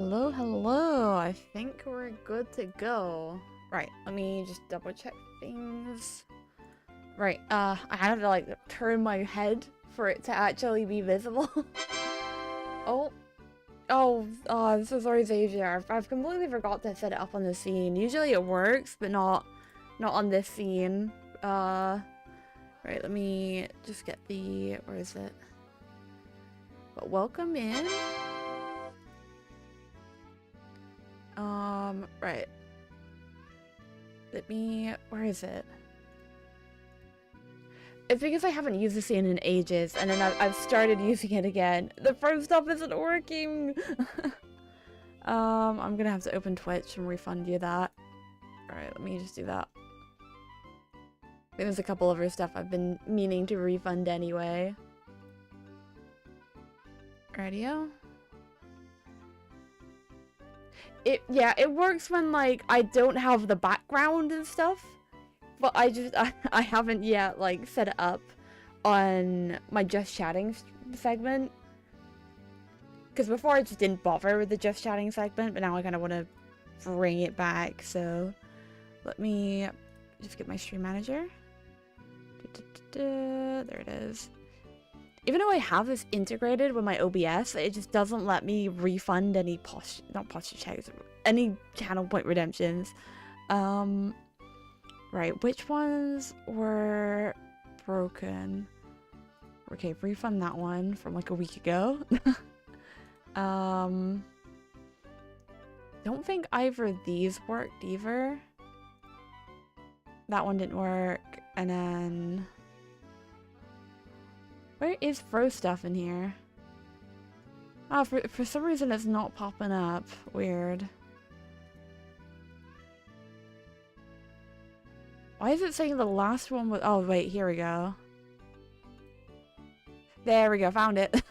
Hello, hello. I think we're good to go. Right, let me just double check things. Right, I had to like turn my head for it to actually be visible. Oh, I'm so sorry, Xavier. I've completely forgot to set it up on the scene. Usually it works, but not on this scene. Right, let me just get the, where is it? But welcome in. Right. Let me, where is it? It's because I haven't used the scene in ages, and then I've started using it again. The first stuff isn't working! I'm gonna have to open Twitch and refund you that. Alright, let me just do that. There's a couple of other stuff I've been meaning to refund anyway. Radio? Yeah, it works when, like, I don't have the background and stuff. But I haven't yet, like, set it up on my Just Chatting segment. Because before I just didn't bother with the Just Chatting segment, but now I kind of want to bring it back, so... Let me just get my stream manager. There it is. Even though I have this integrated with my OBS, it just doesn't let me refund any not posture checks, any channel point redemptions. Right, which ones were broken? Okay, refund that one from like a week ago. Don't think either of these worked either. That one didn't work, and then... Where is throw stuff in here? Oh, for some reason it's not popping up. Weird. Why is it saying the last one was... Oh, wait, here we go. There we go, found it.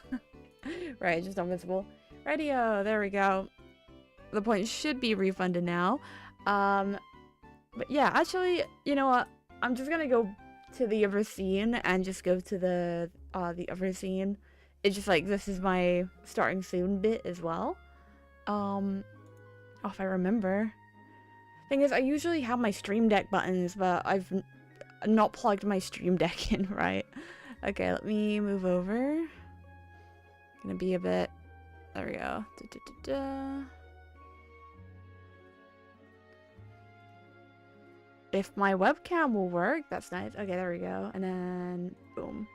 Right, just invisible. Radio, there we go. The point should be refunded now. But yeah, actually, you know what? I'm just gonna go to the other scene and just go to the other scene. It's just like, this is my starting soon bit as well. Oh, if I remember. Thing is, I usually have my Stream Deck buttons, but I've not plugged my Stream Deck in right. Okay, let me move over. Gonna be a bit... There we go. If my webcam will work, that's nice. Okay, there we go. And then, boom.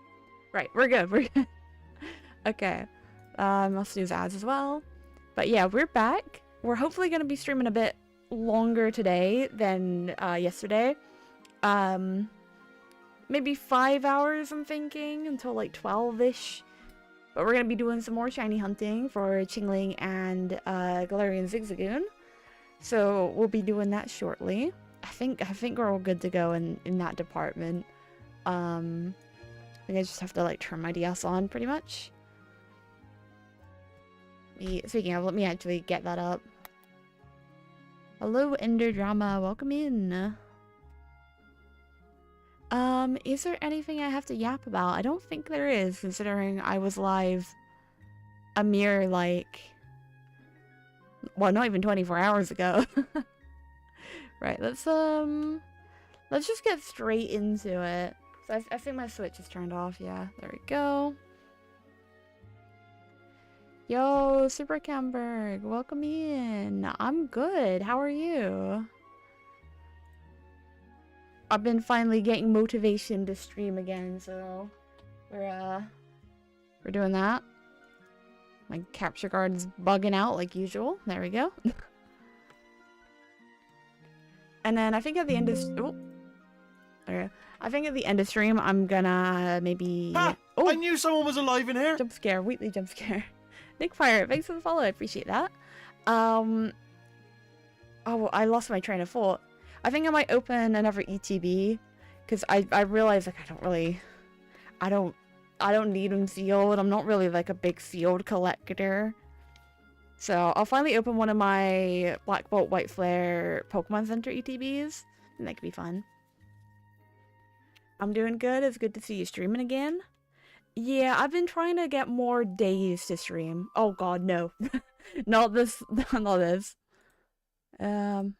Right, we're good, we're good. Okay. I'll snooze ads as well. But yeah, we're back. We're hopefully gonna be streaming a bit longer today than yesterday. Maybe 5 hours, I'm thinking, until like 12-ish. But we're gonna be doing some more shiny hunting for Chingling and Galarian Zigzagoon. So we'll be doing that shortly. I think we're all good to go in that department. I think I just have to like turn my DS on pretty much. Speaking of, let me actually get that up. Hello, Ender Drama. Welcome in. Is there anything I have to yap about? I don't think there is, considering I was live a mere, like... Well, not even 24 hours ago. Right, let's just get straight into it. So I think my switch is turned off, yeah. There we go. Yo, Super Camberg, welcome in. I'm good. How are you? I've been finally getting motivation to stream again, so we're doing that. My capture card's bugging out like usual. There we go. And then I think at the end of I think at the end of stream I'm gonna maybe I knew someone was alive in here. Jump scare, weekly jump scare. Nick Fire, thanks for the follow, I appreciate that. Oh, I lost my train of thought. I think I might open another ETB because I realize like I don't need them sealed. I'm not really like a big sealed collector. So I'll finally open one of my Black Bolt White Flare Pokemon Center ETBs, and that could be fun. I'm doing good. It's good to see you streaming again. Yeah, I've been trying to get more days to stream. Oh god, no. Not this, not this. Um,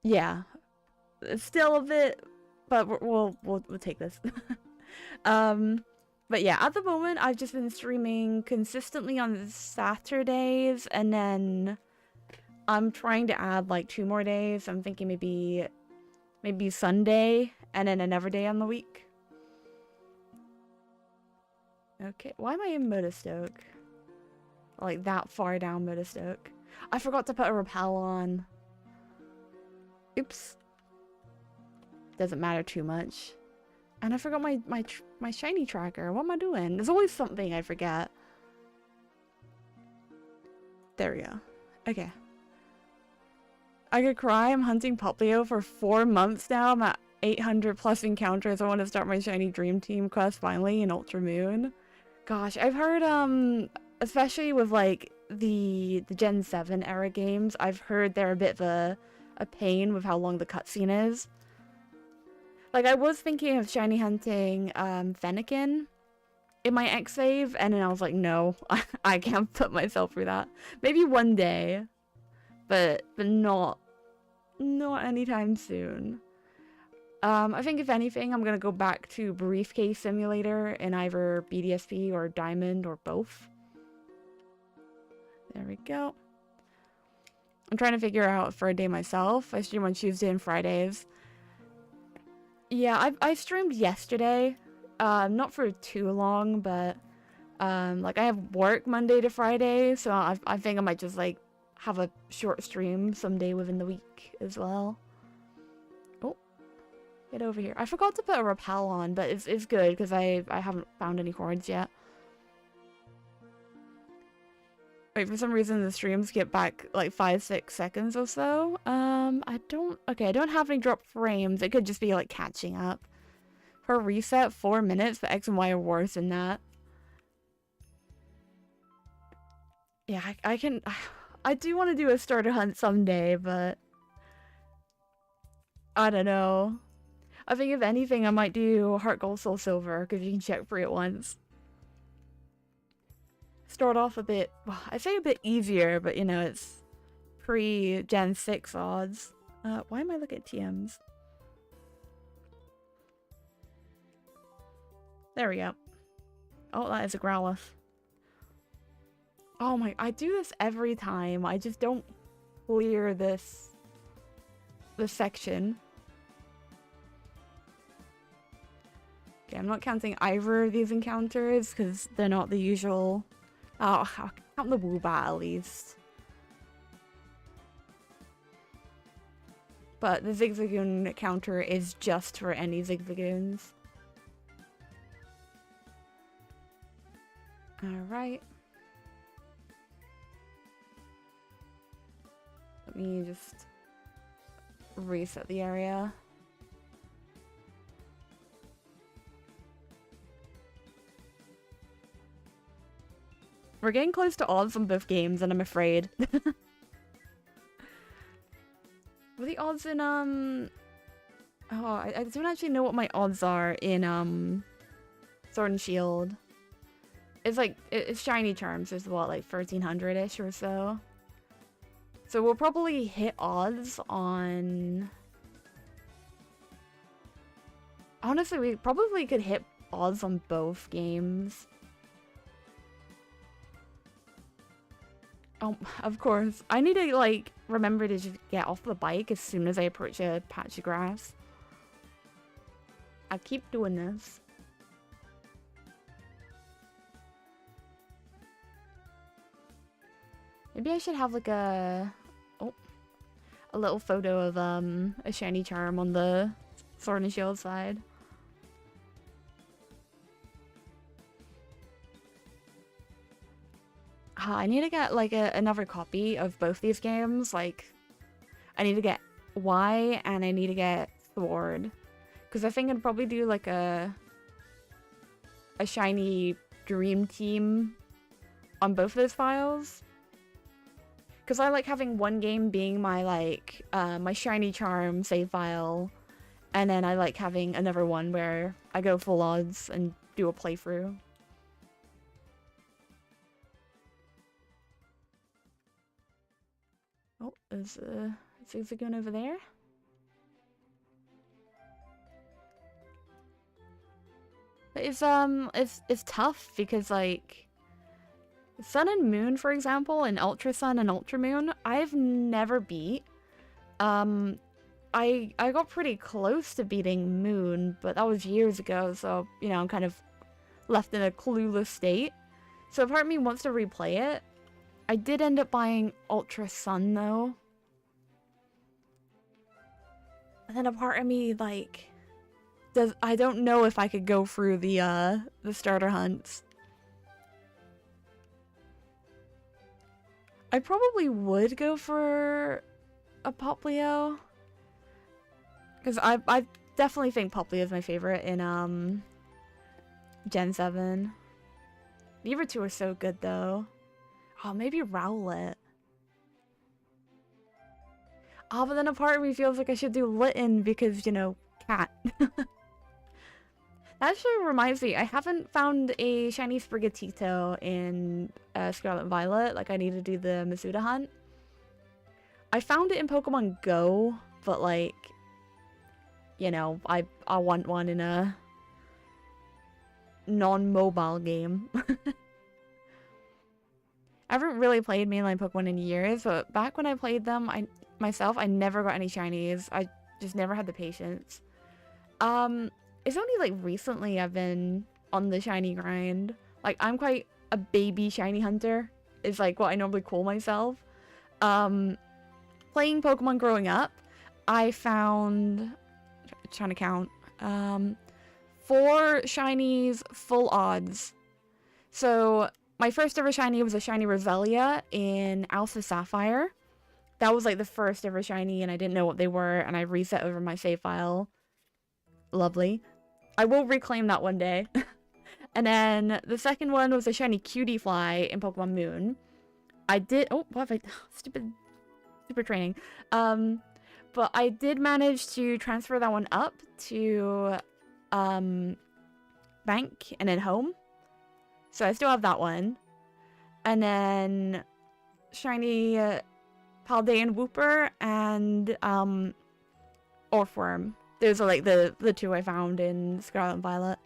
yeah. It's still a bit, but we'll take this. Um, but yeah, at the moment, I've just been streaming consistently on Saturdays, and then I'm trying to add like 2 more days. I'm thinking maybe Sunday, and then another day on the week. Okay, why am I in Motorstoke? Like that far down Motorstoke. I forgot to put a rappel on. Oops. Doesn't matter too much. And I forgot my shiny tracker. What am I doing? There's always something I forget. There we go. Okay. I could cry. I'm hunting Poplio for 4 months now. I'm at 800 plus encounters. I want to start my shiny dream team quest finally in Ultra Moon. Gosh, I've heard especially with like the Gen 7 era games, I've heard they're a bit of a pain with how long the cutscene is. Like, I was thinking of shiny hunting Fennekin in my X save, and then I was like, no, I can't put myself through that. Maybe one day, but not anytime soon. I think if anything, I'm gonna go back to Briefcase Simulator in either BDSP or Diamond or both. There we go. I'm trying to figure out for a day myself. I stream on Tuesday and Fridays. Yeah, I streamed yesterday. Not for too long, but like I have work Monday to Friday, so I think I might just like have a short stream someday within the week as well. Oh, get over here. I forgot to put a rappel on, but it's good because I haven't found any cords yet. Wait, for some reason the streams get back like 5-6 seconds or so. I don't have any drop frames. It could just be like catching up. Per reset, 4 minutes, but X and Y are worse than that. Yeah, I do want to do a starter hunt someday, but I don't know. I think if anything, I might do Heart Gold Soul Silver, because you can check free at once. Start off a bit, well, I say a bit easier, but you know, it's pre-Gen 6 odds. Why am I looking at TMs? There we go. Oh, that is a Growlithe. Oh my, I do this every time. I just don't clear this section. Okay, I'm not counting either of these encounters because they're not the usual. Oh, I'll count the Woobat at least. But the Zigzagoon counter is just for any Zigzagoons. Alright. Let me just reset the area. We're getting close to odds on both games, and I'm afraid. Were the odds in, Oh, I don't actually know what my odds are in, Sword and Shield. It's like, it's shiny charms is what, like 1300-ish or so. So we'll probably hit odds on... Honestly, we probably could hit odds on both games. Oh, of course. I need to, like, remember to just get off the bike as soon as I approach a patch of grass. I keep doing this. Maybe I should have, like, a little photo of, a shiny charm on the Sword and Shield side. I need to get, like, another copy of both these games. Like, I need to get Y and I need to get Sword. Because I think I'd probably do, like, a shiny Dream Team on both of those files. Because I like having one game being my, like, my shiny charm save file. And then I like having another one where I go full odds and do a playthrough. Oh, there's a Zigzagoon over there. It's tough because, like, Sun and Moon, for example, and Ultra Sun and Ultra Moon, I've never beat. I got pretty close to beating Moon, but that was years ago, so, you know, I'm kind of left in a clueless state. So part of me wants to replay it. I did end up buying Ultra Sun, though. And then a part of me, like, I don't know if I could go through the starter hunts. I probably would go for a Poplio. Because I definitely think Poplio is my favorite in Gen 7. The other two are so good though. Oh, maybe Rowlet. Oh, but then a part of me feels like I should do Litten because, you know, cat. That actually reminds me, I haven't found a shiny Sprigatito in Scarlet and Violet. Like, I need to do the Masuda hunt. I found it in Pokemon Go, but, like, you know, I want one in a non-mobile game. I haven't really played mainline Pokemon in years, but back when I played them, I never got any shinies. I just never had the patience. It's only, like, recently I've been on the shiny grind. Like, I'm quite a baby shiny hunter, is, like, what I normally call myself. Playing Pokemon growing up, I found... trying to count. 4 shinies full odds. So, my first ever shiny was a shiny Roselia in Alpha Sapphire. That was, like, the first ever shiny, and I didn't know what they were, and I reset over my save file. Lovely. I will reclaim that one day. And then the second one was a shiny Cutie Fly in Pokemon Moon. I did... oh, what have I... stupid training. But I did manage to transfer that one up to Bank and then Home. So I still have that one. And then shiny Paldean Wooper and Orthworm. Those are, like, the 2 I found in Scarlet and Violet.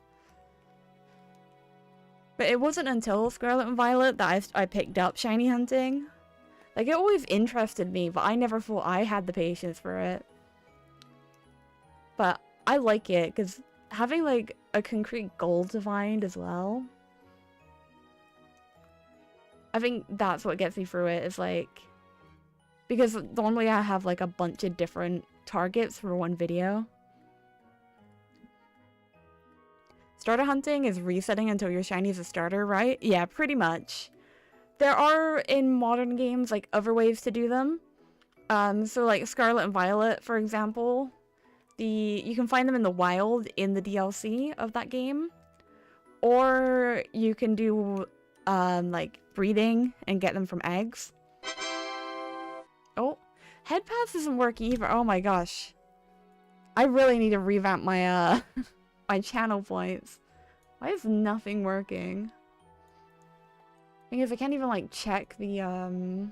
But it wasn't until Scarlet and Violet that I picked up shiny hunting. Like, it always interested me, but I never thought I had the patience for it. But I like it, because having, like, a concrete goal to find as well. I think that's what gets me through it, is, like... because normally I have, like, a bunch of different targets for one video. Starter hunting is resetting until your shiny is a starter, right? Yeah, pretty much. There are, in modern games, like, other ways to do them. So, like, Scarlet and Violet, for example, you can find them in the wild in the DLC of that game. Or you can do, like, breeding and get them from eggs. Oh, Head Pass isn't working either. Oh my gosh. I really need to revamp my, my channel points. Why is nothing working? Because I can't even, like, check the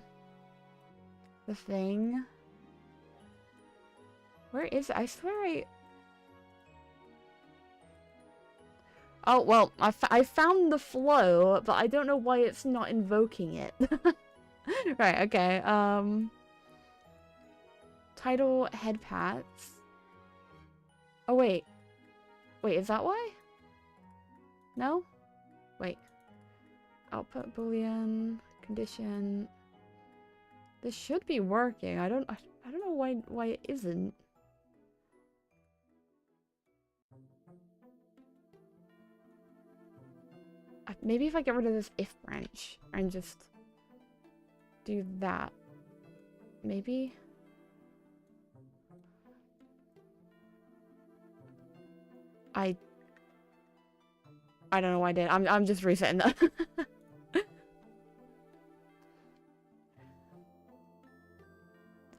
thing. Where is it? I swear I... oh, well, I found the flow, but I don't know why it's not invoking it. Right, okay, title head pats. Oh, wait. Wait, is that why? No? Wait. Output boolean condition. This should be working. I don't know why it isn't. Maybe if I get rid of this if branch and just do that. Maybe. I don't know why I did. I'm just resetting that.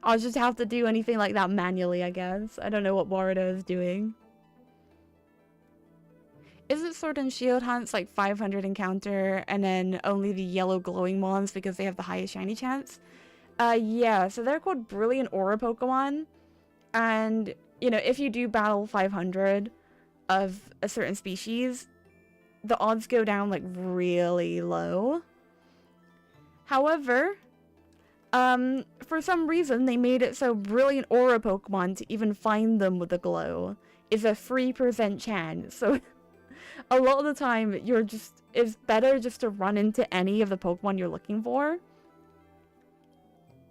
I'll just have to do anything like that manually, I guess. I don't know what Boruto is doing. Isn't Sword and Shield hunts like 500 encounter and then only the yellow glowing ones because they have the highest shiny chance? Yeah, so they're called Brilliant Aura Pokemon. And, you know, if you do battle 500 of a certain species, the odds go down like really low. However, for some reason they made it so Brilliant Aura Pokemon to even find them with a glow is a 3% chance. So a lot of the time it's better just to run into any of the Pokemon you're looking for.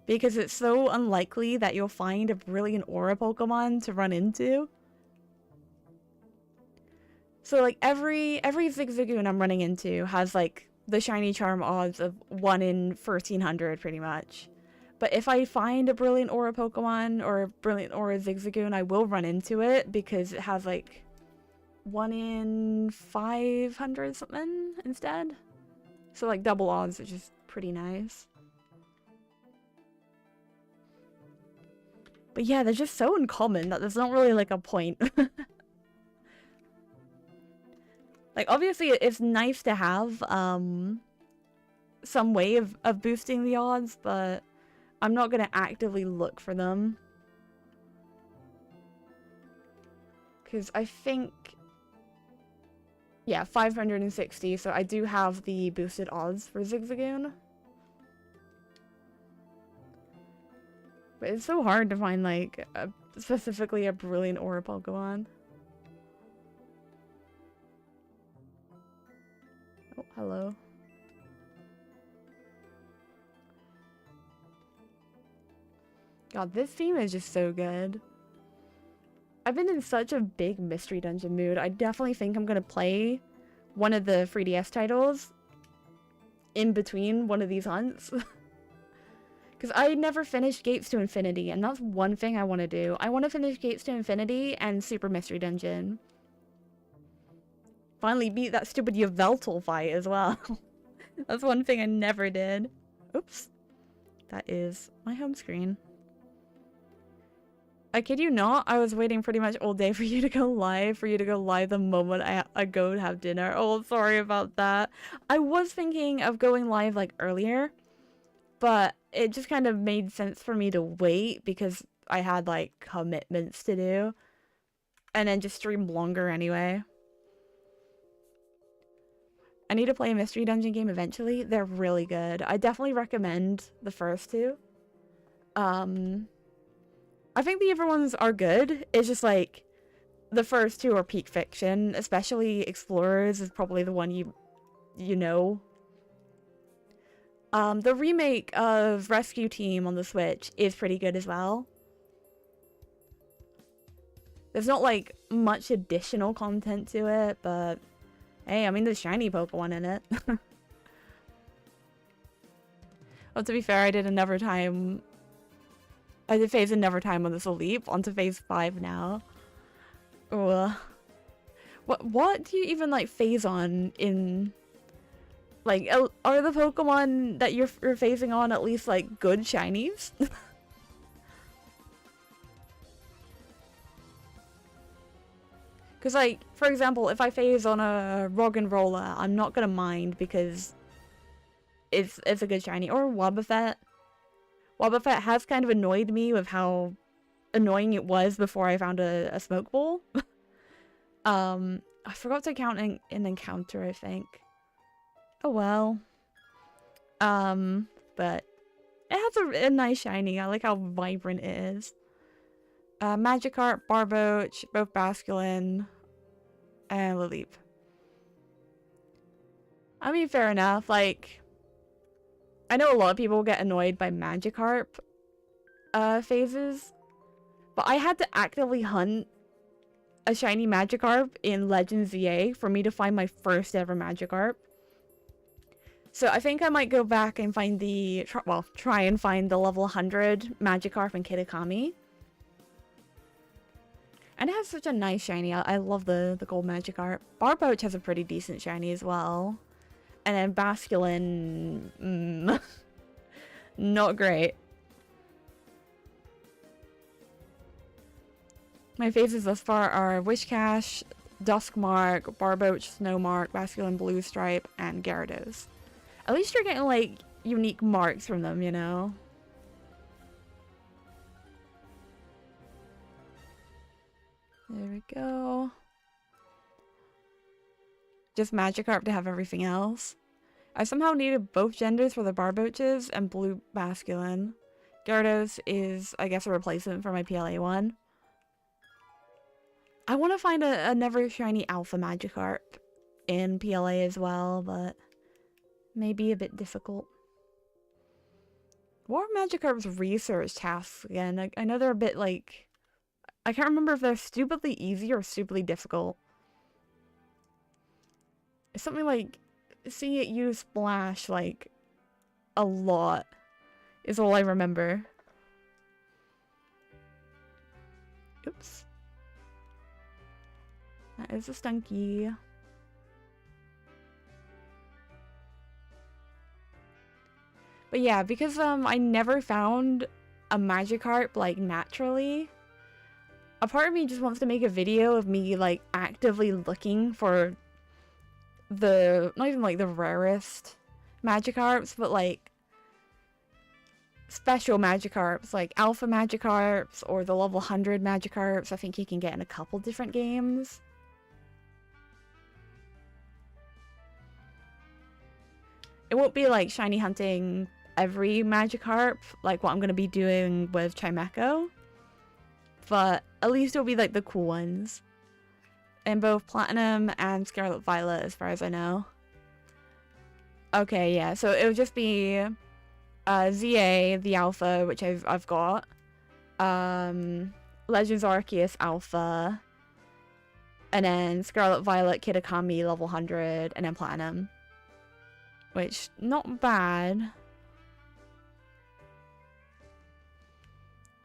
Because it's so unlikely that you'll find a Brilliant Aura Pokemon to run into. So like every Zigzagoon I'm running into has like the shiny charm odds of 1 in 1300 pretty much. But if I find a Brilliant Aura Pokemon or a Brilliant Aura Zigzagoon, I will run into it because it has like 1 in 500 something instead. So like double odds, which is pretty nice. But yeah, they're just so uncommon that there's not really like a point. Like obviously it's nice to have some way of boosting the odds, but I'm not gonna actively look for them. Because I think, yeah, 560, so I do have the boosted odds for Zigzagoon. But it's so hard to find, like, specifically a Brilliant Aura Pokemon. Oh, hello. God, this theme is just so good. I've been in such a big Mystery Dungeon mood. I definitely think I'm gonna play one of the 3DS titles in between one of these hunts. Because I never finished Gates to Infinity, and that's one thing I want to do. I want to finish Gates to Infinity and Super Mystery Dungeon. Finally beat that stupid Yveltal fight as well. That's one thing I never did. Oops. That is my home screen. I kid you not, I was waiting pretty much all day for you to go live, the moment I go to have dinner. Oh, sorry about that. I was thinking of going live like earlier, but it just kind of made sense for me to wait because I had like commitments to do. And then just stream longer anyway. I need to play a Mystery Dungeon game eventually. They're really good. I definitely recommend the first two. I think the other ones are good. It's just like the first two are peak fiction, especially Explorers is probably the one you know. The remake of Rescue Team on the Switch is pretty good as well. There's not like much additional content to it, but hey, I mean there's shiny Pokemon in it. Well, to be fair, I did phase another time on this leap onto phase 5 now. Ugh. What do you even like phase on in? Like, are the Pokemon that you're phasing on at least like good shinies? Because like, for example, if I phase on a Roggenrola, I'm not gonna mind because it's a good shiny. Or Wobbuffet. Wobbuffet has kind of annoyed me with how annoying it was before I found a Smoke Bowl. I forgot to count an encounter, I think. Oh well. But it has a nice shiny. I like how vibrant it is. Magikarp, Barboach, both Basculin, and Lileep. I mean, fair enough. Like, I know a lot of people get annoyed by Magikarp phases, but I had to actively hunt a shiny Magikarp in Legends ZA for me to find my first ever Magikarp. So I think I might go back and find try and find the level 100 Magikarp and Kitakami. And it has such a nice shiny. I love the gold Magikarp. Barboach has a pretty decent shiny as well. And then Basculin, not great. My phases thus far are Wishcash, Duskmark, Barboach, Snowmark, Basculin, Blue Stripe, and Gyarados. At least you're getting, like, unique marks from them, you know? There we go. Just Magikarp to have everything else. I somehow needed both genders for the Barboaches and Blue Basculin. Gyarados is, I guess, a replacement for my PLA one. I want to find a never shiny Alpha Magikarp in PLA as well, but maybe a bit difficult. What are Magikarp's research tasks again? I know they're a bit like... I can't remember if they're stupidly easy or stupidly difficult. It's something like seeing it use Splash like a lot is all I remember. Oops. That is a Stunky. But yeah, because I never found a Magikarp like naturally, a part of me just wants to make a video of me like actively looking for the, not even like the rarest Magikarps, but like special Magikarps, like Alpha Magikarps or the level 100 Magikarps. I think you can get in a couple different games. It won't be like shiny hunting every Magikarp, like what I'm going to be doing with Chimecho, but at least it'll be like the cool ones. In both Platinum and Scarlet Violet, as far as I know. Okay, yeah, so it'll just be ZA, the Alpha, which I've got. Legends Arceus Alpha. And then Scarlet Violet Kitakami level 100, and then Platinum. Which, not bad.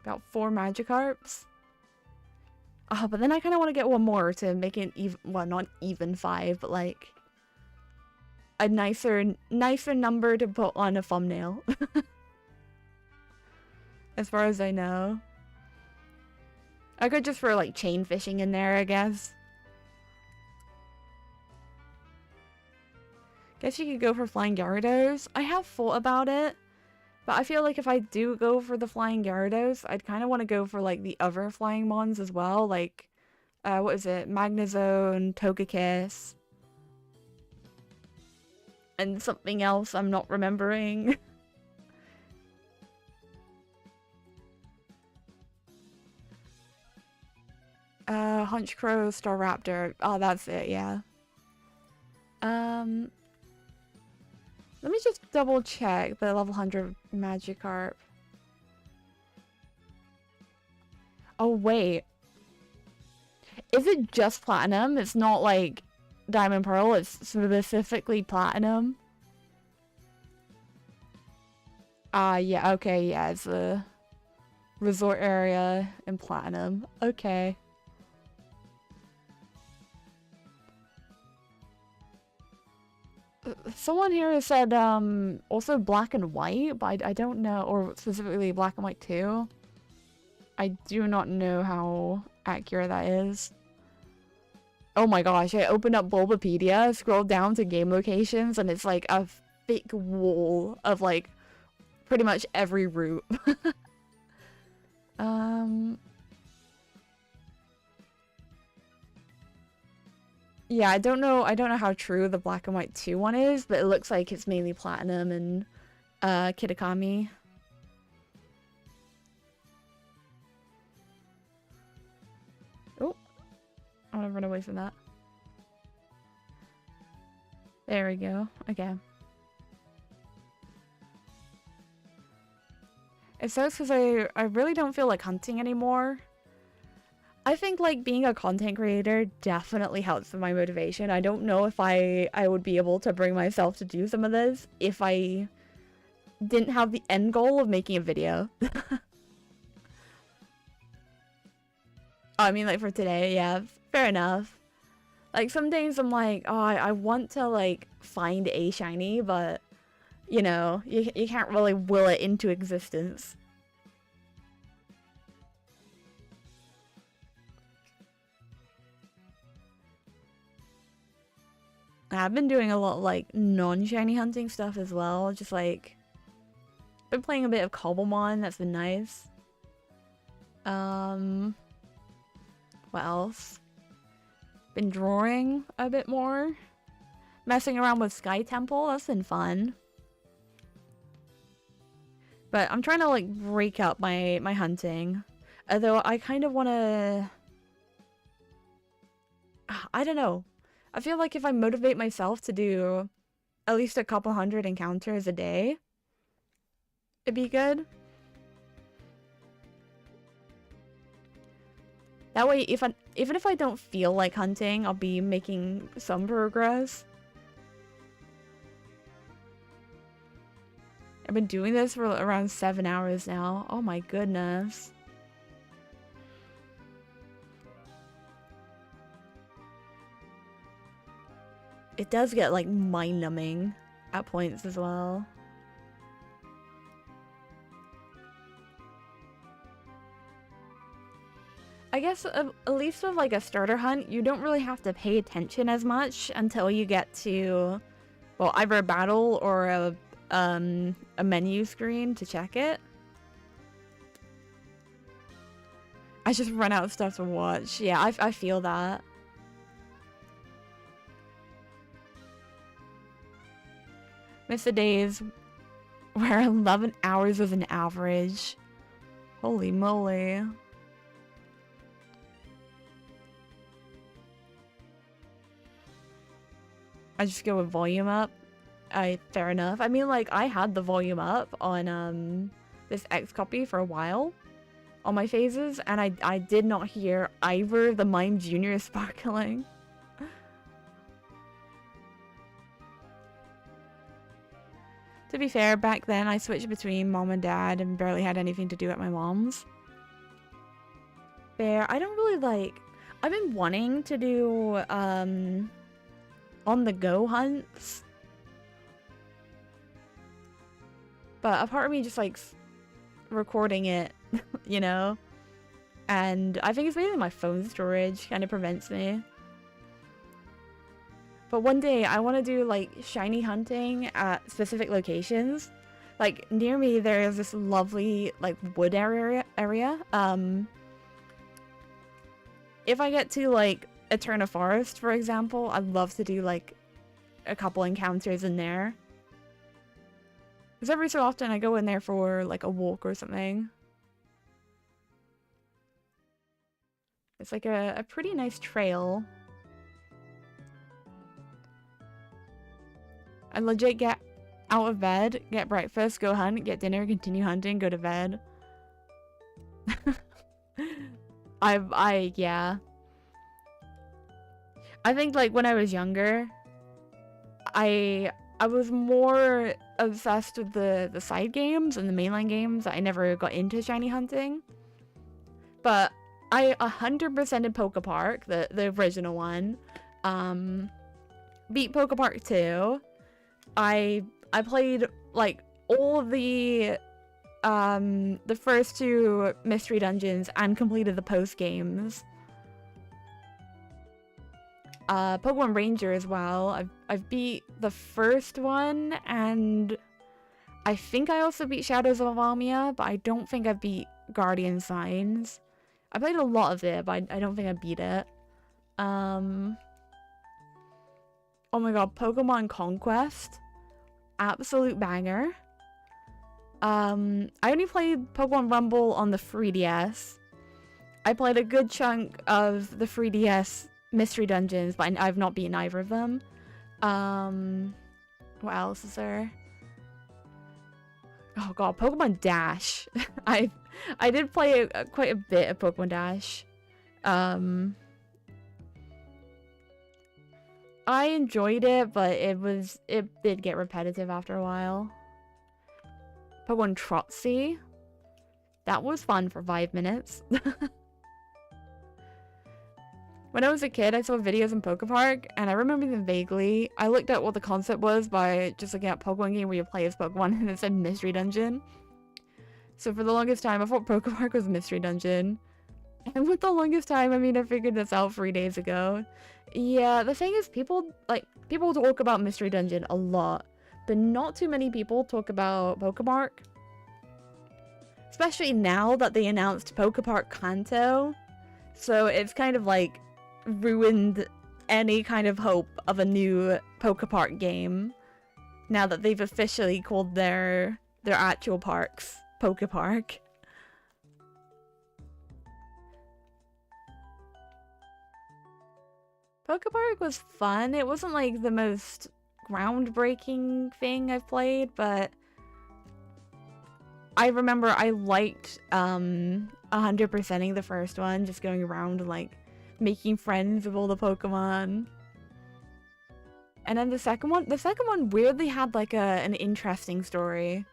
About 4 Magikarps. Oh, but then I kind of want to get one more to make it even, well, not even 5, but like a nicer number to put on a thumbnail. As far as I know. I could just throw like chain fishing in there, I guess. Guess you could go for Flying Gyarados. I have thought about it, but I feel like if I do go for the Flying Gyarados, I'd kind of want to go for like the other flying mons as well, like, what is it? Magnezone, Togekiss, and something else I'm not remembering. Honchkrow, Staraptor. Oh, that's it, yeah. Let me just double check the level 100 Magikarp. Oh, wait. Is it just Platinum? It's not like Diamond Pearl, it's specifically Platinum? Yeah, okay, yeah, it's a resort area in Platinum. Okay. Someone here said, also Black and White, but I don't know, or specifically Black and White 2. I do not know how accurate that is. Oh my gosh, I opened up Bulbapedia, scrolled down to game locations, and it's like a thick wall of like pretty much every route. Yeah, I don't know how true the Black and White 2 one is, but it looks like it's mainly Platinum and Kitakami. Oh, I want to run away from that. There we go. Okay. It sucks because I really don't feel like hunting anymore. I think like being a content creator definitely helps with my motivation. I don't know if I would be able to bring myself to do some of this if I didn't have the end goal of making a video. I mean, like for today, yeah, fair enough. Like some days I'm like, oh, I want to like find a shiny, but you know, you can't really will it into existence. I've been doing a lot of, like, non-shiny hunting stuff as well. Just, like, been playing a bit of Cobblemon. That's been nice. What else? Been drawing a bit more. Messing around with Sky Temple. That's been fun. But I'm trying to, like, break up my hunting. Although I kind of want to... I don't know. I feel like if I motivate myself to do at least a couple hundred encounters a day, it'd be good. That way, even if I don't feel like hunting, I'll be making some progress. I've been doing this for around 7 hours now. Oh my goodness. It does get, like, mind-numbing at points as well. I guess at least with, like, a starter hunt, you don't really have to pay attention as much until you get to, well, either a battle or a menu screen to check it. I just run out of stuff to watch. Yeah, I feel that. Miss the days where 11 hours was an average. Holy moly. I just go with volume up. Fair enough. I mean, like, I had the volume up on this X copy for a while on my phases, and I did not hear either the Mime Jr. sparkling. To be fair, back then I switched between mom and dad and barely had anything to do at my mom's. Fair. I don't really like... I've been wanting to do on-the-go hunts. But a part of me just likes recording it, you know? And I think it's mainly my phone storage kind of prevents me. But one day I want to do, like, shiny hunting at specific locations. Like, near me there is this lovely, like, wood area. If I get to, like, Eterna Forest, for example, I'd love to do, like, a couple encounters in there. Because every so often I go in there for, like, a walk or something. It's like a pretty nice trail. I legit get out of bed, get breakfast, go hunt, get dinner, continue hunting, go to bed. Yeah. I think, like, when I was younger, I was more obsessed with the side games and the mainline games. I never got into shiny hunting. But I 100%ed Poke Park, the original one. Beat Poke Park 2. I played, like, all of the first 2 mystery dungeons and completed the post games. Pokemon Ranger as well. I've beat the first one, and I think I also beat Shadows of Avalmia, but I don't think I beat Guardian Signs. I played a lot of it, but I don't think I beat it. Oh my god, Pokemon Conquest. Absolute banger. I only played Pokemon Rumble on the 3DS. I played a good chunk of the 3DS mystery dungeons, but I've not beaten either of them. What else is there? Oh god, Pokemon Dash. I did play quite a bit of Pokemon Dash. I enjoyed it, but it did get repetitive after a while. Pokemon Trotsy. That was fun for 5 minutes. When I was a kid, I saw videos in Poke Park, and I remember them vaguely. I looked at what the concept was by just looking at Pokemon game where you play as Pokemon, and it said Mystery Dungeon. So for the longest time, I thought Poke Park was Mystery Dungeon. And with the longest time, I mean, I figured this out 3 days ago. Yeah, the thing is, people, like, People talk about Mystery Dungeon a lot, but not too many people talk about Pokepark. Especially now that they announced Pokepark Kanto. So it's kind of like ruined any kind of hope of a new Pokepark game. Now that they've officially called their actual parks Pokepark. Pokepark was fun. It wasn't like the most groundbreaking thing I've played, but I remember I liked 100%ing the first one, just going around and like making friends with all the Pokemon. And then the second one weirdly had like an interesting story.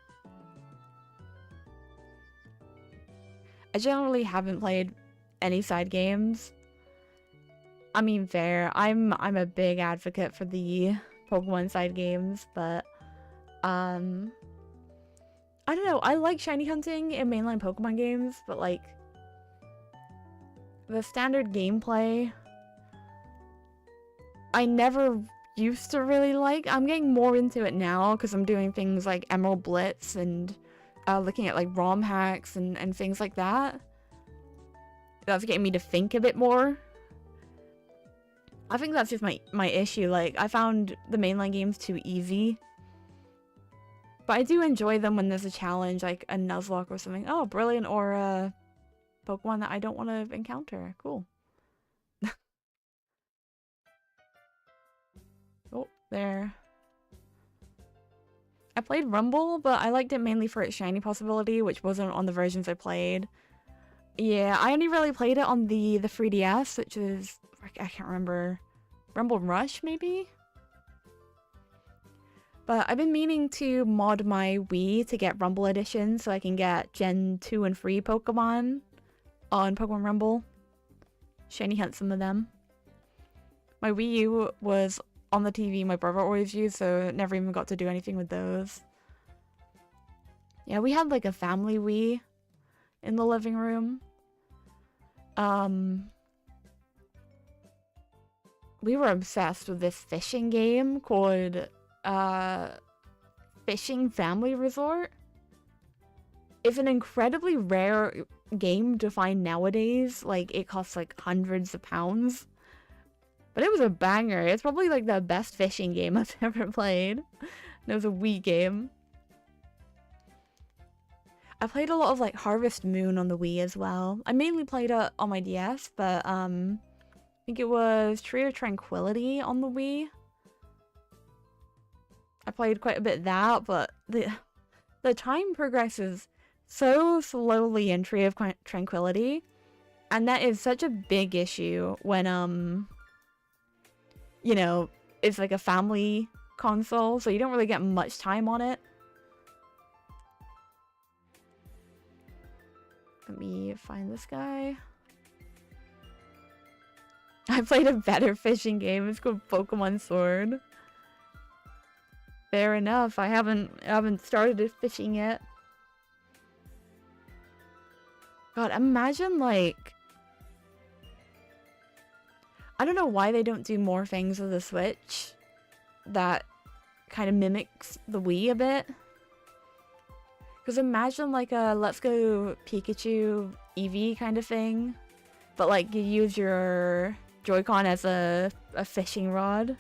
I generally haven't played any side games. I mean, fair. I'm a big advocate for the Pokemon side games, but I don't know. I like shiny hunting in mainline Pokemon games, but like the standard gameplay, I never used to really like. I'm getting more into it now because I'm doing things like Emerald Blitz and looking at like ROM hacks and things like that. That's getting me to think a bit more. I think that's just my issue. Like, I found the mainline games too easy. But I do enjoy them when there's a challenge, like a Nuzlocke or something. Oh, brilliant, or a Pokemon that I don't want to encounter. Cool. Oh, there. I played Rumble, but I liked it mainly for its shiny possibility, which wasn't on the versions I played. Yeah, I only really played it on the 3DS, which is... I can't remember. Rumble Rush, maybe? But I've been meaning to mod my Wii to get Rumble Edition so I can get Gen 2 and 3 Pokemon on Pokemon Rumble. Shiny hunt some of them. My Wii U was on the TV my brother always used, so never even got to do anything with those. Yeah, we had like a family Wii in the living room. We were obsessed with this fishing game called Fishing Family Resort. It's an incredibly rare game to find nowadays. Like, it costs like hundreds of pounds. But it was a banger. It's probably like the best fishing game I've ever played. And it was a Wii game. I played a lot of like Harvest Moon on the Wii as well. I mainly played it on my DS, but I think it was Tree of Tranquility on the Wii. I played quite a bit of that, but the time progresses so slowly in Tree of Tranquility, and that is such a big issue when you know, it's like a family console, so you don't really get much time on it. Let me find this guy. I played a better fishing game. It's called Pokemon Sword. Fair enough. I haven't started fishing yet. God, imagine like... I don't know why they don't do more things with the Switch that kind of mimics the Wii a bit. Because imagine like a Let's Go Pikachu Eevee kind of thing. But like you use your Joy-Con as a fishing rod.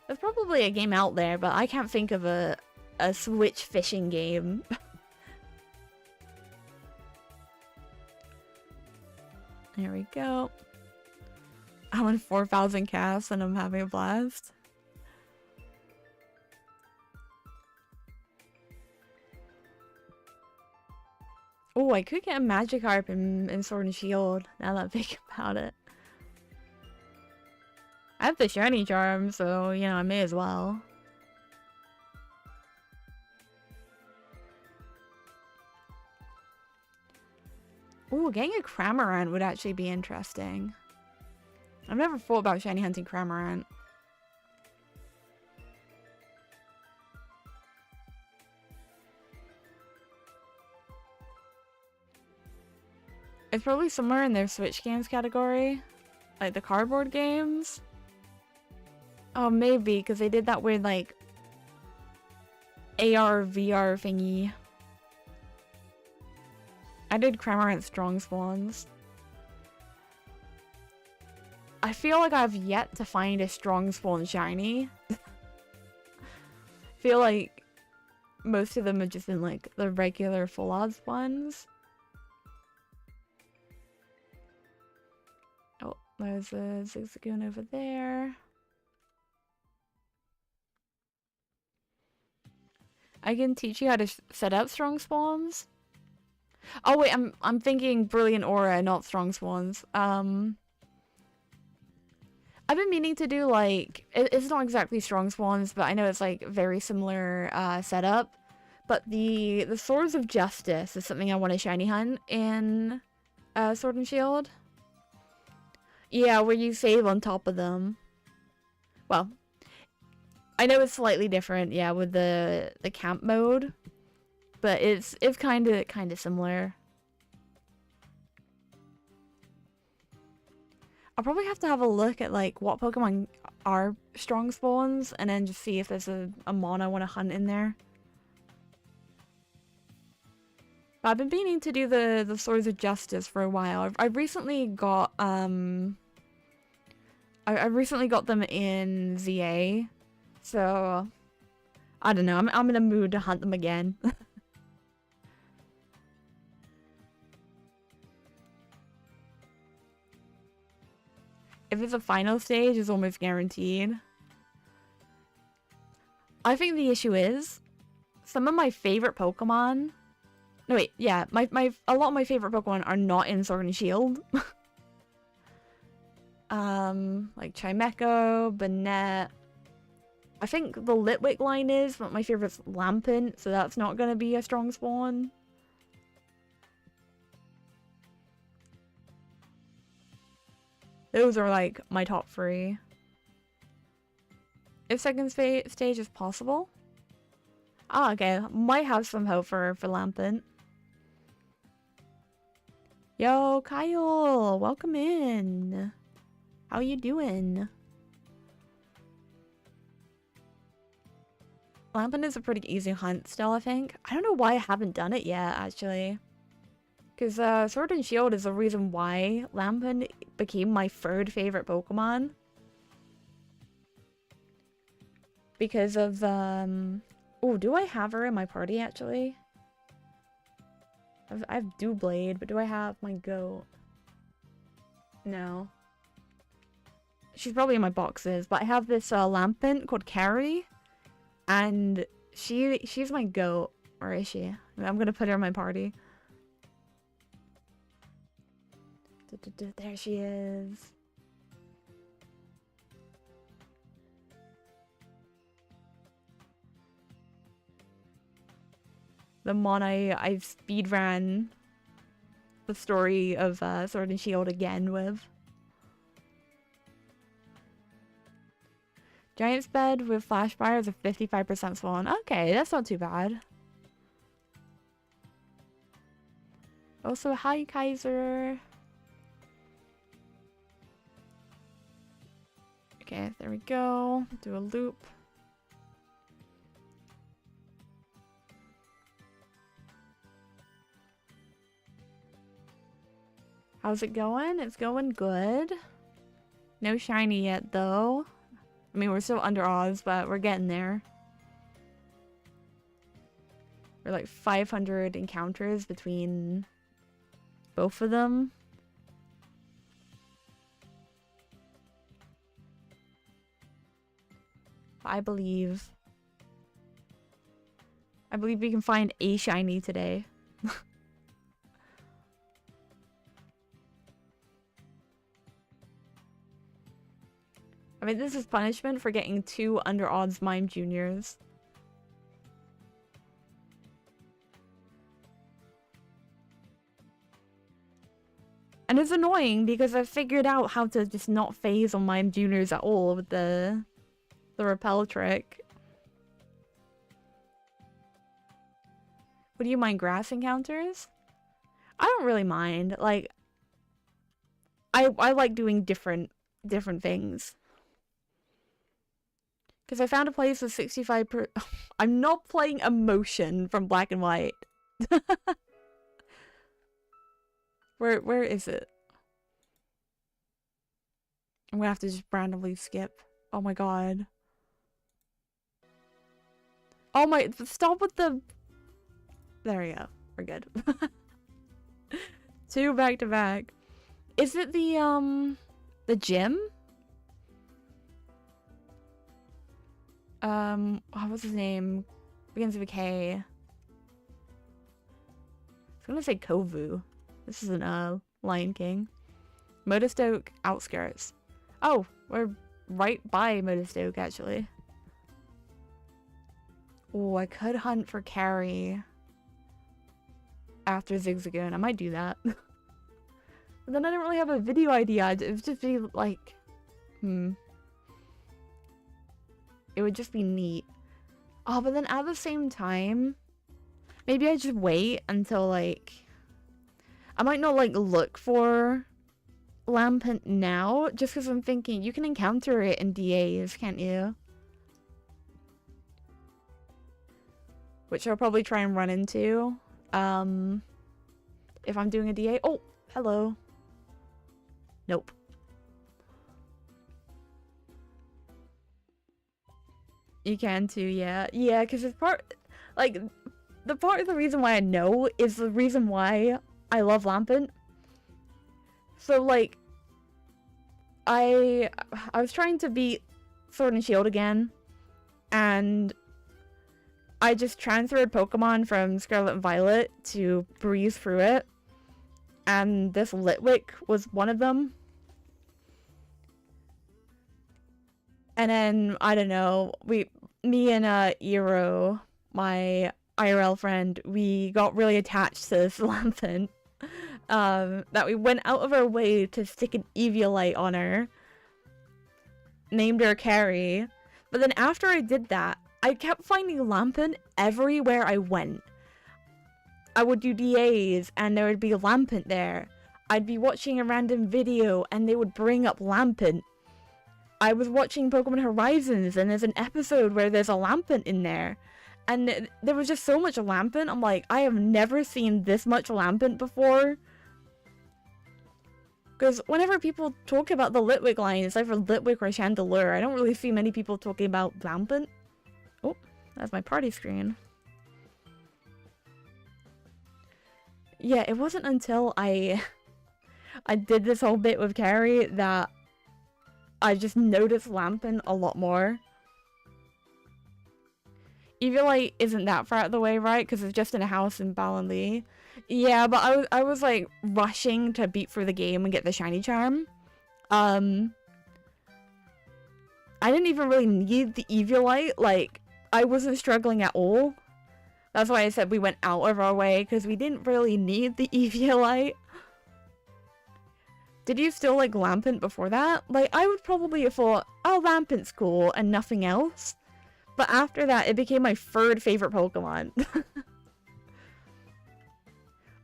There's probably a game out there, but I can't think of a Switch fishing game. There we go. I'm in 4,000 casts and I'm having a blast. Oh, I could get a Magikarp in Sword and Shield, now that I think about it. I have the shiny charm, so, you know, I may as well. Ooh, getting a Cramorant would actually be interesting. I've never thought about shiny hunting Cramorant. It's probably somewhere in their Switch games category. Like the cardboard games? Oh, maybe, because they did that weird, like, AR, VR thingy. I did Cramorant Strong Spawns. I feel like I've yet to find a Strong Spawn shiny. Feel like most of them have just been, like, the regular full odds ones. Oh, there's a Zigzagoon over there. I can teach you how to set up strong spawns. Oh wait, I'm thinking Brilliant Aura, not strong spawns. I've been meaning to do like it's not exactly strong spawns, but I know it's like very similar setup. But the Swords of Justice is something I want to shiny hunt in Sword and Shield. Yeah, where you save on top of them. Well, I know it's slightly different, yeah, with the camp mode, but it's kind of similar. I'll probably have to have a look at like what Pokemon are strong spawns, and then just see if there's a mon I want to hunt in there. But I've been meaning to do the Swords of Justice for a while. I've recently got I recently got them in ZA. So, I don't know. I'm in a mood to hunt them again. If it's a final stage, it's almost guaranteed. I think the issue is some of my favorite Pokemon. No wait, yeah, a lot of my favorite Pokemon are not in Sword and Shield. Like Chimecho, Banette. I think the Litwick line is, but my favorite's Lampent, so that's not gonna be a strong spawn. Those are like my top 3. If second stage is possible. Ah, okay. Might have some hope for Lampent. Yo, Kyle! Welcome in! How you doing? Lampent is a pretty easy hunt still, I think. I don't know why I haven't done it yet, actually. Because Sword and Shield is the reason why Lampent became my 3rd favorite Pokemon. Because of, oh, do I have her in my party, actually? I have Doublade, but do I have my goat? No. She's probably in my boxes, but I have this Lampent called Carrie. And she's my goat. Or is she? I'm gonna put her in my party. There she is. The mon I speedran the story of Sword and Shield again with. Giant's Bed with Flash Fire is a 55% spawn. Okay, that's not too bad. Also, hi Kaiser. Okay, there we go. Do a loop. How's it going? It's going good. No shiny yet, though. I mean, we're still under odds, but we're getting there. We're like 500 encounters between both of them. I believe we can find a shiny today. I mean, this is punishment for getting 2 under odds Mime Juniors. And it's annoying because I've figured out how to just not phase on Mime Juniors at all with the repel trick. What do you mind, grass encounters? I don't really mind. Like, I like doing different things. Because I found a place with 65 per... I'm not playing Emotion from Black and White. Where is it? I'm gonna have to just randomly skip. Oh my god. Oh my... Stop with the... There we go. We're good. 2 back to back. Is it the gym? What's his name? Begins with a K. I was gonna say Kovu. This isn't Lion King. Modestoke outskirts. Oh, we're right by Modestoke actually. Oh, I could hunt for Carrie after Zigzagoon. I might do that. But then I don't really have a video idea. It would just be like, It would just be neat. Oh, but then at the same time, maybe I just wait until, like... I might not, like, look for Lampent now, just because I'm thinking you can encounter it in DAs, can't you? Which I'll probably try and run into. If I'm doing a DA. Oh, hello. Nope. You can too, yeah. Yeah, because it's part... Like, the part of the reason why I know is the reason why I love Lampent. So, like... I was trying to beat Sword and Shield again. And... I just transferred Pokemon from Scarlet and Violet to breeze through it. And this Litwick was one of them. And then, I don't know, me and Eero, my IRL friend, we got really attached to this Lampent. That we went out of our way to stick an Eviolite on her. Named her Carrie. But then after I did that, I kept finding Lampent everywhere I went. I would do DAs, and there would be Lampent there. I'd be watching a random video, and they would bring up Lampent. I was watching Pokemon Horizons, and there's an episode where there's a Lampent in there. And there was just so much Lampent, I'm like, I have never seen this much Lampent before. Because whenever people talk about the Litwick line, it's either Litwick or Chandelure. I don't really see many people talking about Lampent. Oh, that's my party screen. Yeah, it wasn't until I did this whole bit with Carrie that I just noticed Lampent a lot more. Eviolite isn't that far out of the way, right? Because it's just in a house in Ballinlee. Yeah, but I was like rushing to beat through the game and get the shiny charm. I didn't even really need the Eviolite. Like, I wasn't struggling at all. That's why I said we went out of our way, because we didn't really need the Eviolite. Did you still like Lampent before that? Like, I would probably have thought, oh, Lampent's cool and nothing else. But after that, it became my third favorite Pokemon.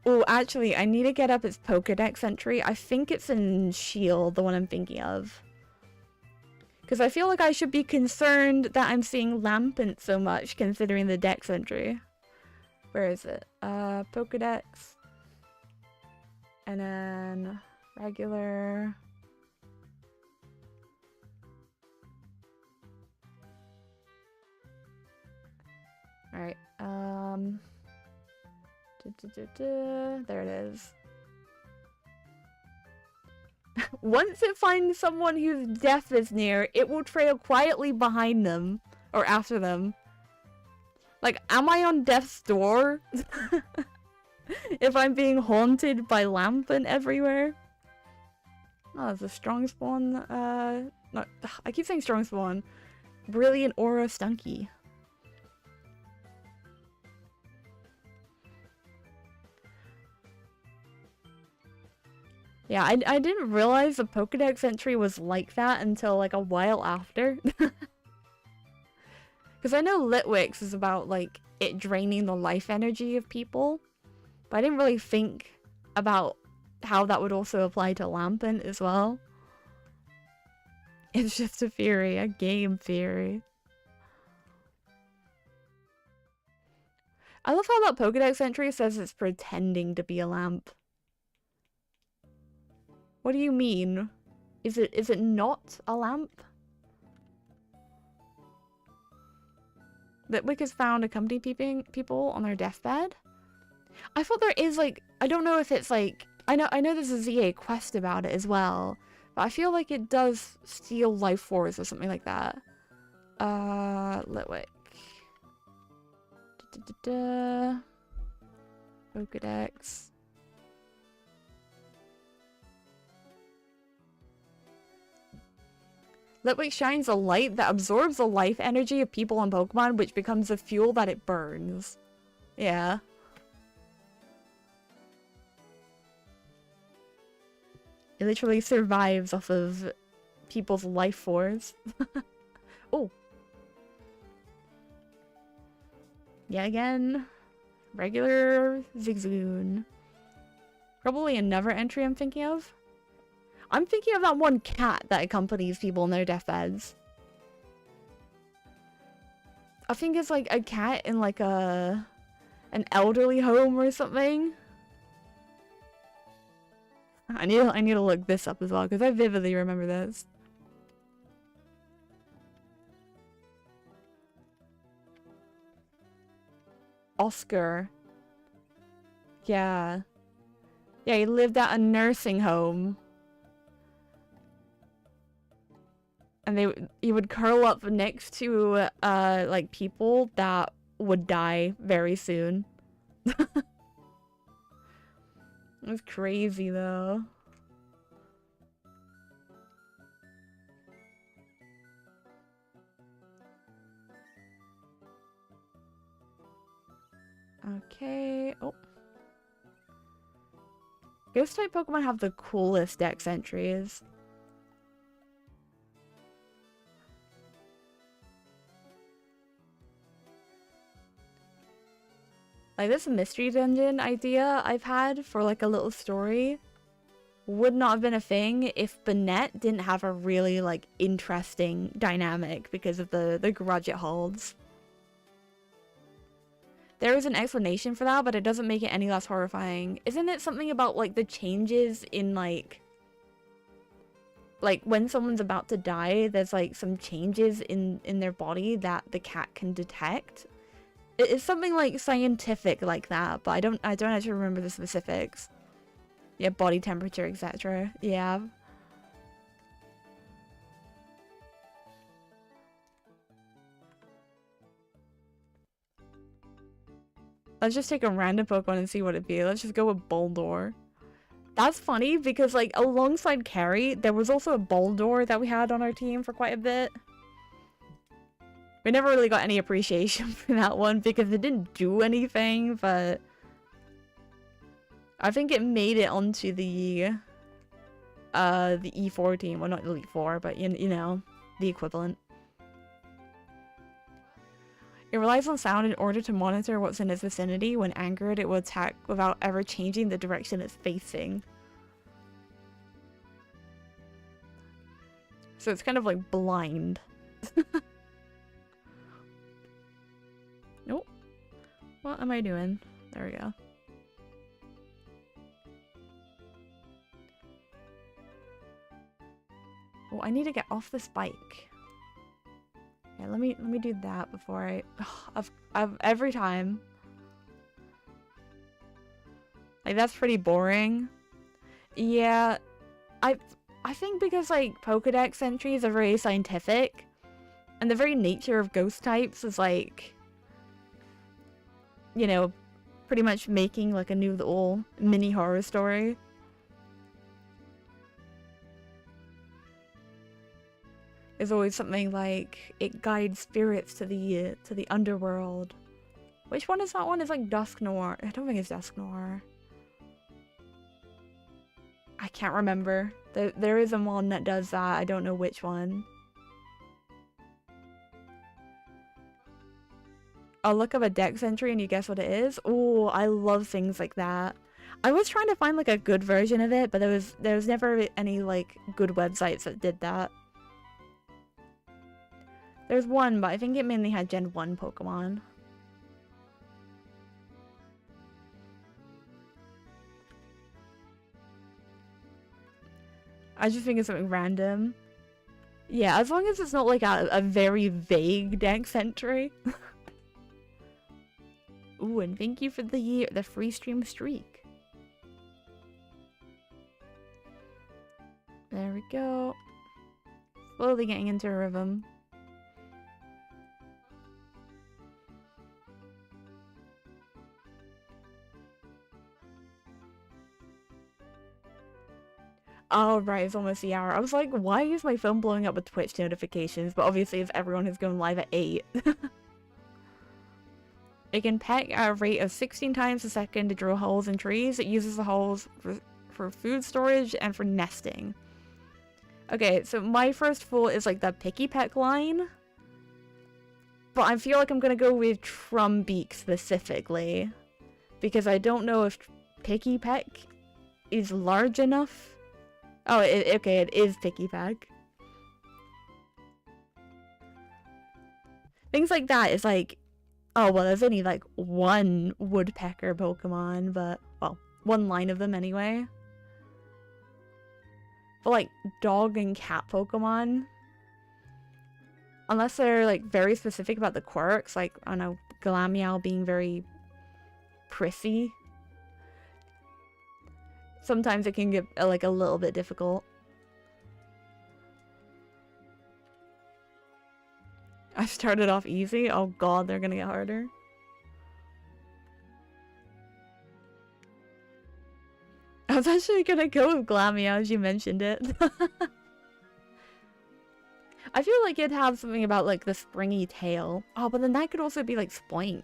Oh, actually, I need to get up its Pokedex entry. I think it's in Shield, the one I'm thinking of. Because I feel like I should be concerned that I'm seeing Lampent so much, considering the Dex entry. Where is it? Pokedex. And then... regular... Alright, there it is. Once it finds someone whose death is near, it will trail quietly behind them, or after them. Like, am I on death's door? If I'm being haunted by Lampent everywhere? Oh, there's a strong spawn, no, I keep saying strong spawn. Brilliant Aura Stunky. Yeah, I didn't realize the Pokedex entry was like that until like a while after. Because I know Litwix is about like it draining the life energy of people. But I didn't really think about how that would also apply to Lampent as well. It's just a theory, a game theory. I love how that Pokedex entry says it's pretending to be a lamp. What do you mean? Is it not a lamp? Litwick has found accompanying people on their deathbed? I thought there is, like, I don't know if it's like, I know there's a ZA quest about it as well, but I feel like it does steal life force or something like that. Litwick. Pokedex. Litwick shines a light that absorbs the life energy of people and Pokemon, which becomes the fuel that it burns. Yeah. It literally survives off of people's life force. Oh. Yeah, again. Regular Zigzagoon. Probably another entry I'm thinking of. I'm thinking of that one cat that accompanies people on their deathbeds. I think it's like a cat in like an elderly home or something. I need to look this up as well because I vividly remember this. Oscar. Yeah. Yeah, he lived at a nursing home. And he would curl up next to like people that would die very soon. It was crazy though. Okay. Oh. Ghost type Pokemon have the coolest dex entries. Like this mystery dungeon idea I've had for like a little story would not have been a thing if Banette didn't have a really like interesting dynamic because of the grudge it holds. There is an explanation for that, but it doesn't make it any less horrifying. Isn't it something about like the changes in like when someone's about to die, there's like some changes in their body that the cat can detect? It's something like scientific like that, but I don't actually remember the specifics. Yeah, body temperature, etc. Yeah. Let's just take a random Pokemon and see what it'd be. Let's just go with Boldore. That's funny because like alongside Carrie, there was also a Boldore that we had on our team for quite a bit. We never really got any appreciation for that one because it didn't do anything, but I think it made it onto the E4 team. Well, not Elite Four, but you know, the equivalent. It relies on sound in order to monitor what's in its vicinity. When angered, it will attack without ever changing the direction it's facing. So it's kind of like blind. Nope. What am I doing? There we go. Oh, I need to get off this bike. Yeah, let me do that before I. I've every time. Like that's pretty boring. Yeah, I think because like Pokedex entries are very scientific, and the very nature of ghost types is like, you know, pretty much making like a new little mini horror story. There's always something like it guides spirits to the underworld. Which one is that one? It's like Dusk Noir. I don't think it's Dusk Noir. I can't remember. There is a one that does that. I don't know which one. I'll look up a dex entry and you guess what it is. Oh, I love things like that. I was trying to find like a good version of it, but there was never any like good websites that did that. There's one, but I think it mainly had Gen 1 Pokemon. I just think it's something random. Yeah, as long as it's not like a very vague dex entry. Ooh, and thank you for the free stream streak. There we go. Slowly getting into a rhythm. Oh, right, it's almost the hour. I was like, why is my phone blowing up with Twitch notifications? But obviously, if everyone is going live at 8. It can peck at a rate of 16 times a second to drill holes in trees. It uses the holes for food storage and for nesting. Okay, so my first full is like the Picky Peck line. But I feel like I'm gonna go with Trumbeak specifically. Because I don't know if Picky Peck is large enough. Oh, okay, it is Picky Peck. Things like that is like, oh, well, there's only like one woodpecker Pokemon, but, well, one line of them anyway. But like dog and cat Pokemon, unless they're like very specific about the quirks, like, I don't know, Glameow being very prissy. Sometimes it can get like a little bit difficult. I started off easy. Oh god, they're gonna get harder. I was actually gonna go with Glameow as you mentioned it. I feel like it'd have something about like the springy tail. Oh, but then that could also be like Spoink.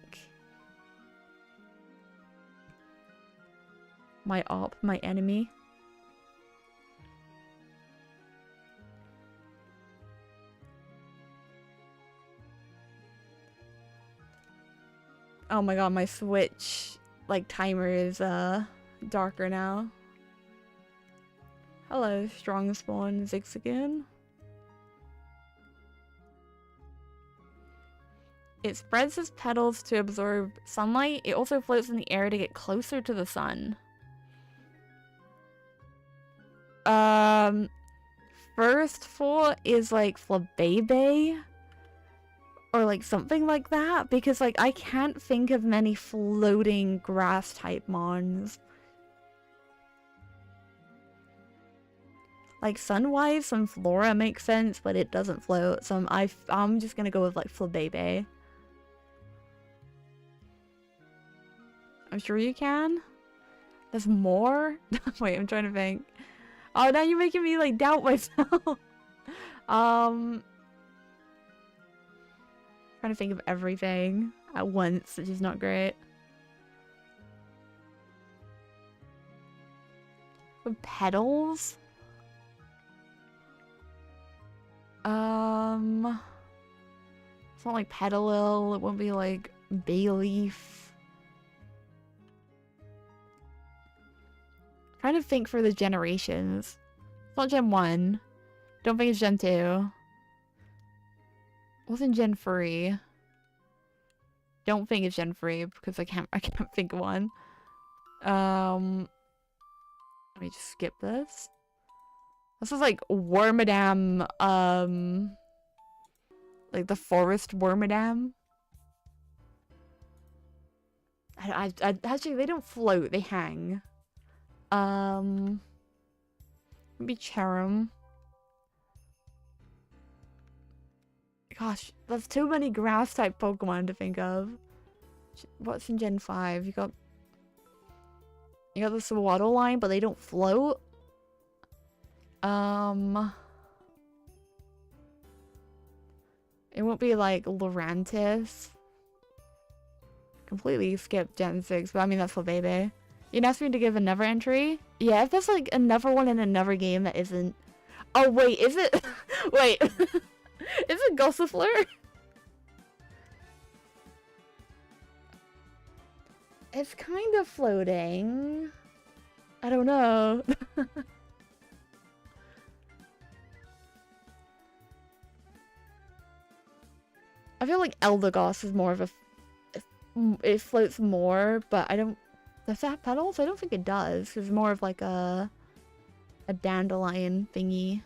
My op, my enemy. Oh my god, my Switch like timer is darker now. Hello, strong spawn Zigzagoon. It spreads its petals to absorb sunlight. It also floats in the air to get closer to the sun. First four is like Flabébé or like something like that, because like I can't think of many floating grass type mons. Like Sunwise, Sunflora makes sense, but it doesn't float, so I'm just gonna go with like Flabébé. I'm sure you can. There's more? Wait, I'm trying to think. Oh, now you're making me like doubt myself. Trying to think of everything at once, which is not great. With petals? It's not like Petalil, it won't be like Bayleaf. Trying to think for the generations. It's not Gen 1. Don't think it's Gen 2. Wasn't Gen 3. Don't think it's Gen 3 because I can't think of one. Let me just skip this. This is like Wormadam, like the forest Wormadam. I actually, they don't float, they hang. Maybe Cherim. Gosh, that's too many grass type Pokemon to think of. What's in Gen 5? You got the Swaddle line, but they don't float. It won't be like Lurantis. Completely skipped Gen 6, but I mean that's for baby. You asked me to give another entry? Yeah, if there's like another one in another game that isn't... Oh wait, is it? Wait. Is it Gossifleur? It's kind of floating. I don't know. I feel like Eldegoss is more of a... It floats more, but I don't... Does that have petals? I don't think it does. It's more of like a dandelion thingy.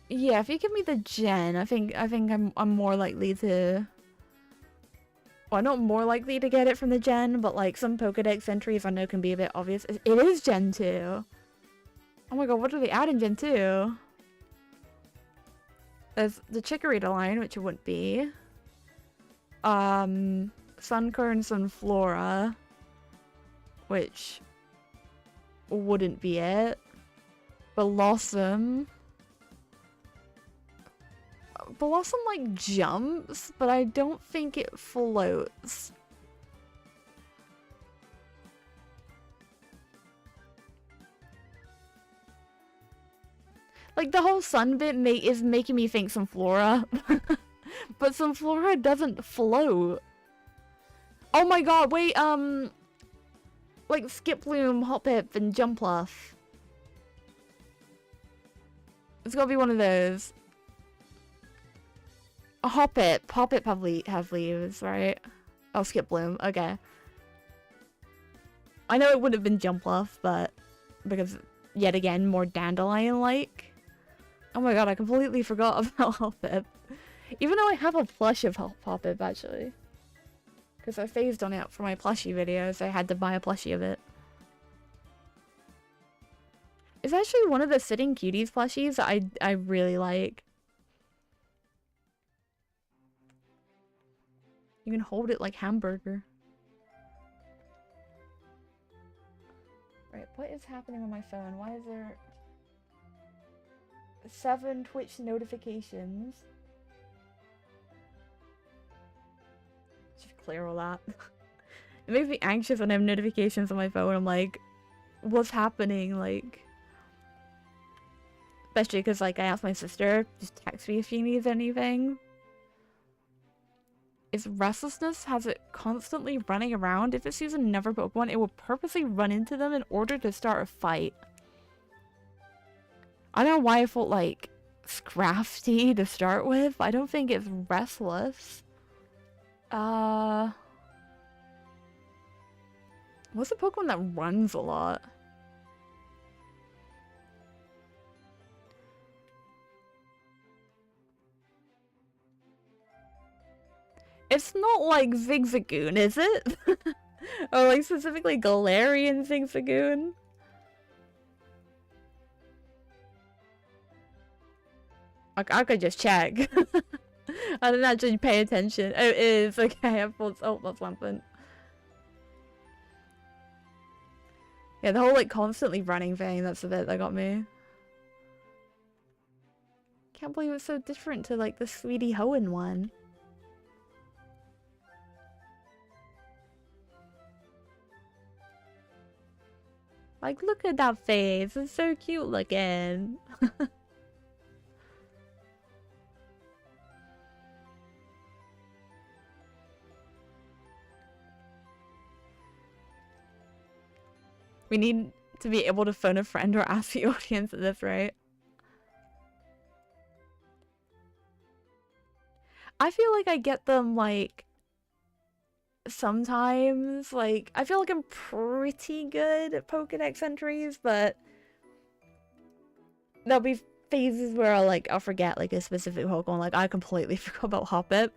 Yeah, if you give me the gen, I think I'm more likely to... Well, not more likely to get it from the gen, but like some Pokedex entries I know can be a bit obvious. It is Gen 2. Oh my god, what do they add in Gen 2? There's the Chikorita line, which it wouldn't be. Sunkern, Sunflora, which wouldn't be it. Blossom. Blossom like jumps, but I don't think it floats. Like the whole sun bit is making me think Sunflora. But Sunflora doesn't float. Oh my god, wait, like Skiploom, Hoppip, and Jumpluff. It's gotta be one of those. Hoppip probably has leaves, right? Oh, Skiploom, okay. I know it would have been Jumpluff, but because, yet again, more dandelion-like. Oh my god, I completely forgot about Hoppip. Even though I have a plush of Hoppip, actually. Because I phased on it for my plushie video, so I had to buy a plushie of it. It's actually one of the Sitting Cuties plushies that I really like. You can hold it like hamburger. Right, what is happening on my phone? Why is there 7 Twitch notifications? Should clear all that. It makes me anxious when I have notifications on my phone. I'm like, what's happening? Like, especially because like I asked my sister, just text me if she needs anything. Its restlessness has it constantly running around. If it sees another Pokemon, it will purposely run into them in order to start a fight. I don't know why I felt like Scrafty to start with, but I don't think it's restless. What's a Pokemon that runs a lot? It's not like Zigzagoon, is it? Or like specifically Galarian Zigzagoon? I could just check. I didn't actually pay attention. Oh, it is. Okay, I thought... Oh, that's Lampant. Yeah, the whole like constantly running thing, that's the bit that got me. Can't believe it's so different to like the Sweetie Hoenn one. Like, look at that face. It's so cute looking. We need to be able to phone a friend or ask the audience at this, right? I feel like I get them, like, sometimes. Like, I feel like I'm pretty good at Pokedex entries, but there'll be phases where I'll forget, like, a specific Pokemon. Like, I completely forgot about Hoppip.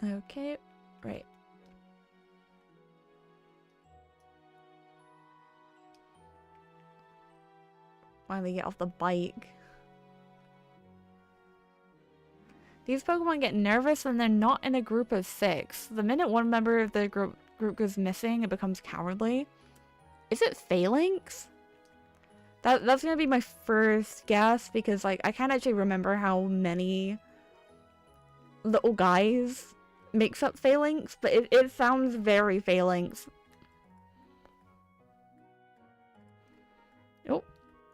Okay, right. Finally get off the bike. These Pokemon get nervous when they're not in a group of 6. The minute one member of the group goes missing, it becomes cowardly. Is it Phalanx? That's gonna be my first guess, because like I can't actually remember how many little guys makes up Phalanx, but it sounds very Phalanx.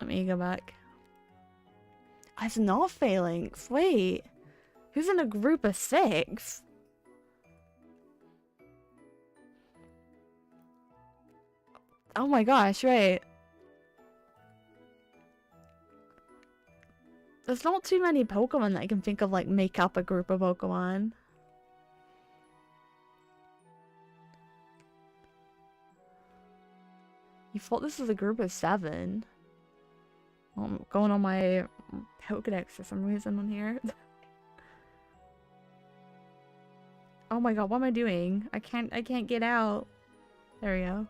Let me go back. It's not phalanx. Wait. Who's in a group of 6? Oh my gosh, right. There's not too many Pokemon that I can think of, like, make up a group of Pokemon. You thought this was a group of 7? Well, I'm going on my Pokedex for some reason on here. Oh my god, what am I doing? I can't get out. There we go.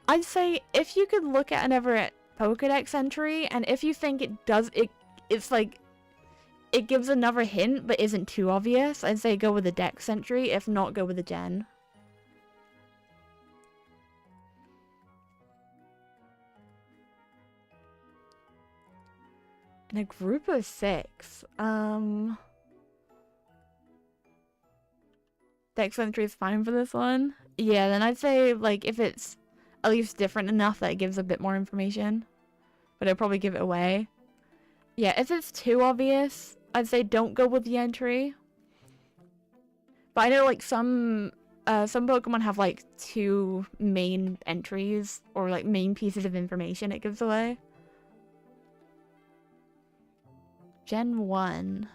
I'd say if you could look at another Pokedex entry, and if you think it's like, it gives another hint but isn't too obvious, I'd say go with the Dex entry. If not, go with the Gen. In a group of 6, Dex entry is fine for this one. Yeah, then I'd say, like, if it's at least different enough that it gives a bit more information. But I'd probably give it away. Yeah, if it's too obvious, I'd say don't go with the entry. But I know, like, some Pokemon have, like, 2 main entries, or, like, main pieces of information it gives away. Gen 1.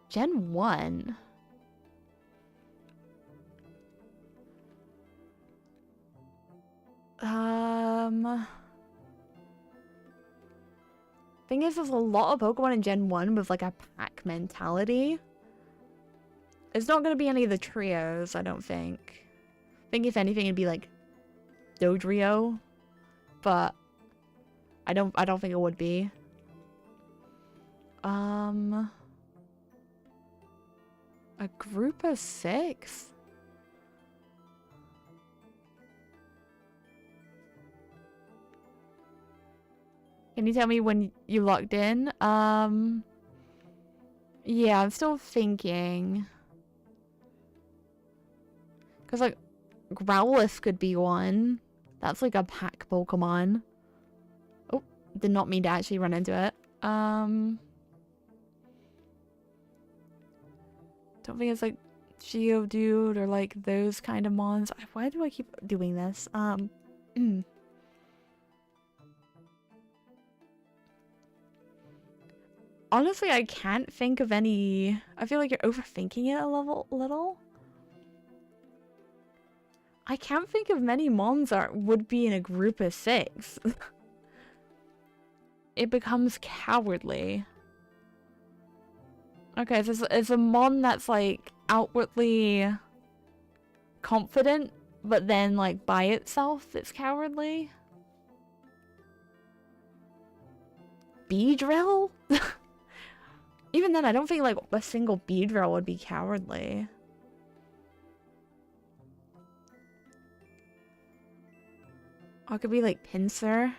Gen 1? Thing is, there's a lot of Pokemon in Gen 1 with, like, a pack mentality. It's not gonna be any of the trios, I don't think. I think if anything, it'd be, like, Dodrio. But I don't think it would be. A group of 6? Can you tell me when you locked in? Yeah, I'm still thinking. Because, like, Growlithe could be one. That's, like, a pack Pokemon. Oh, did not mean to actually run into it. Don't think it's, like, Geodude or, like, those kind of mons. Why do I keep doing this? Honestly, I can't think of any. I feel like you're overthinking it a little. I can't think of many mons that would be in a group of 6. It becomes cowardly. Okay, so it's a mon that's, like, outwardly confident, but then, like, by itself, it's cowardly. Beedrill? Even then, I don't think, like, a single Beedrill would be cowardly. Oh, it could be, like, Pinsir.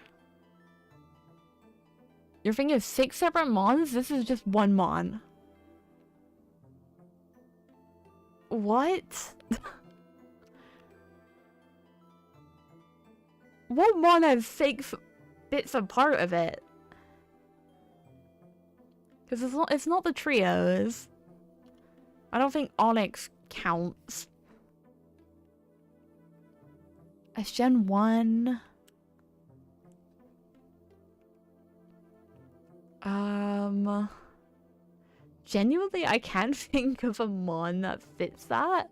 You're thinking of 6 separate mons? This is just one mon. What? What mon has 6 bits of part of it? Because it's not the trios. I don't think Onyx counts. As Gen 1. Genuinely, I can't think of a mon that fits that.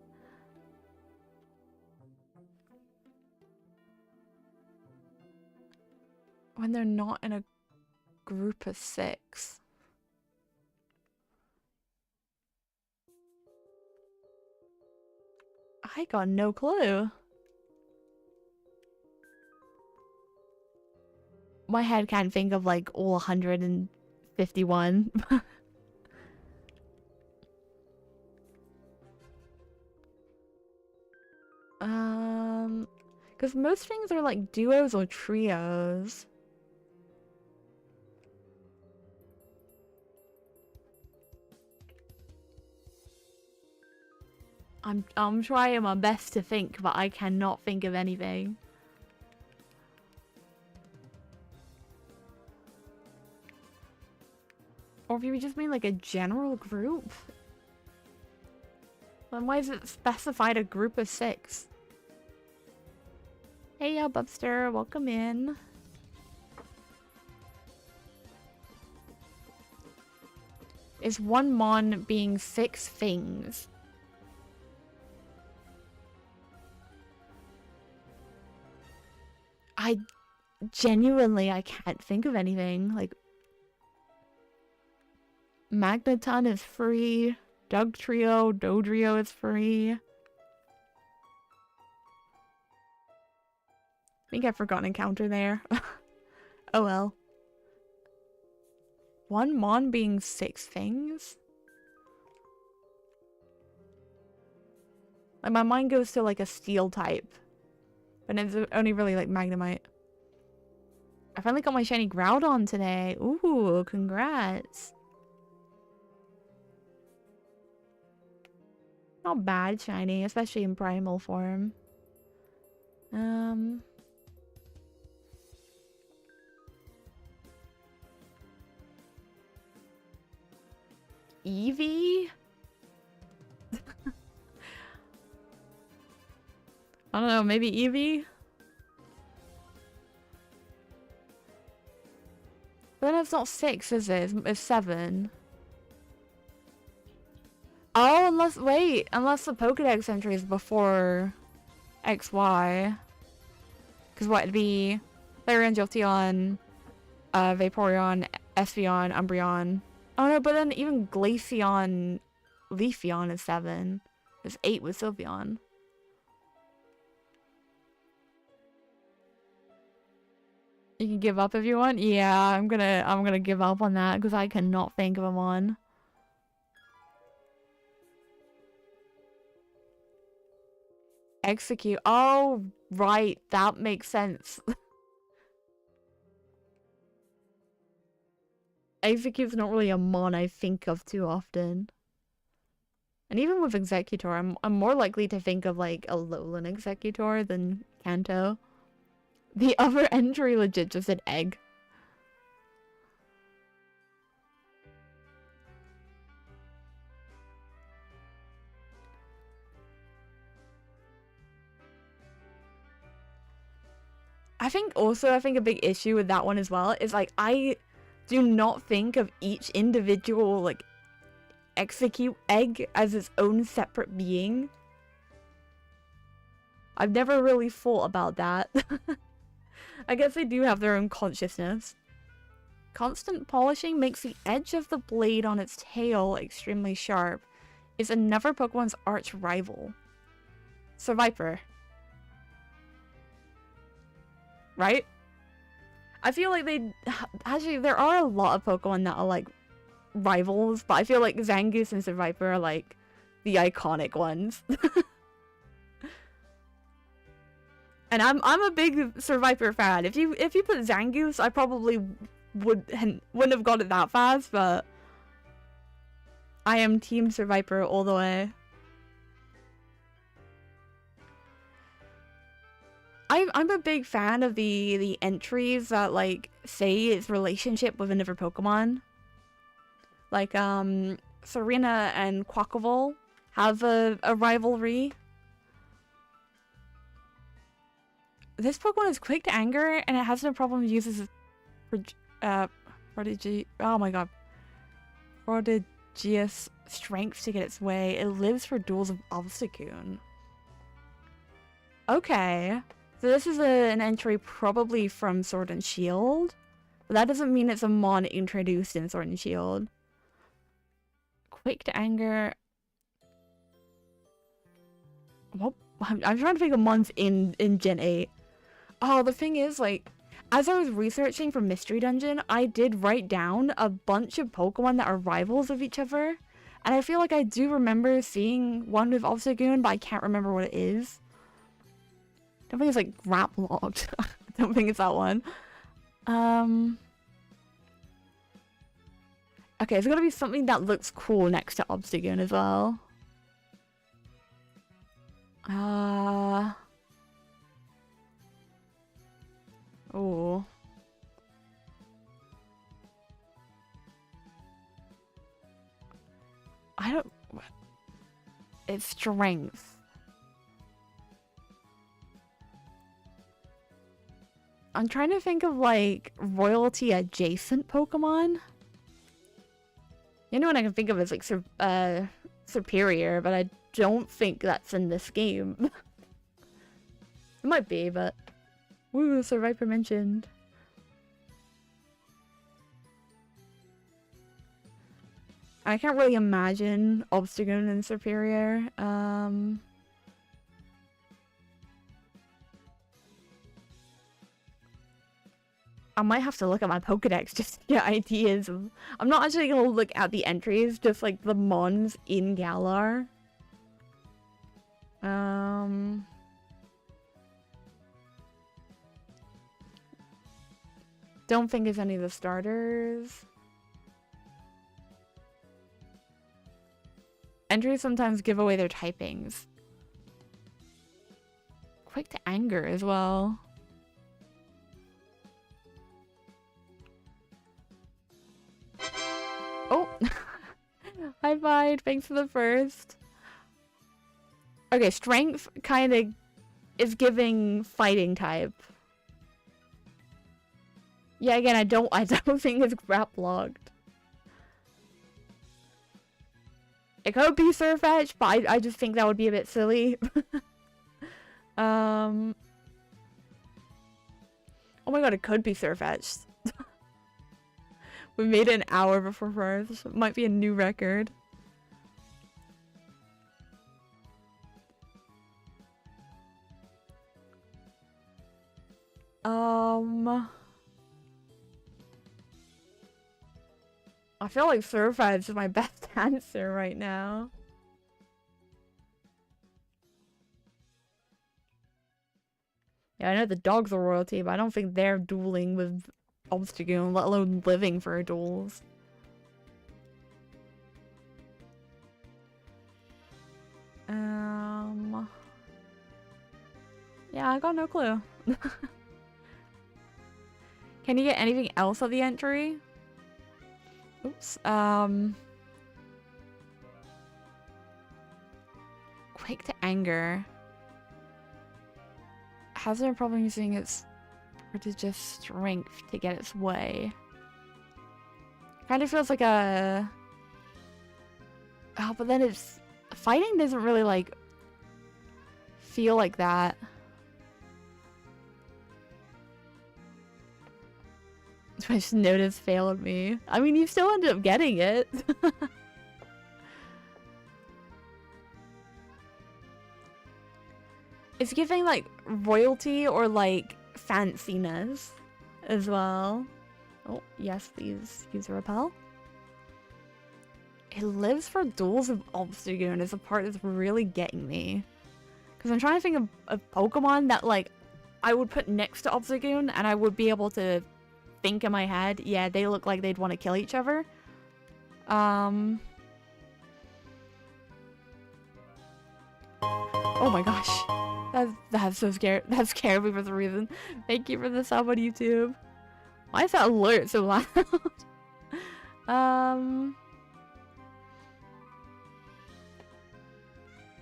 When they're not in a group of 6. I got no clue. My head can't think of, like, all 151. Because most things are, like, duos or trios. I'm trying my best to think, but I cannot think of anything. Or if you just mean like a general group, then why is it specified a group of 6? Hey, Bubster, welcome in. Is one mon being 6 things? I can't think of anything. Like, Magneton is free. Dugtrio, Dodrio is free. I think I forgot an encounter there. Oh well. One mon being 6 things? Like, my mind goes to like a steel type. But it's only really like Magnemite. I finally got my shiny Groudon today. Ooh, congrats. Not bad shiny, especially in primal form. Eevee? I don't know, maybe Eevee? But then it's not 6, is it? It's 7. Oh, unless the Pokédex entry is before XY. Because what, it'd be Flareon, Jolteon, Vaporeon, Espeon, Umbreon. Oh no, but then even Glaceon, Leafeon is 7. There's 8 with Sylveon. You can give up if you want? Yeah, I'm gonna give up on that because I cannot think of one. Execute. Oh, right. That makes sense. Execute's not really a mon I think of too often. And even with Executor, I'm more likely to think of like a Alolan Executor than Kanto. The other entry legit just said egg. I think a big issue with that one as well is like I do not think of each individual like execute egg as its own separate being. I've never really thought about that. I guess they do have their own consciousness. Constant polishing makes the edge of the blade on its tail extremely sharp. Is another Pokemon's arch rival. Survivor. Right? I feel like actually, there are a lot of Pokemon that are like rivals, but I feel like Zangoose and Survivor are like the iconic ones. And I'm a big Survivor fan. If you put Zangoose, I probably wouldn't have got it that fast, but I am Team Survivor all the way. I'm a big fan of the entries that like say its relationship with another Pokemon. Like Serena and Quackable have a rivalry. This Pokemon is quick to anger and it has no problem uses prodigy. Oh my god. Prodigious strength to get its way. It lives for duels of Obstagoon. Okay. So this is an entry probably from Sword and Shield. But that doesn't mean it's a mon introduced in Sword and Shield. Quick to anger. What? I'm trying to think of mons in Gen 8. Oh, the thing is, like, as I was researching for Mystery Dungeon, I did write down a bunch of Pokemon that are rivals of each other. And I feel like I do remember seeing one with Obstagoon, but I can't remember what it is. I don't think it's like Graplocked. I don't think it's that one. Okay, it's gotta be something that looks cool next to Obstagoon as well. Oh. I don't... It's strength. I'm trying to think of, like, royalty adjacent Pokemon. The only one I can think of is, like, Superior, but I don't think that's in this game. It might be, but... Woo, Survivor mentioned. I can't really imagine Obstagoon and Superior. I might have to look at my Pokedex just to get ideas. I'm not actually gonna look at the entries, just like the Mons in Galar. Don't think it's any of the starters. Entries sometimes give away their typings. Quick to anger as well. Oh! High five! Thanks for the first. Okay, strength kind of is giving fighting type. Yeah, again, I don't think it's graplogged. It could be Surfetch, but I just think that would be a bit silly. Oh my god, it could be Surfetch. We made it an hour before first. It might be a new record. I feel like Surfetch is my best answer right now. Yeah, I know the dogs are royalty, but I don't think they're dueling with Obstagoon, let alone living for duels. Yeah, I got no clue. Can you get anything else of the entry? Oops. Quick to anger. Has there a problem using its prodigious strength to get its way? Kind of feels like a... Oh, but then it's... Fighting doesn't really, like... feel like that. Twitch notice failed me. I mean, you still ended up getting it. It's giving, like, royalty or, like, fanciness as well. Oh, yes, please use a repel. It lives for duels of Obstagoon is the part that's really getting me. Because I'm trying to think of Pokemon that, like, I would put next to Obstagoon and I would be able to think in my head, yeah, they look like they'd want to kill each other. Oh my gosh. That's so scary. That scared me for some reason. Thank you for the sub on YouTube. Why is that alert so loud?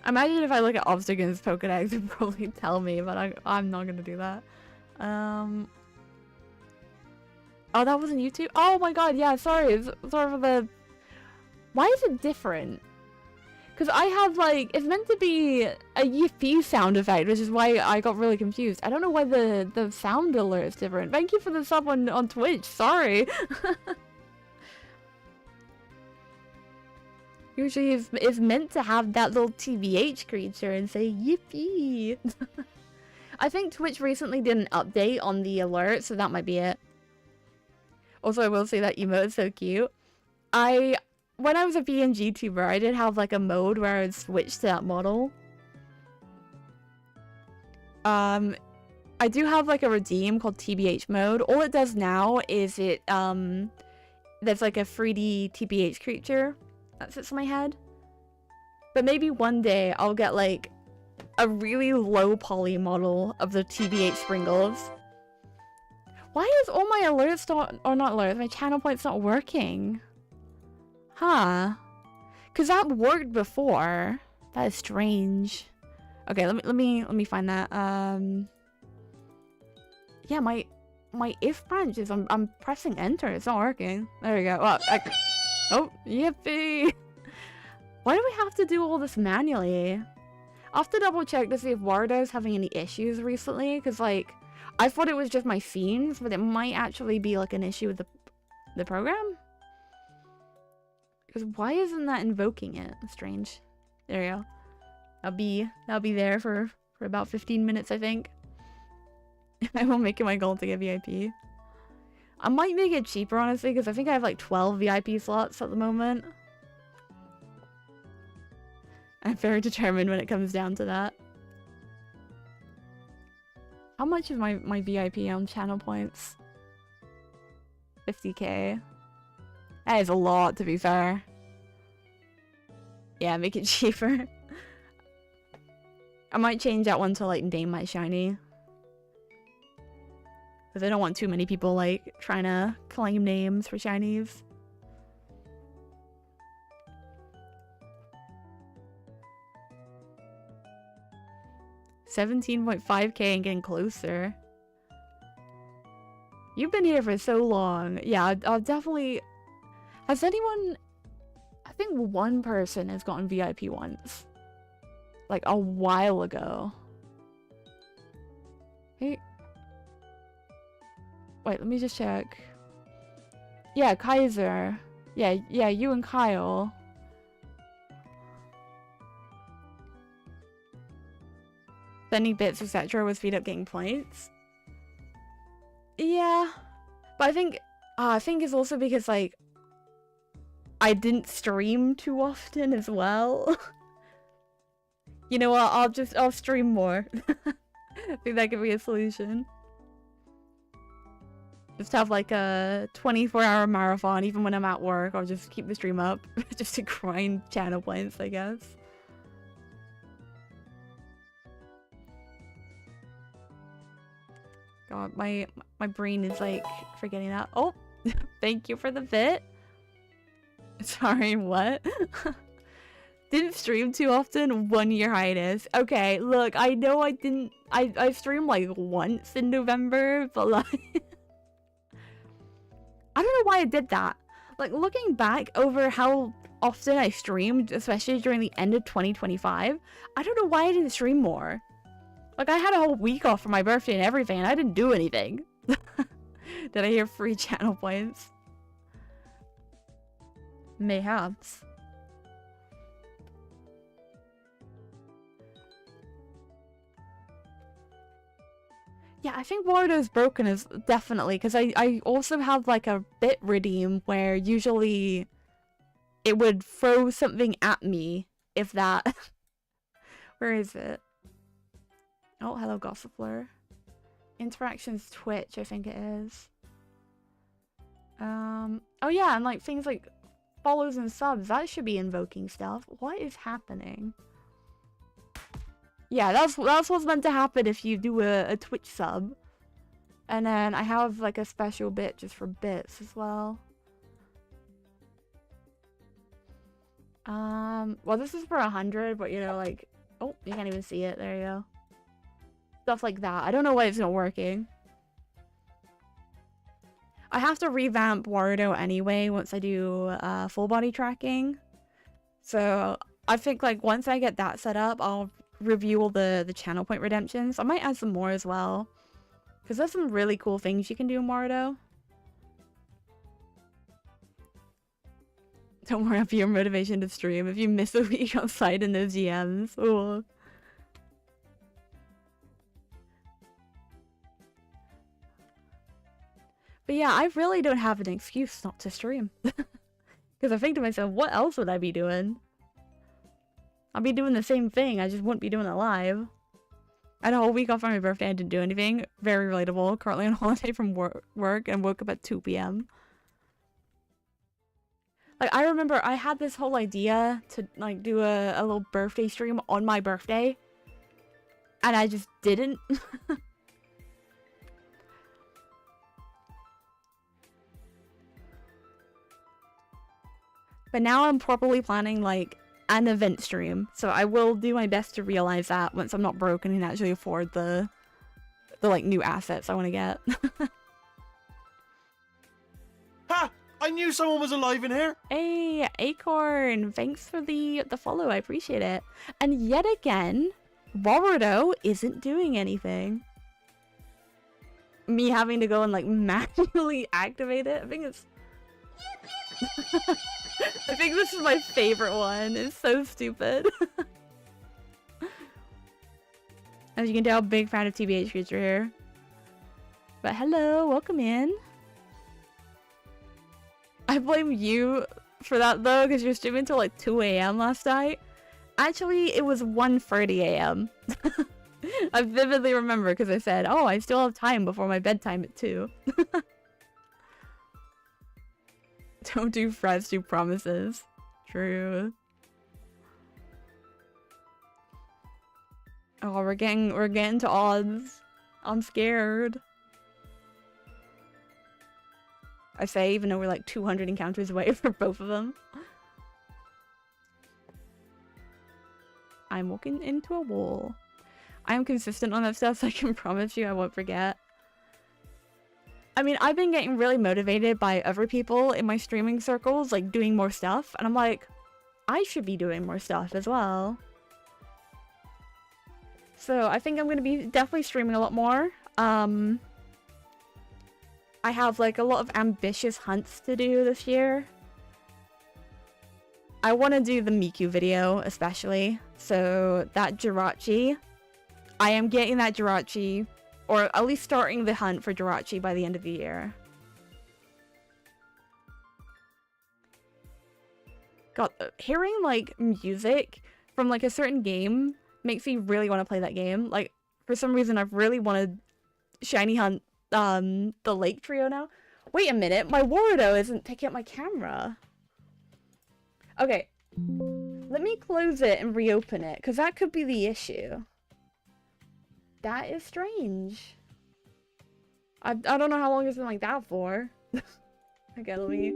Imagine if I look at Obstagoon's Pokedex, it'd probably tell me, but I'm not gonna do that. Oh, that wasn't YouTube? Oh my god, yeah, sorry. Sorry for the... Why is it different? Because I have, like... It's meant to be a Yippee sound effect, which is why I got really confused. I don't know why the sound alert is different. Thank you for the sub on Twitch. Sorry. Usually it's meant to have that little TBH creature and say Yippee. I think Twitch recently did an update on the alert, so that might be it. Also, I will say that emote is so cute. When I was a PNG tuber, I did have like a mode where I would switch to that model. I do have like a redeem called TBH mode. All it does now is there's like a 3D TBH creature that sits on my head. But maybe one day I'll get like a really low poly model of the TBH Sprinkles. Why is all my alerts not, or not alerts, my channel points not working? Huh. Cause that worked before. That is strange. Okay, let me find that. Yeah, my if branches, I'm pressing enter, it's not working. There we go. Oh, yippee! Why do we have to do all this manually? I'll have to double check to see if Wardo's having any issues recently, because like, I thought it was just my scenes, but it might actually be like an issue with the program? Because why isn't that invoking it? That's strange. There we go. I'll be there for about 15 minutes, I think. I will make it my goal to get VIP. I might make it cheaper, honestly, because I think I have like 12 VIP slots at the moment. I'm very determined when it comes down to that. How much is my VIP on channel points? 50k. That is a lot, to be fair. Yeah, make it cheaper. I might change that one to like name my shiny. Because I don't want too many people like trying to claim names for shinies. $17.5k and getting closer. You've been here for so long. Yeah, I'll definitely... Has anyone... I think one person has gotten VIP once. Like a while ago. Hey. Wait, let me just check. Yeah, Kaiser. Yeah, you and Kyle. Sending bits, etc. would speed up getting points. Yeah. But I think it's also because like I didn't stream too often as well. You know what, I'll stream more. I think that could be a solution. Just have like a 24-hour marathon even when I'm at work. I'll just keep the stream up just to grind channel points, I guess. God, my brain is like forgetting that. Oh, thank you for the bit. Sorry, what? Didn't stream too often, 1 year hiatus. Okay, look, I know I didn't... I streamed like once in November, but like... I don't know why I did that. Like, looking back over how often I streamed, especially during the end of 2025, I don't know why I didn't stream more. Like, I had a whole week off for my birthday and everything, and I didn't do anything. Did I hear free channel points? Mayhaps. Yeah, I think Wardo's broken is definitely, because I also have like a bit redeem where usually it would throw something at me, if that. Where is it? Oh, hello, Gossipler. Interactions Twitch, I think it is. Oh yeah, and like things like follows and subs, that should be invoking stuff. What is happening? Yeah, that's what's meant to happen if you do a Twitch sub. And then I have like a special bit just for bits as well. Well, this is for 100, but you know, like, oh, you can't even see it. There you go. Stuff like that. I don't know why it's not working. I have to revamp Wardo anyway once I do full body tracking. So I think like once I get that set up, I'll review all the channel point redemptions. I might add some more as well, because there's some really cool things you can do in Wardo. Don't worry, I'll be your motivation to stream if you miss a week outside in those GMs. Ooh. But yeah, I really don't have an excuse not to stream. Because I think to myself, what else would I be doing? I'll be doing the same thing, I just wouldn't be doing it live. I had a whole week off on my birthday, I didn't do anything. Very relatable. Currently on holiday from work and woke up at 2 p.m. Like, I remember I had this whole idea to, like, do a little birthday stream on my birthday. And I just didn't. But now I'm properly planning, like, an event stream. So I will do my best to realize that once I'm not broke and can actually afford the like, new assets I want to get. Ha! I knew someone was alive in here. Hey, Acorn! Thanks for the follow, I appreciate it. And yet again, Warudo isn't doing anything. Me having to go and, like, manually activate it? I think it's... I think this is my favorite one. It's so stupid. As you can tell, big fan of TBH Creature here. But hello, welcome in. I blame you for that though, because you're streaming until like 2 AM last night. Actually, it was 1:30 AM. I vividly remember because I said, oh, I still have time before my bedtime at 2. Don't do frets, do promises. True. Oh, we're getting to odds. I'm scared. I say, even though we're like 200 encounters away for both of them. I'm walking into a wall. I am consistent on that stuff, so I can promise you I won't forget. I mean, I've been getting really motivated by other people in my streaming circles, like, doing more stuff. And I'm like, I should be doing more stuff as well. So I think I'm going to be definitely streaming a lot more. I have, like, a lot of ambitious hunts to do this year. I want to do the Miku video, especially. So that Jirachi, I am getting that Jirachi, or at least starting the hunt for Jirachi by the end of the year. God, hearing, like, music from, like, a certain game makes me really want to play that game. Like, for some reason, I've really wanted Shiny Hunt, the Lake Trio now. Wait a minute, my Warudo isn't picking up my camera. Okay, let me close it and reopen it, because that could be the issue. That is strange. I don't know how long it's been like that for. Okay, let me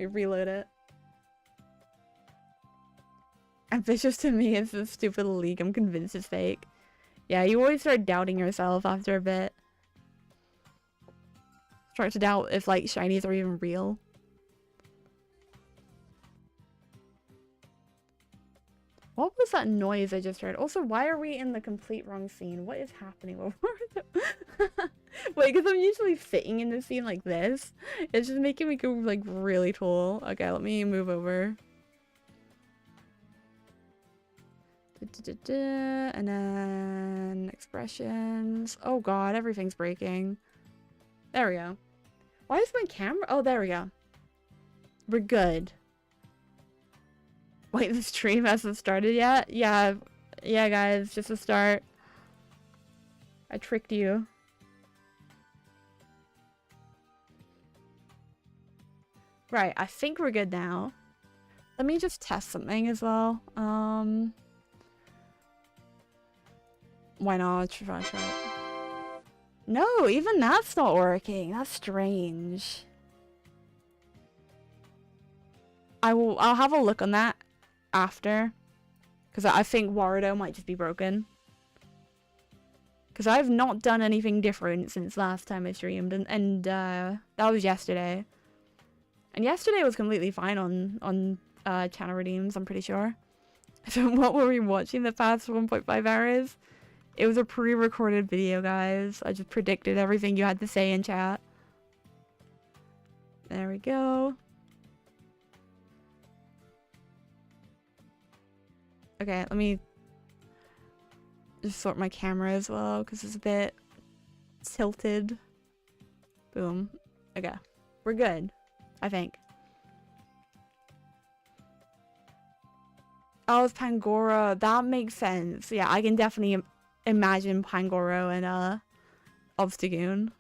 reload it. Ambitious to me is this stupid leak. I'm convinced it's fake. Yeah, you always start doubting yourself after a bit. Start to doubt if, like, shinies are even real. What was that noise I just heard? Also, why are we in the complete wrong scene? What is happening over there? Wait, because I'm usually sitting in the scene like this. It's just making me go, like, really tall. Okay, let me move over. And then expressions. Oh god, everything's breaking. There we go. Why is my camera? Oh, there we go. We're good. Wait, the stream hasn't started yet? Yeah, guys, just a start. I tricked you. Right, I think we're good now. Let me just test something as well. Why not? Try it. No, even that's not working. That's strange. I'll have a look on that after, because I think Warudo might just be broken. Because I've not done anything different since last time I streamed, and that was yesterday. And yesterday was completely fine on channel redeems, I'm pretty sure. So what were we watching the past 1.5 hours? It was a pre-recorded video, guys. I just predicted everything you had to say in chat. There we go. Okay, let me just sort my camera as well, because it's a bit tilted. Boom. Okay. We're good, I think. Oh, it's Pangoro. That makes sense. Yeah, I can definitely imagine Pangoro and Obstagoon.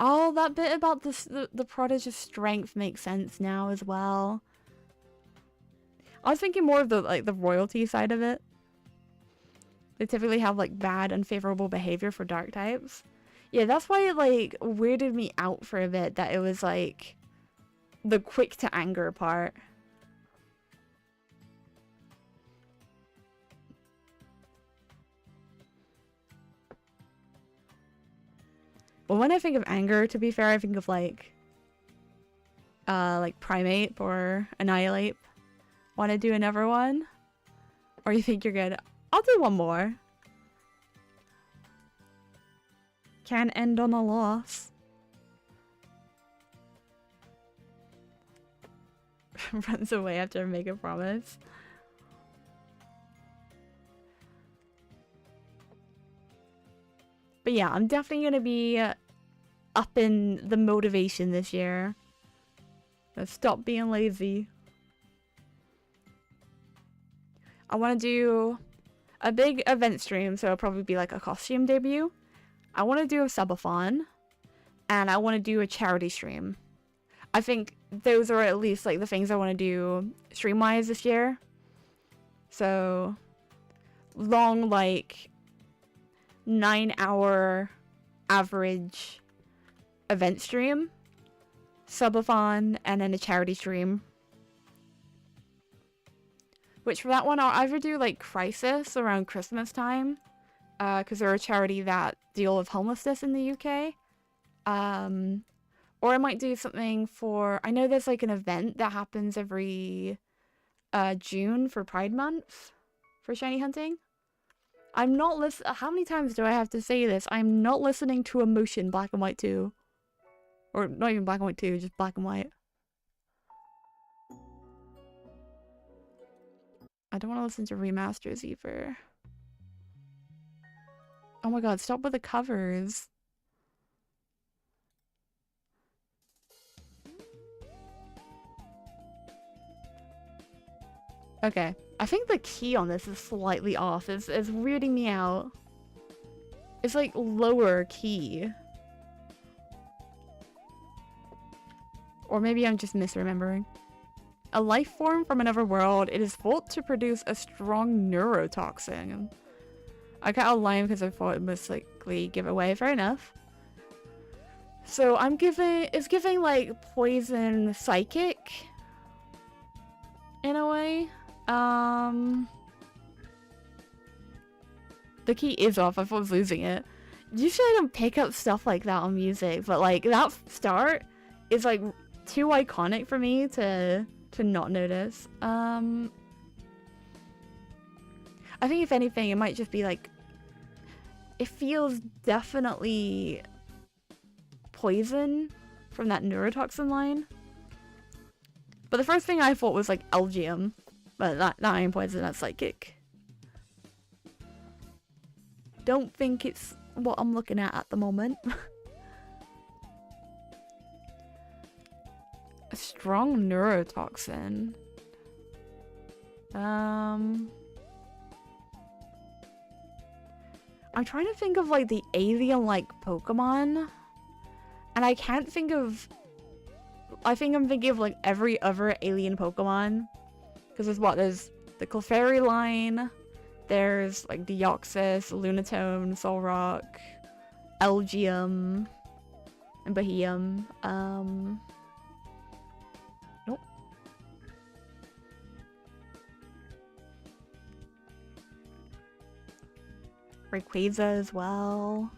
Oh, that bit about the prodigious strength makes sense now as well. I was thinking more of the like the royalty side of it. They typically have like bad, unfavorable behavior for dark types. Yeah, that's why it like weirded me out for a bit that it was like the quick to anger part. Well, when I think of anger, to be fair, I think of like primate or annihilate. Want to do another one? Or you think you're good? I'll do one more. Can end on a loss. Runs away after I make a promise. But yeah, I'm definitely gonna be upping the motivation this year. Let's stop being lazy. I want to do a big event stream, so it'll probably be like a costume debut. I want to do a subathon, and I want to do a charity stream. I think those are at least like the things I want to do stream-wise this year. So long, like 9-hour average event stream, subathon, and then a charity stream. Which for that one, I'll either do like Crisis around Christmas time, because they're a charity that deal with homelessness in the UK. Or I might do something for, I know there's like an event that happens every June for Pride Month for shiny hunting. I'm not how many times do I have to say this? I'm not listening to Emotion Black and White 2. Or not even Black and White 2, just Black and White. I don't want to listen to remasters either. Oh my god, stop with the covers. Okay, I think the key on this is slightly off. It's weirding me out. It's like lower key. Or maybe I'm just misremembering. A life form from another world, it is thought to produce a strong neurotoxin. I got a line because I thought it was likely giveaway. Fair enough. So it's giving like poison psychic in a way. The key is off. I thought I was losing it. Usually I don't pick up stuff like that on music, but like that start is like too iconic for me to not notice. I think if anything, it might just be like, it feels definitely poison from that neurotoxin line. But the first thing I thought was like Elgium, but that ain't poison, that's psychic. Don't think it's what I'm looking at the moment. A strong neurotoxin. I'm trying to think of like the alien-like Pokemon, and I can't think of. I think I'm thinking of like every other alien Pokemon, because there's the Clefairy line, there's like Deoxys, Lunatone, Solrock, Elgium, and Bahium. Nope. Rayquaza as well.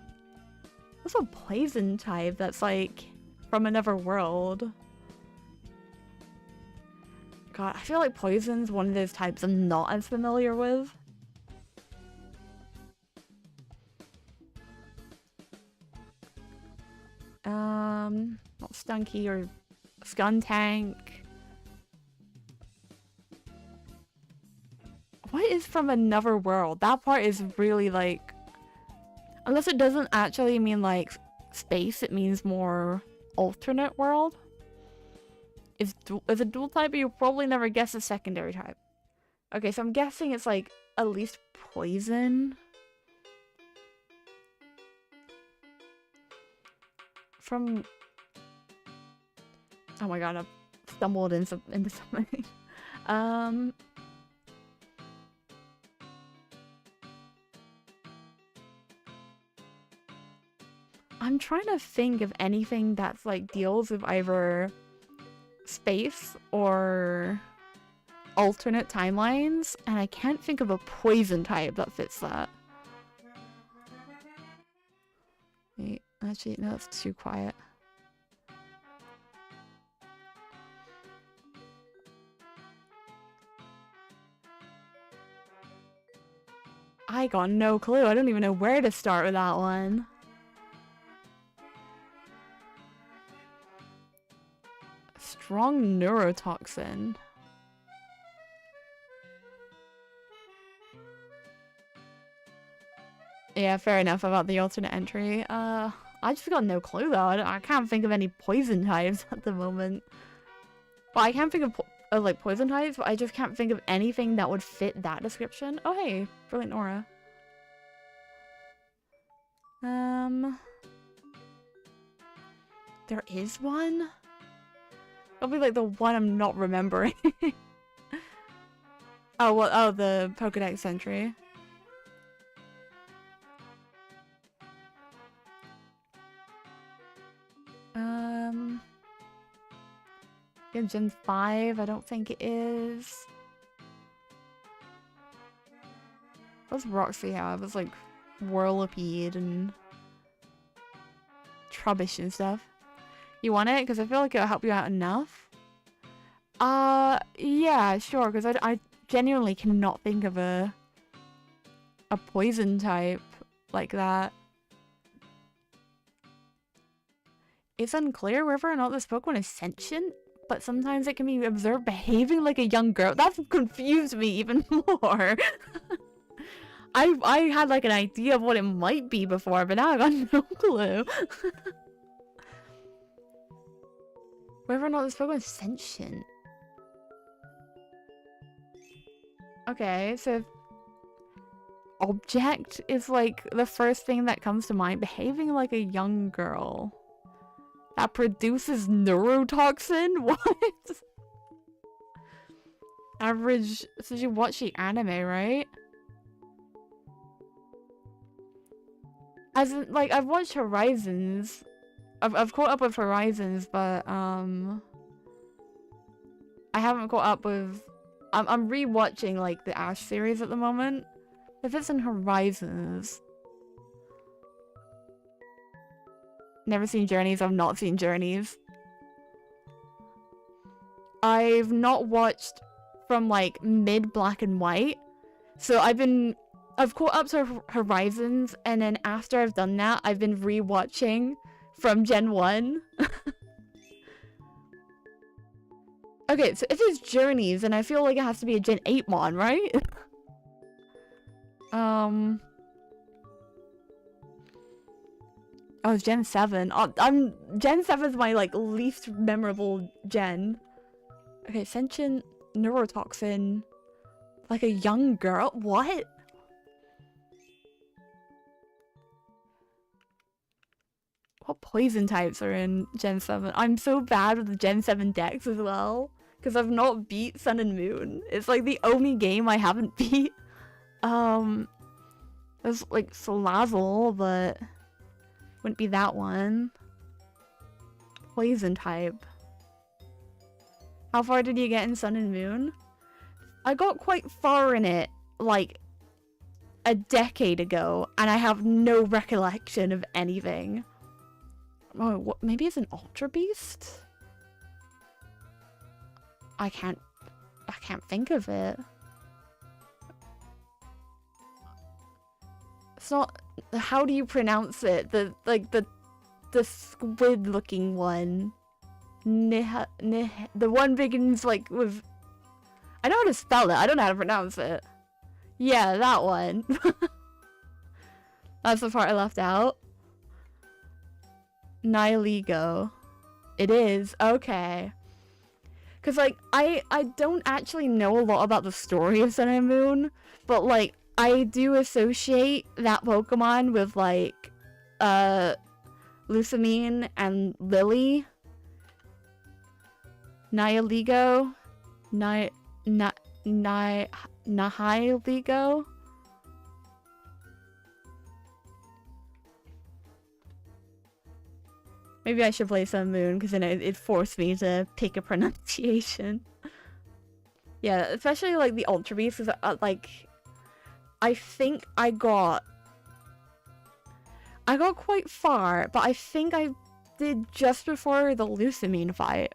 What's a poison type that's like from another world? God, I feel like poison's one of those types I'm not as familiar with. Not Stunky or Skuntank. What is from another world? That part is really like, unless it doesn't actually mean like space, it means more alternate world. It's a dual type, but you'll probably never guess a secondary type. Okay, so I'm guessing it's like at least poison. from... Oh my god, I've stumbled into something. I'm trying to think of anything that's like deals with either space or alternate timelines, and I can't think of a poison type that fits that. Wait, actually, no, that's too quiet. I got no clue. I don't even know where to start with that one. Strong neurotoxin. Yeah, fair enough about the alternate entry. I just got no clue though. I can't think of any poison types at the moment. But I can't think of like poison types, but I just can't think of anything that would fit that description. Oh hey, brilliant aura. There is one? It'll be like the one I'm not remembering. Oh, well, oh, the Pokedex entry. Yeah, Gen 5, I don't think it is. What does Roxy have? It's like Whirlipede and Trubbish and stuff. You want it? Because I feel like it'll help you out enough. Yeah, sure, because I genuinely cannot think of a poison type like that. It's unclear whether or not this Pokemon is sentient, but sometimes it can be observed behaving like a young girl. That's confused me even more. I had like an idea of what it might be before, but now I got no clue. Whether or not this Pokemon is sentient. Okay, so object is like the first thing that comes to mind. Behaving like a young girl. That produces neurotoxin? What? Average. So you watch the anime, right? As in, like, I've watched Horizons. I've caught up with Horizons, but I haven't caught up with. I'm rewatching like the Ash series at the moment. If it's in Horizons. Never seen Journeys. I've not seen Journeys. I've not watched from like mid Black and White. So I've caught up to Horizons, and then after I've done that, I've been rewatching from Gen 1. Okay, so if it's Journeys, then I feel like it has to be a Gen 8 mon, right? Oh, it's Gen 7. Gen 7 is my like least memorable gen. Okay, sentient neurotoxin. Like a young girl? What? What poison types are in Gen 7? I'm so bad with the Gen 7 decks as well. Because I've not beat Sun and Moon. It's like the only game I haven't beat. There's like Salazzle, but wouldn't be that one. Poison type. How far did you get in Sun and Moon? I got quite far in it, like, a decade ago, and I have no recollection of anything. Oh, what, maybe it's an Ultra Beast? I can't think of it. It's not, how do you pronounce it? The squid looking one. The one begins like with, I know how to spell it, I don't know how to pronounce it. Yeah, that one. That's the part I left out. Nihiligo. It is, okay. Cause like, I don't actually know a lot about the story of Sun and Moon, but like, I do associate that Pokemon with like Lusamine and Lily. Nihiligo. Nihiligo. Maybe I should play some Moon, because then it forced me to pick a pronunciation. Yeah, especially like the Ultra Beast, because like, I think I got quite far, but I think I did just before the Lusamine fight.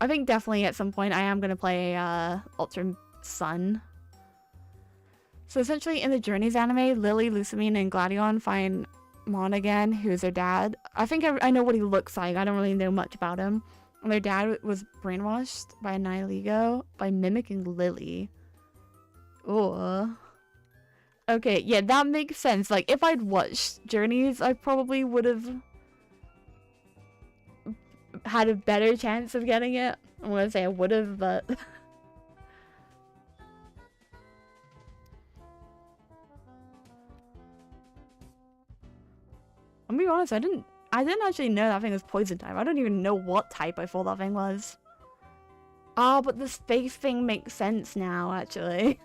I think definitely at some point I am going to play Ultra Sun. So essentially in the Journeys anime, Lily, Lusamine, and Gladion find Monaghan, who's their dad. I think I know what he looks like. I don't really know much about him. And their dad was brainwashed by Nihiligo by mimicking Lily. Ooh. Okay, yeah, that makes sense. Like, if I'd watched Journeys, I probably would have had a better chance of getting it. I'm gonna say I would have, but... I'll be honest, I didn't actually know that thing was poison type. I don't even know what type I thought that thing was. Ah, but the space thing makes sense now, actually.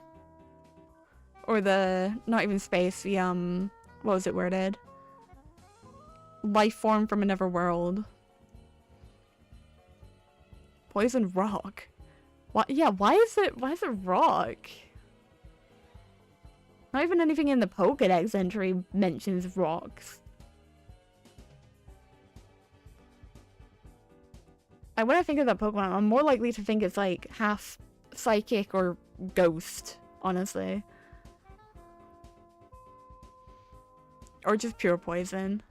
Or the, not even space, the, what was it worded? Life form from another world. Poison rock. What? Yeah, why is it rock? Not even anything in the Pokédex entry mentions rocks. Like, when I think of that Pokemon, I'm more likely to think it's like half psychic or ghost, honestly. Or just pure poison.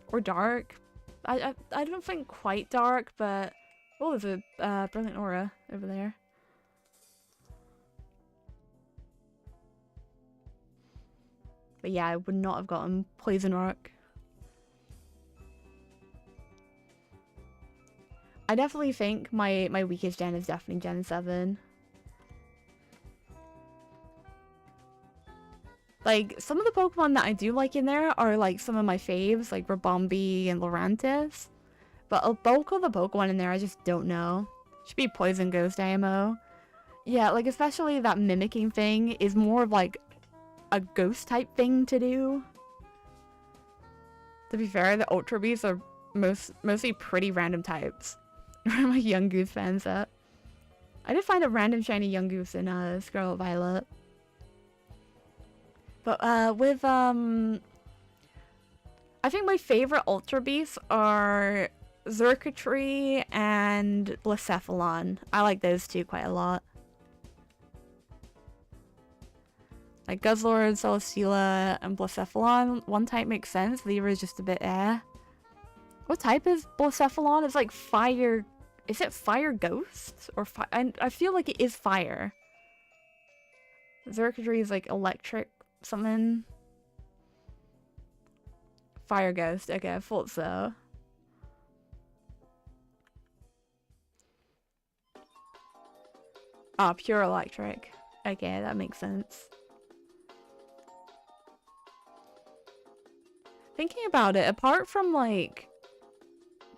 Or dark. I don't think quite dark, but... Oh, there's a brilliant aura over there. But yeah, I would not have gotten poison rock. I definitely think my weakest gen is definitely Gen 7. Like, some of the Pokemon that I do like in there are like some of my faves, like Rabombi and Lurantis. But a bulk of the Pokemon in there I just don't know. Should be Poison Ghost IMO. Yeah, like especially that mimicking thing is more of like a ghost type thing to do. To be fair, the Ultra Beasts are mostly pretty random types. Where my Young Goose fans at? I did find a random shiny Young Goose in Scarlet Violet. But with I think my favorite Ultra Beasts are Xurkitree and Blacephalon. I like those two quite a lot. Like Guzzlord, Celesteela, and Blacephalon. One type makes sense, the other is just a bit eh. What type is Blacephalon? It's like fire. Is it fire ghost? Or fire? I feel like it is fire. Xurkitree is like electric something. Fire ghost. Okay, I thought so. Ah, pure electric. Okay, that makes sense. Thinking about it, apart from like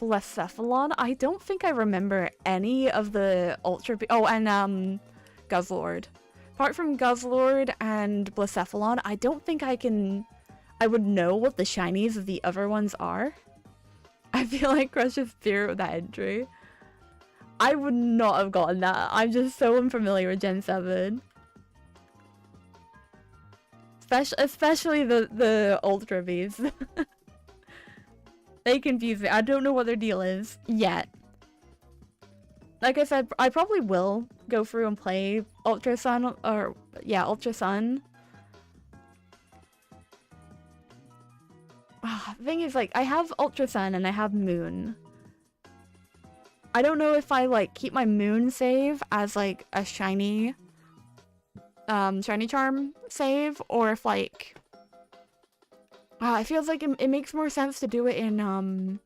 Blacephalon, I don't think I remember any of the Ultra Be- Oh, and Guzzlord. Apart from Guzzlord and Blacephalon, I don't think I would know what the shinies of the other ones are. I feel like Crush's Spirit with that entry. I would not have gotten that. I'm just so unfamiliar with Gen 7. Especially the Ultra Beasts. They confuse me. I don't know what their deal is yet. Like I said, I probably will go through and play Ultra Sun, or yeah, Ultra Sun. The thing is, like, I have Ultra Sun and I have Moon. I don't know if I like keep my Moon save as like a shiny charm save, or if like it feels like it makes more sense to do it in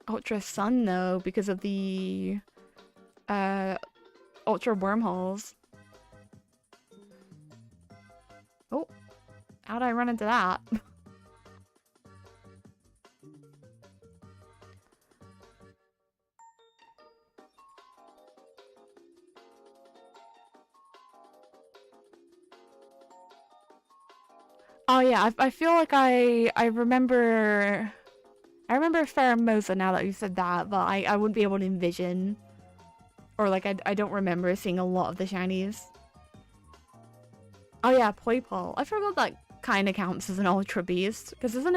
Ultra Sun though, because of the ultra wormholes. Oh, how'd I run into that? Oh yeah, I feel like I remember Pheromosa now that you said that, but I wouldn't be able to envision, or like I don't remember seeing a lot of the shinies. Oh yeah, Poipole. I forgot that kind of counts as an Ultra Beast, because isn't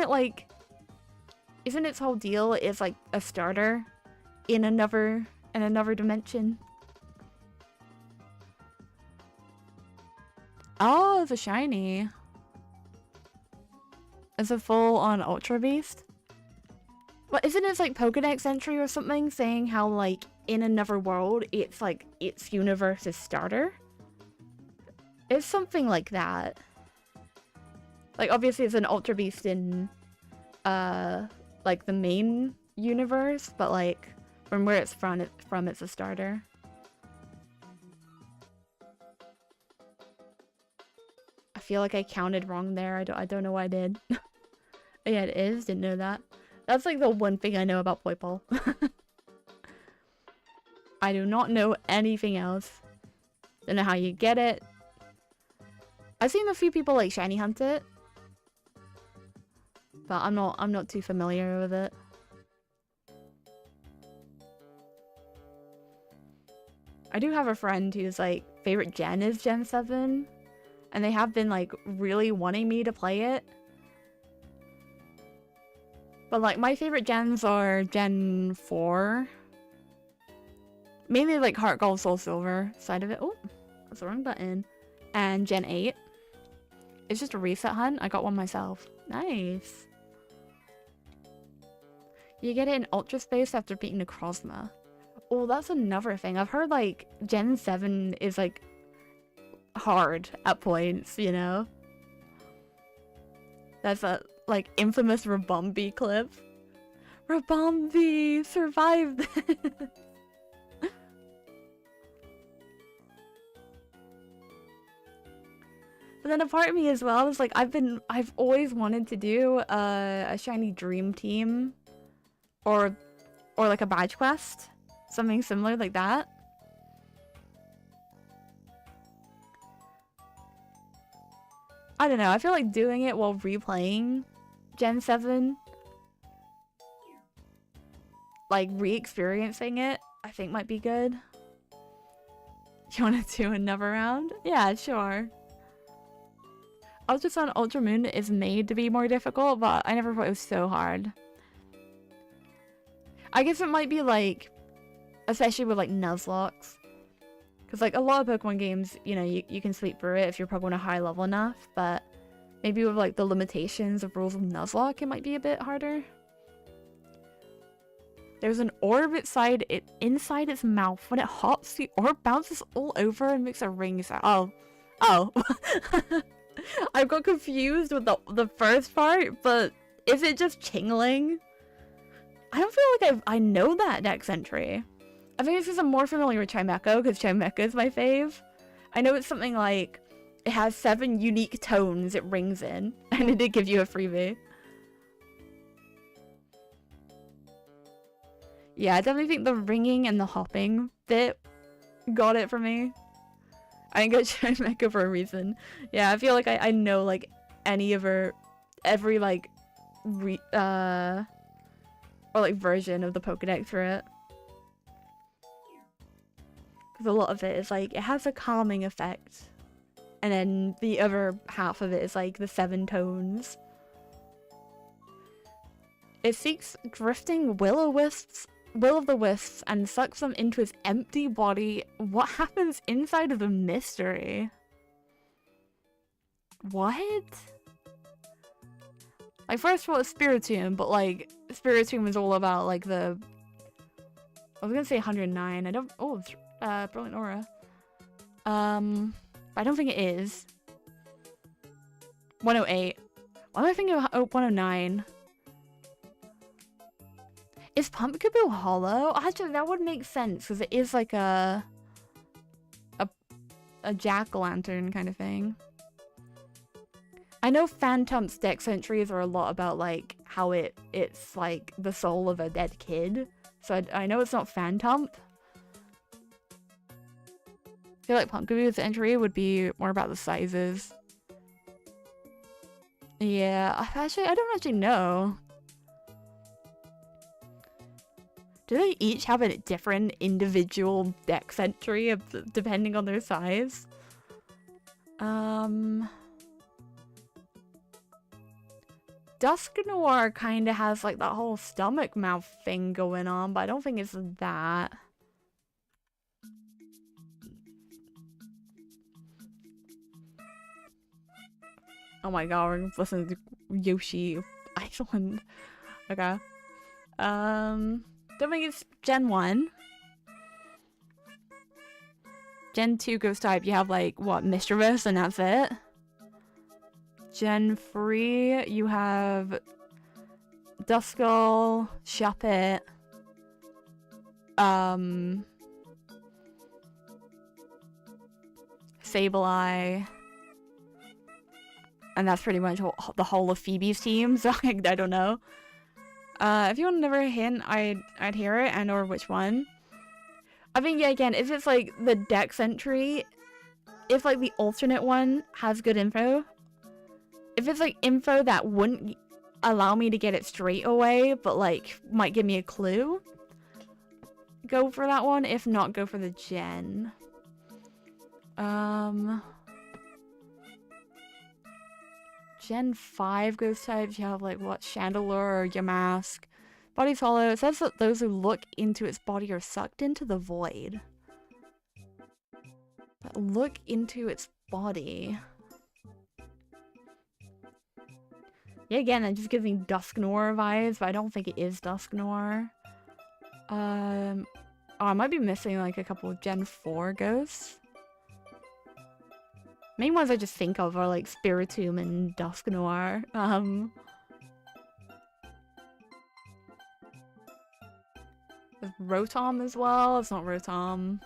its whole deal is like a starter in another dimension? Oh, the shiny. It's a full-on Ultra Beast? Well, isn't it like Pokedex entry or something saying how like in another world it's like its universe's starter? It's something like that. Like obviously it's an Ultra Beast in like the main universe, but like from where it's from it's a starter. I feel like I counted wrong there. I don't know what I did. Yeah, it is. Didn't know that. That's like the one thing I know about Poipole. I do not know anything else. Don't know how you get it. I've seen a few people like shiny hunt it, but I'm not too familiar with it. I do have a friend whose like favorite gen is Gen 7, and they have been like really wanting me to play it. But like my favorite gens are Gen 4. Mainly like Heart Gold, Soul Silver side of it. Oh, that's the wrong button. And Gen 8. It's just a reset hunt. I got one myself. Nice. You get it in Ultra Space after beating a Necrozma. Oh, that's another thing. I've heard like Gen 7 is like hard at points, you know? That's a like infamous Rabombi clip. Rabombi survived this. But then a part of me as well is like I've always wanted to do a shiny dream team or like a badge quest, something similar like that. I don't know, I feel like doing it while replaying Gen 7, like re-experiencing it, I think might be good. You want to do another round? Yeah, sure. Ultra Sun Ultra Moon is made to be more difficult, but I never thought it was so hard. I guess it might be like, especially with like Nuzlocke. Because like a lot of Pokemon games, you know, you can sleep through it if you're Pokemon a high level enough, but maybe with like the limitations of rules of Nuzlocke, it might be a bit harder. There's an orb inside its mouth. When it hops, the orb bounces all over and makes a ring sound. Oh. I got confused with the first part, but is it just Chingling? I don't feel like I know that Dex entry. I think it's because I'm more familiar with Chimecho, because Chimecho is my fave. I know it's something like, it has 7 unique tones it rings in, and it did give you a freebie. Yeah, I definitely think the ringing and the hopping bit got it for me. I didn't get Chimecho for a reason. Yeah, I feel like I know like every like or like version of the Pokedex for it. Because a lot of it is like, it has a calming effect. And then the other half of it is like the 7 tones. It seeks drifting will-o'-the-wisps and sucks them into its empty body. What happens inside of the mystery? What? I first thought Spiritomb, but like Spiritomb is all about like the, I was gonna say 109. I don't. Oh, Brilliant Aura. I don't think it is. 108. Why am I thinking of 109? Is Pumpkaboo hollow? Actually, that would make sense because it is like a a jack-o'-lantern kind of thing. I know Phantom's dex entries are a lot about like how it's like the soul of a dead kid. So I know it's not Phantom. I feel like Pumpkaboo's entry would be more about the sizes. Yeah, I don't actually know. Do they each have a different individual dex entry depending on their size? Dusk Noir kind of has like that whole stomach mouth thing going on, but I don't think it's that. Oh my god, we're listening to Yoshi Island. Okay. Don't think it's Gen 1. Gen 2 ghost type, you have like, what, Mischievous, and that's it. Gen 3, you have Duskull, Shuppet, Sableye, and that's pretty much the whole of Phoebe's team, so I don't know. If you want another hint, I'd hear it, and or which one. I think, yeah, again, if it's like the dex entry, if like the alternate one has good info, if it's like info that wouldn't allow me to get it straight away, but like might give me a clue, go for that one. If not, go for the gen. Gen 5 ghost types, you have like what, Chandelure or Yamask. Body's hollow. It says that those who look into its body are sucked into the void. But look into its body. Yeah, again, that just gives me Dusk Noir vibes, but I don't think it is Dusk Noir. Oh, I might be missing like a couple of Gen 4 ghosts. Main ones I just think of are like Spiritomb and Dusk Noir. There's Rotom as well. It's not Rotom.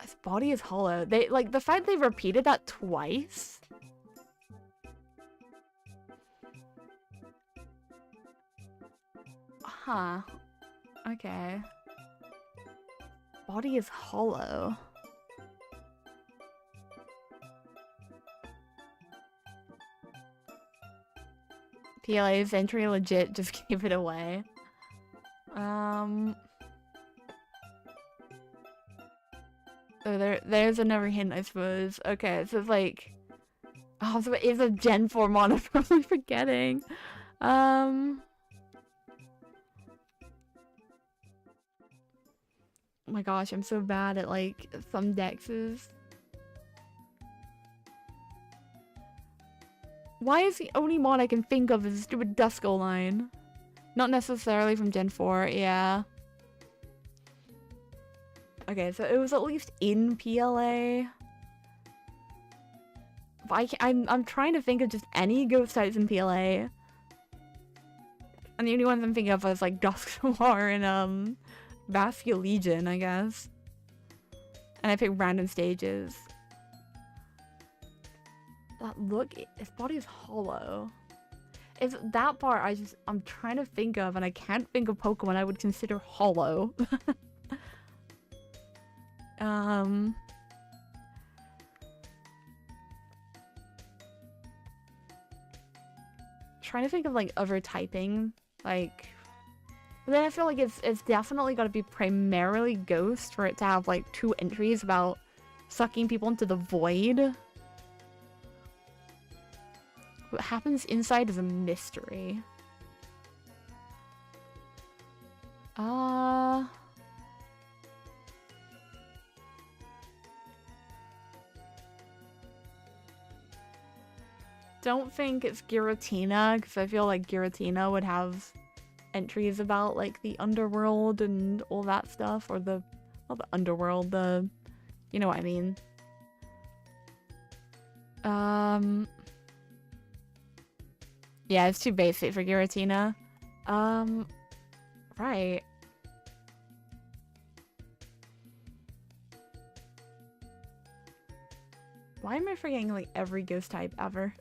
His body is hollow. They like the fact they repeated that twice. Huh. Okay. Body is hollow. PLA's entry legit just gave it away. So there's another hint, I suppose. Okay, so it's like, oh, so it is a Gen 4 mon. I'm probably forgetting. Oh my gosh, I'm so bad at like some dexes. Why is the only mod I can think of is a stupid Duskull line? Not necessarily from Gen 4, yeah. Okay, so it was at least in PLA. But I'm trying to think of just any ghost types in PLA. And the only ones I'm thinking of is like Dusknoir and Vascular Legion, I guess. And I picked random stages. That look, his body is hollow. It's that part I'm trying to think of, and I can't think of Pokemon I would consider hollow. Trying to think of like other typing, like. But then I feel like it's definitely got to be primarily ghost for it to have like 2 entries about sucking people into the void. What happens inside is a mystery. Don't think it's Giratina, because I feel like Giratina would have entries about like the underworld and all that stuff, or not the underworld, you know what I mean. Yeah, it's too basic for Giratina. Right. Why am I forgetting like every ghost type ever?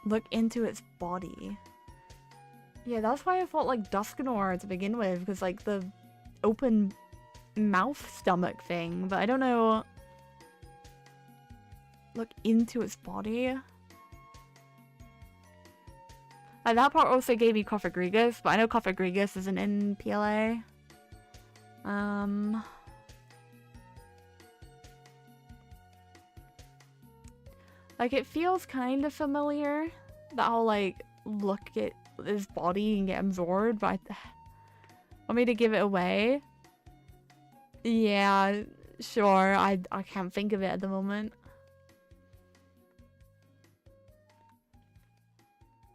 Look into its body. Yeah, that's why I thought like Dusknoir to begin with, because like the open mouth stomach thing, but I don't know. Look into its body. Like that part also gave me Cophagrigus, but I know Cophagrigus isn't in PLA. Like it feels kind of familiar. That I'll like look at his body and get absorbed, but want me to give it away? Yeah, sure. I can't think of it at the moment.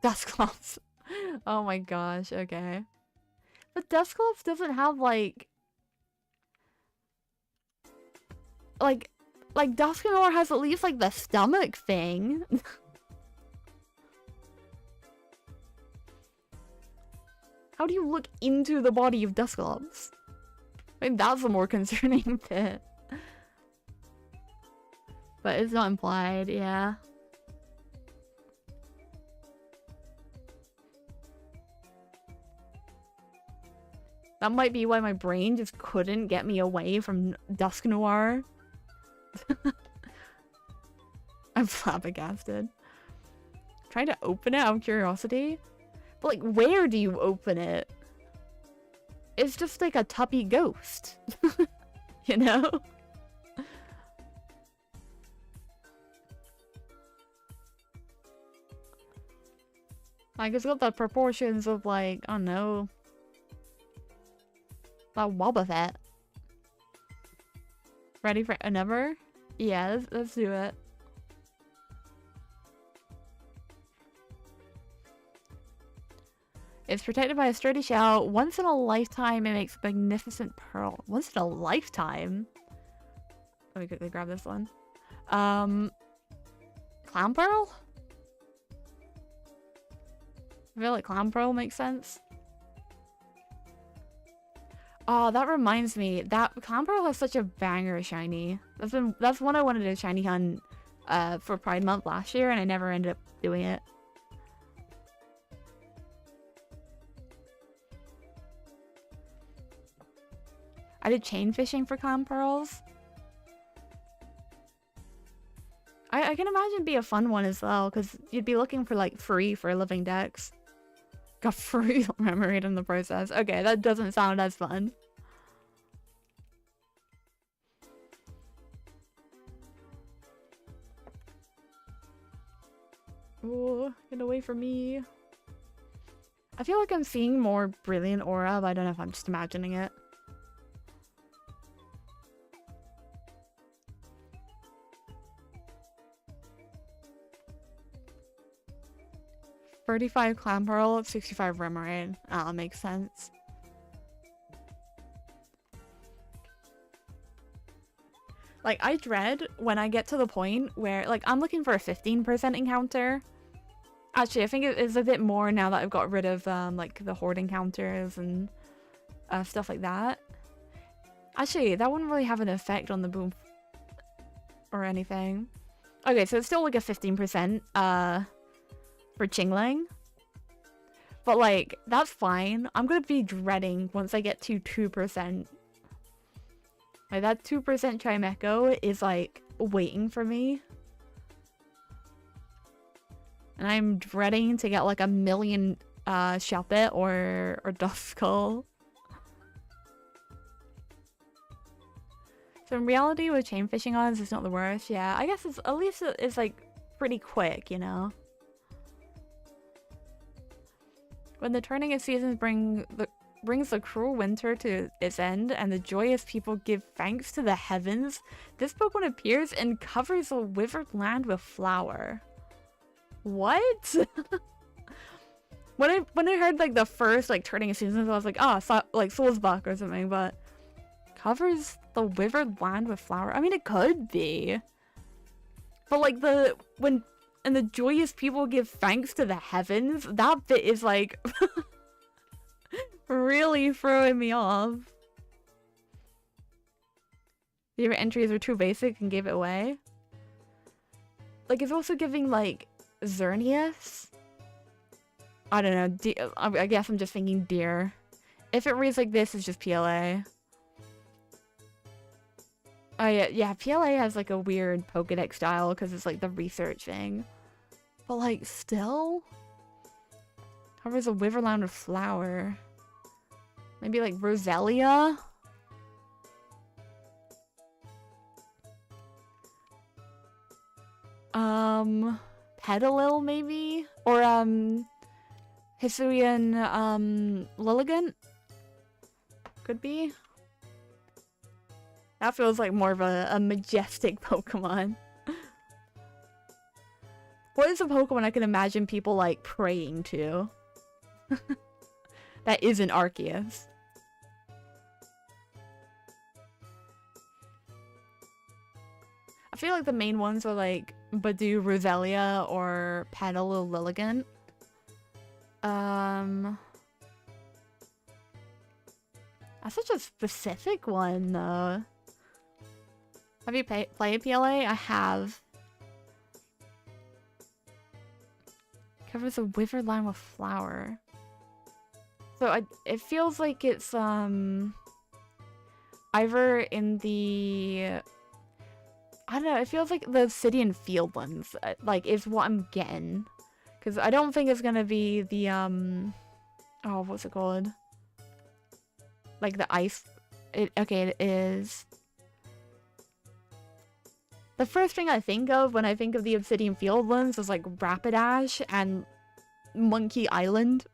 Dusclops. Oh my gosh, okay. But Dusclops doesn't have like Dusknoir has at least like the stomach thing. How do you look into the body of Dusclops? I mean, that's a more concerning bit. But it's not implied, yeah. That might be why my brain just couldn't get me away from Dusknoir. I'm flabbergasted. Trying to open it out of curiosity. But like, where do you open it? It's just like a tubby ghost. You know? Like, it's got the proportions of like, I don't know, that Wobbuffet. Ready for another? Yeah, let's do it. It's protected by a sturdy shell. Once in a lifetime, it makes a magnificent pearl. Once in a lifetime? Let me quickly grab this one. Clown pearl? I feel like clown pearl makes sense. Oh, that reminds me. That clown pearl has such a banger shiny. That's one I wanted to shiny hunt for Pride Month last year, and I never ended up doing it. I did chain fishing for clown pearls. I can imagine it'd be a fun one as well, because you'd be looking for like free for living decks. Got free memory in the process. Okay, that doesn't sound as fun. Ooh, get away from me. I feel like I'm seeing more Brilliant Aura, but I don't know if I'm just imagining it. $35 Clown Pearl, 65 Remoraid. Ah, makes sense. Like, I dread when I get to the point where, like, I'm looking for a 15% encounter. Actually, I think it is a bit more now that I've got rid of, like, the horde encounters and stuff like that. Actually, that wouldn't really have an effect on the boom or anything. Okay, so it's still like a 15%, for Chingling. But like, that's fine. I'm gonna be dreading once I get to 2%. Like that 2% Chimecho is like waiting for me. And I'm dreading to get like a million Shelpit or Duskull. So in reality with chain fishing odds it's not the worst. Yeah, I guess it's at least it's like pretty quick, you know. When the turning of seasons brings the cruel winter to its end and the joyous people give thanks to the heavens, this Pokemon appears and covers the withered land with flower. What? When I heard like the first like turning of seasons, I was like, oh, like Soulsbuck or something, but covers the withered land with flower? I mean, it could be. But like and the joyous people give thanks to the heavens, that bit is like really throwing me off. Your entries are too basic and gave it away. Like, it's also giving, like, Xerneas. I don't know. I guess I'm just thinking deer. If it reads like this, it's just PLA. Oh, yeah, PLA has, like, a weird Pokedex style because it's, like, the research thing. But, like, still? Covers a Wiverland with flower. Maybe, like, Roselia? Petalil, maybe? Or, Hisuian, Lilligant? Could be. That feels like more of a majestic Pokemon. What is a Pokemon I can imagine people, like, praying to? That isn't Arceus. I feel like the main ones are, like, Badoo, Roselia, or Petalil, Lilligant. That's such a specific one, though. Have you played PLA? I have. Covers a withered line with flower. So it feels like it's either in the, I don't know, it feels like the Obsidian Field ones, like, is what I'm getting. Because I don't think it's gonna be the, oh, what's it called? Like the ice, okay, it is. The first thing I think of when I think of the Obsidian Field ones is like Rapidash and Monkey Island.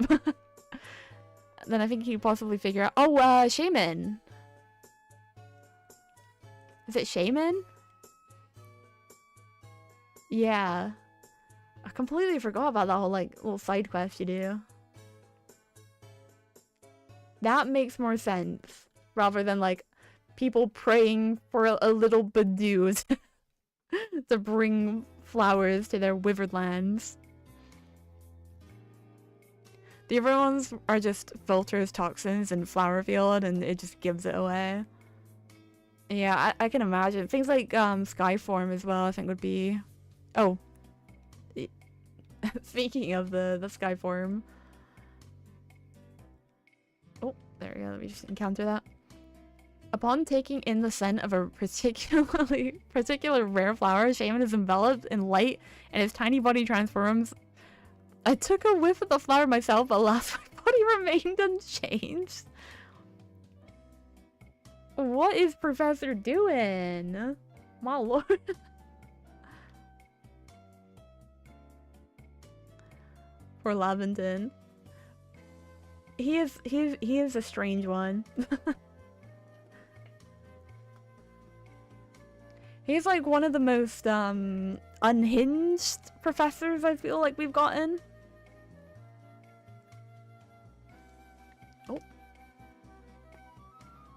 Then I think you possibly figure out, oh, Shaman. Is it Shaman? Yeah. I completely forgot about that whole, like, little side quest you do. That makes more sense. Rather than, like, people praying for a little Badoo to bring flowers to their withered lands. The other ones are just filters toxins in Flower Field and it just gives it away. Yeah, I can imagine. Things like Skyform as well, I think would be... Oh. Speaking of the Skyform. Oh, there we go. Let me just encounter that. Upon taking in the scent of a particular rare flower, Shaman is enveloped in light and his tiny body transforms. I took a whiff of the flower myself, but alas, my body remained unchanged. What is Professor doing? My lord. Poor Laventon. He is a strange one. He's like one of the most unhinged professors I feel like we've gotten.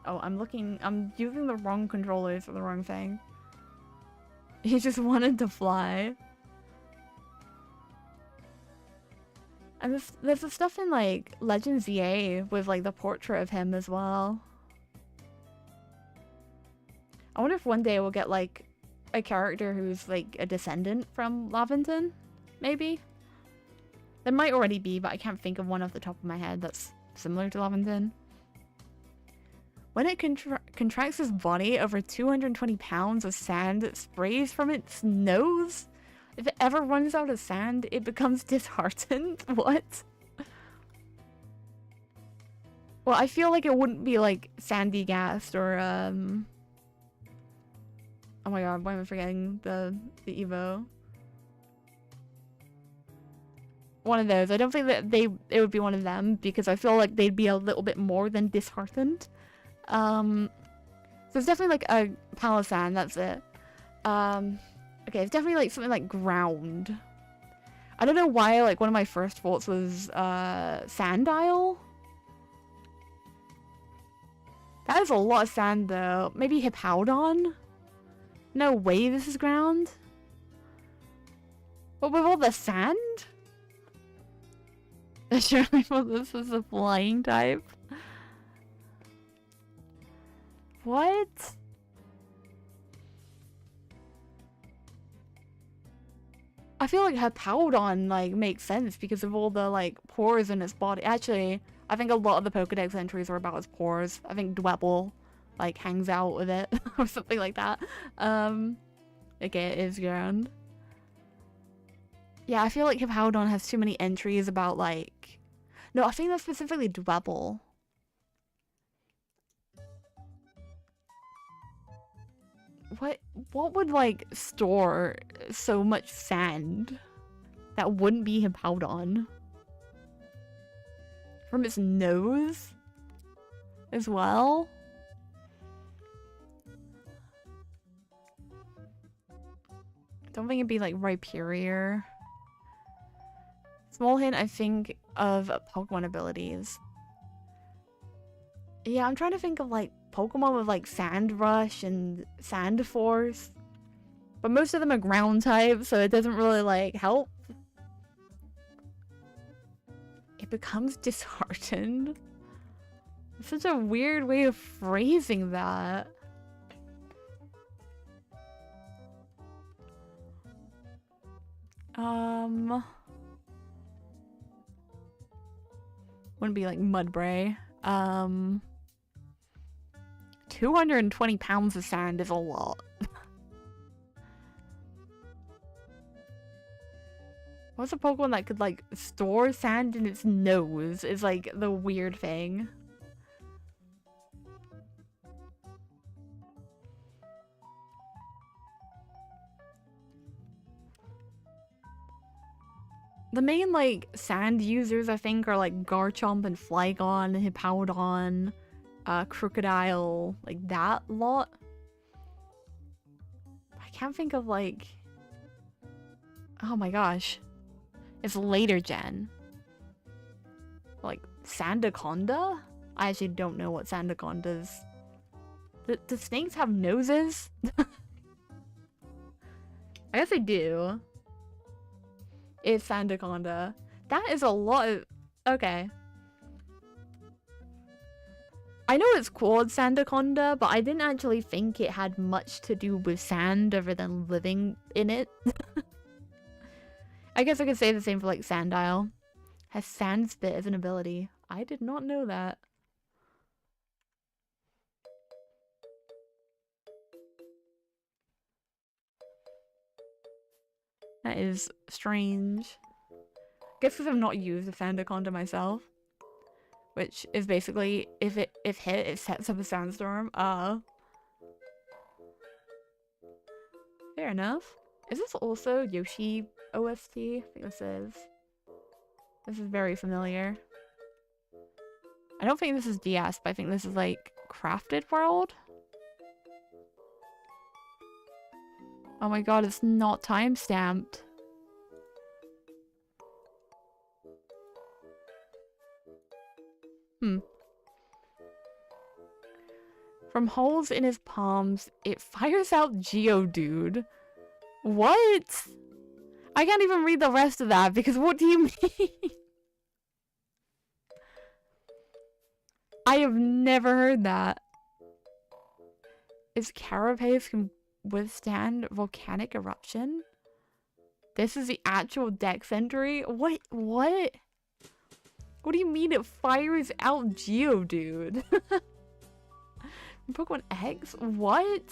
Oh, I'm using the wrong controllers for the wrong thing. He just wanted to fly. And there's the stuff in like Legends EA with like the portrait of him as well. I wonder if one day we'll get like a character who's like a descendant from Laventon, maybe? There might already be, but I can't think of one off the top of my head that's similar to Laventon. When it contracts its body, over 220 pounds of sand sprays from its nose. If it ever runs out of sand, it becomes disheartened. What? Well, I feel like it wouldn't be like Sandy Gast or oh my god, why am I forgetting the Evo? One of those. I don't think that it would be one of them because I feel like they'd be a little bit more than disheartened. So it's definitely like a Palossand, that's it. Okay, it's definitely like something like ground. I don't know why, like one of my first thoughts was Sandile. That is a lot of sand though. Maybe Hippowdon? No way this is ground. But with all the sand? Surely this is a flying type. What? I feel like Hippowdon, like, makes sense because of all the, like, pores in its body. Actually, I think a lot of the Pokedex entries are about its pores. I think Dwebble, like, hangs out with it or something like that. Okay, it is grand. Yeah, I feel like Hippowdon has too many entries about, like... No, I think that's specifically Dwebble. What would, like, store so much sand that wouldn't be Hippowdon? From its nose? As well? Don't think it'd be, like, Rhyperior. Small hint, I think, of Pokemon abilities. Yeah, I'm trying to think of, like, Pokemon with, like, Sand Rush and Sand Force. But most of them are ground type, so it doesn't really, like, help. It becomes disheartened. It's such a weird way of phrasing that. Wouldn't be like Mudbray. 220 pounds of sand is a lot. What's a Pokemon that could, like, store sand in its nose is, like, the weird thing. The main, like, sand users, I think, are, like, Garchomp and Flygon, Hippowdon, Crocodile, like, that lot. I can't think of, like... Oh my gosh. It's later gen. Like, Sandaconda? I actually don't know what Sandacondas... Do snakes have noses? I guess they do. It's Sandaconda. That is a lot of... Okay. I know it's called Sandaconda, but I didn't actually think it had much to do with sand other than living in it. I guess I could say the same for, like, Sandile. Has Sand Spit as an ability. I did not know that. That is strange. I guess because I've not used a Sandaconda myself. Which is basically, if hit, it sets up a sandstorm. Fair enough. Is this also Yoshi OST? I think this is. This is very familiar. I don't think this is DS, but I think this is, like, Crafted World? Oh my god, it's not time-stamped. From holes in his palms, it fires out Geodude. What? I can't even read the rest of that because what do you mean? I have never heard that. Its carapace can withstand volcanic eruption? This is the actual dex entry? What? What? What do you mean it fires out Geodude? Pokemon X? What?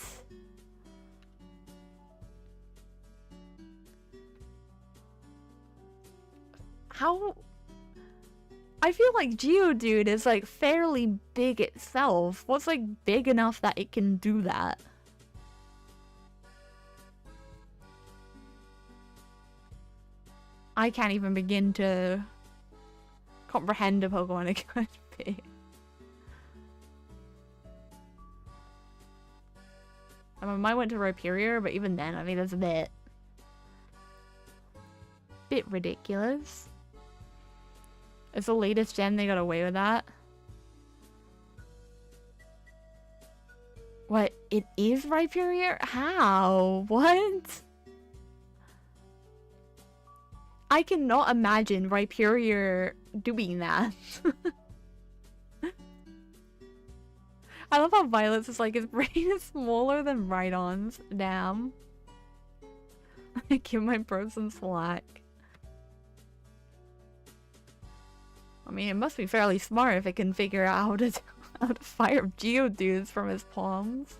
How? I feel like Geodude is, like, fairly big itself. What's, like, big enough that it can do that? I can't even begin to comprehend a Pokemon it could be. I mean, mine went to Rhyperior, but even then, I think that's a bit ridiculous. It's the latest gen, they got away with that. What? It is Rhyperior? How? What? I cannot imagine Rhyperior doing that. I love how Violet's is like, his brain is smaller than Rhydon's. Damn. Give my bro some slack. I mean, it must be fairly smart if it can figure out how to fire Geodudes from his palms.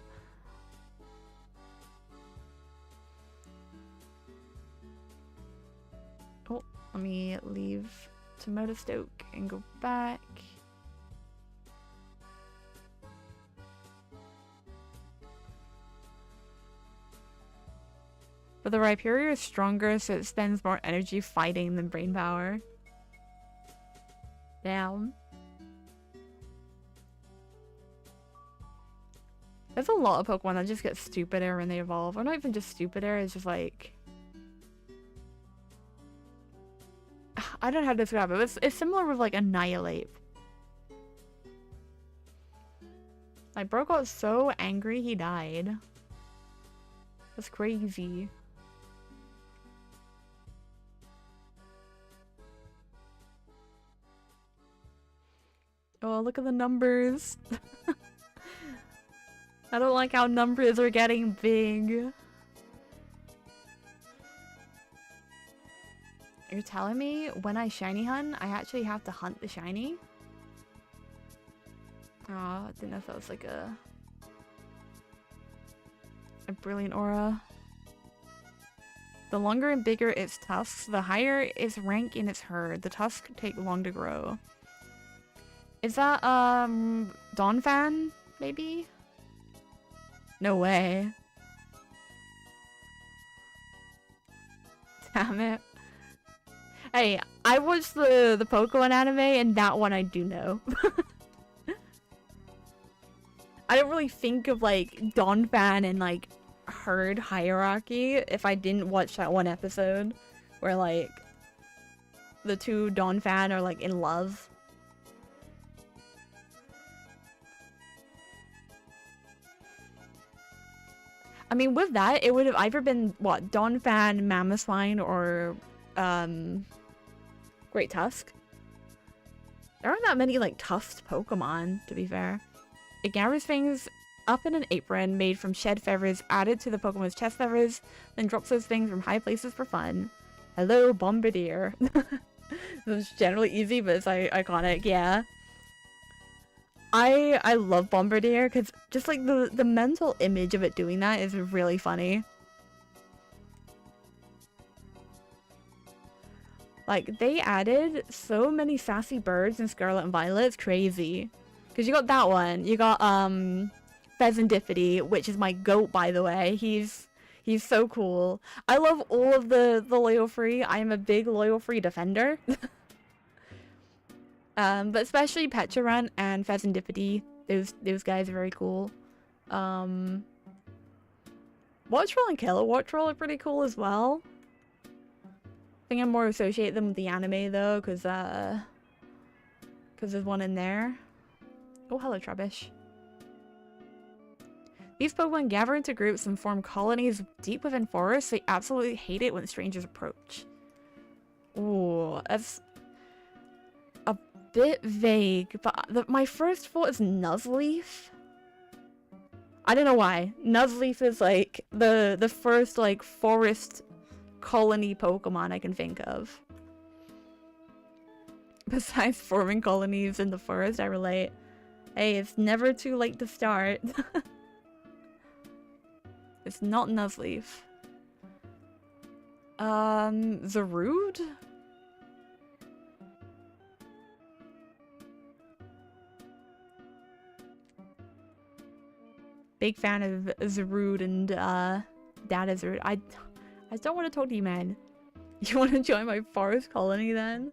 Oh, let me leave Tomato Stoke and go back. But the Rhyperior is stronger, so it spends more energy fighting than brain power. Damn. There's a lot of Pokemon that just get stupider when they evolve. Or not even just stupider, it's just like... I don't know how to describe it, but it's similar with like Annihilate. Like, bro got so angry he died. That's crazy. Oh, look at the numbers. I don't like how numbers are getting big. You're telling me when I shiny hunt, I actually have to hunt the shiny? Oh, I didn't know if that was like a brilliant aura. The longer and bigger its tusks, the higher its rank in its herd. The tusks take long to grow. Is that, Donphan, maybe? No way. Damn it. Hey, I watched the Pokemon anime, and that one I do know. I don't really think of, like, Donphan and, like, herd hierarchy if I didn't watch that one episode where, like, the two Donphan are, like, in love. I mean, with that, it would have either been, what, Donphan, Mamoswine, or, Great Tusk. There aren't that many, like, tusked Pokemon, to be fair. It gathers things up in an apron made from shed feathers added to the Pokemon's chest feathers, then drops those things from high places for fun. Hello, Bombardier. It's generally easy, but it's like, iconic, yeah. I love Bombardier because just like the mental image of it doing that is really funny. Like, they added so many sassy birds in Scarlet and Violet, it's crazy. Because you got that one, you got Pheasantipity, which is my goat, by the way. He's so cool. I love all of the Loyal Free. I am a big Loyal Free defender. But especially Pecharunt and Pheasantipity. Those guys are very cool. Watchroll and Kilowattrel are pretty cool as well. I think I more associate them with the anime though, because there's one in there. Oh, hello, Trubbish. These Pokemon gather into groups and form colonies deep within forests. They absolutely hate it when strangers approach. Ooh, that's a bit vague, but my first thought is Nuzleaf. I don't know why. Nuzleaf is like the first like forest colony Pokemon I can think of. Besides forming colonies in the forest, I relate. Hey, it's never too late to start. It's not Nuzleaf. Zarude? Big fan of Zarude and Data Zarude. I don't want to talk to you, man. You want to join my forest colony then?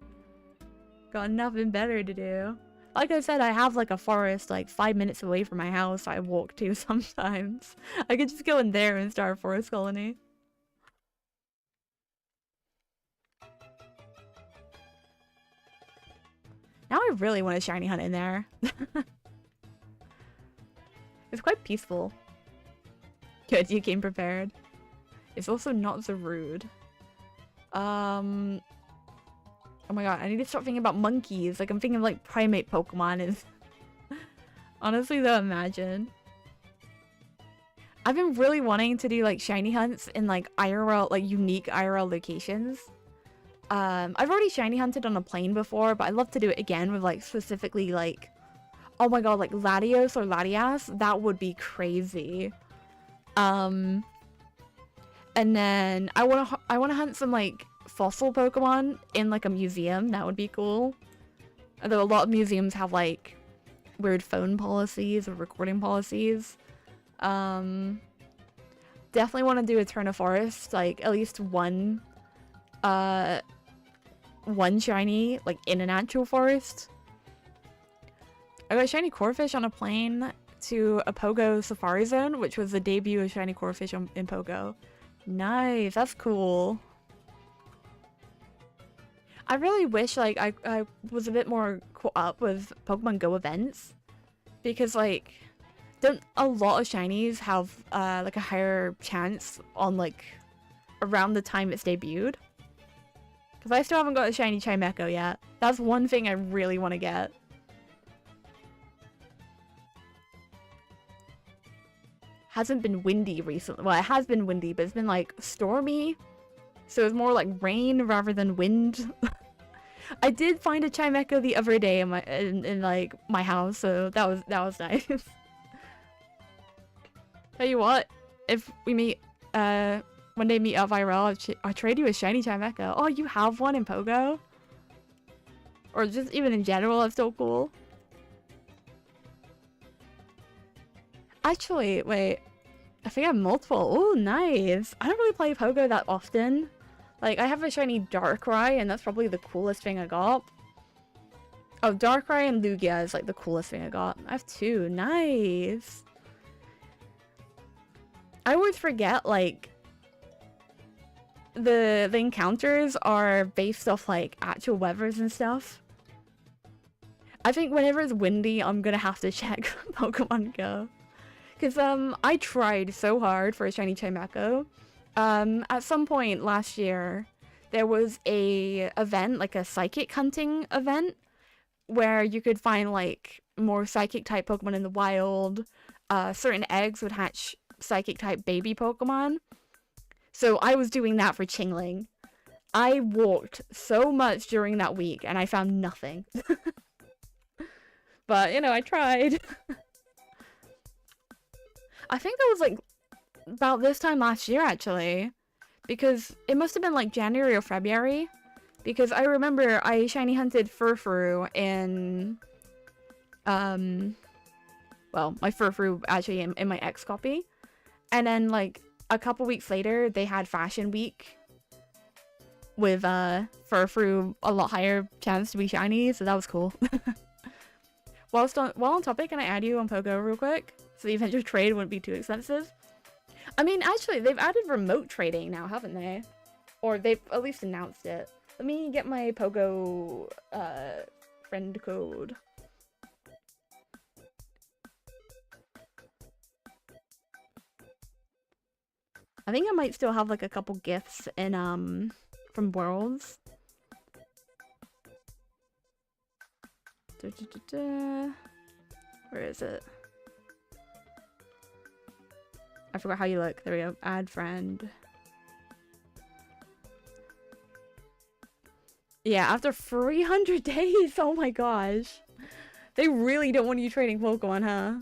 Got nothing better to do. Like I said, I have like a forest like 5 minutes away from my house I walk to sometimes. I could just go in there and start a forest colony. Now I really want to shiny hunt in there. It's quite peaceful. Good, you came prepared. It's also not Zarude. Oh my god, I need to stop thinking about monkeys. Like, I'm thinking of, like, primate Pokemon is... Honestly, though, imagine. I've been really wanting to do like shiny hunts in like IRL, like unique IRL locations. I've already shiny hunted on a plane before, but I'd love to do it again with like specifically like, oh my god, like Latios or Latias. That would be crazy. And then I wanna hunt some like fossil Pokemon in like a museum. That would be cool. Although a lot of museums have like weird phone policies or recording policies. Definitely want to do a Eterna Forest, like at least one shiny like in an actual forest. I got a shiny Corphish on a plane to a Pogo Safari Zone, which was the debut of shiny Corphish in Pogo. Nice, that's cool. I really wish like I was a bit more caught up with Pokemon Go events, because like don't a lot of shinies have like a higher chance on like around the time it's debuted? Because I still haven't got a shiny Chimecho yet. That's one thing I really want to get. Hasn't been windy recently. Well, it has been windy, but it's been like stormy. So it's more like rain rather than wind. I did find a Chimecho the other day in like my house, so that was nice. Tell you what, if we meet one day meet up IRL, I'll trade you a shiny Chimecho. Oh, you have one in Pogo? Or just even in general, that's so cool. Actually, wait. I think I have multiple. Oh, nice. I don't really play Pogo that often. Like, I have a shiny Darkrai, and that's probably the coolest thing I got. Oh, Darkrai and Lugia is like the coolest thing I got. I have two. Nice. I always forget, like, the encounters are based off, like, actual weathers and stuff. I think whenever it's windy, I'm gonna have to check Pokemon Go. Because, I tried so hard for a shiny Chimecho. At some point last year, there was a event, like a psychic hunting event, where you could find, like, more psychic-type Pokemon in the wild. Certain eggs would hatch psychic-type baby Pokemon. So I was doing that for Chingling. I walked so much during that week, and I found nothing. But, you know, I tried. I think that was, like, about this time last year, actually. Because it must have been, like, January or February. Because I remember I shiny hunted Furfrou in... well, my Furfrou actually in my X copy. And then, like, a couple weeks later, they had Fashion Week. With, Furfrou a lot higher chance to be shiny, so that was cool. While on topic, can I add you on Pogo real quick? So the eventual trade wouldn't be too expensive. I mean, actually, they've added remote trading now, haven't they? Or they've at least announced it. Let me get my Pogo, friend code. I think I might still have, like, a couple gifts in, from Worlds. Where is it? I forgot how you look. There we go. Add friend. Yeah, after 300 days. Oh my gosh. They really don't want you trading Pokemon, huh?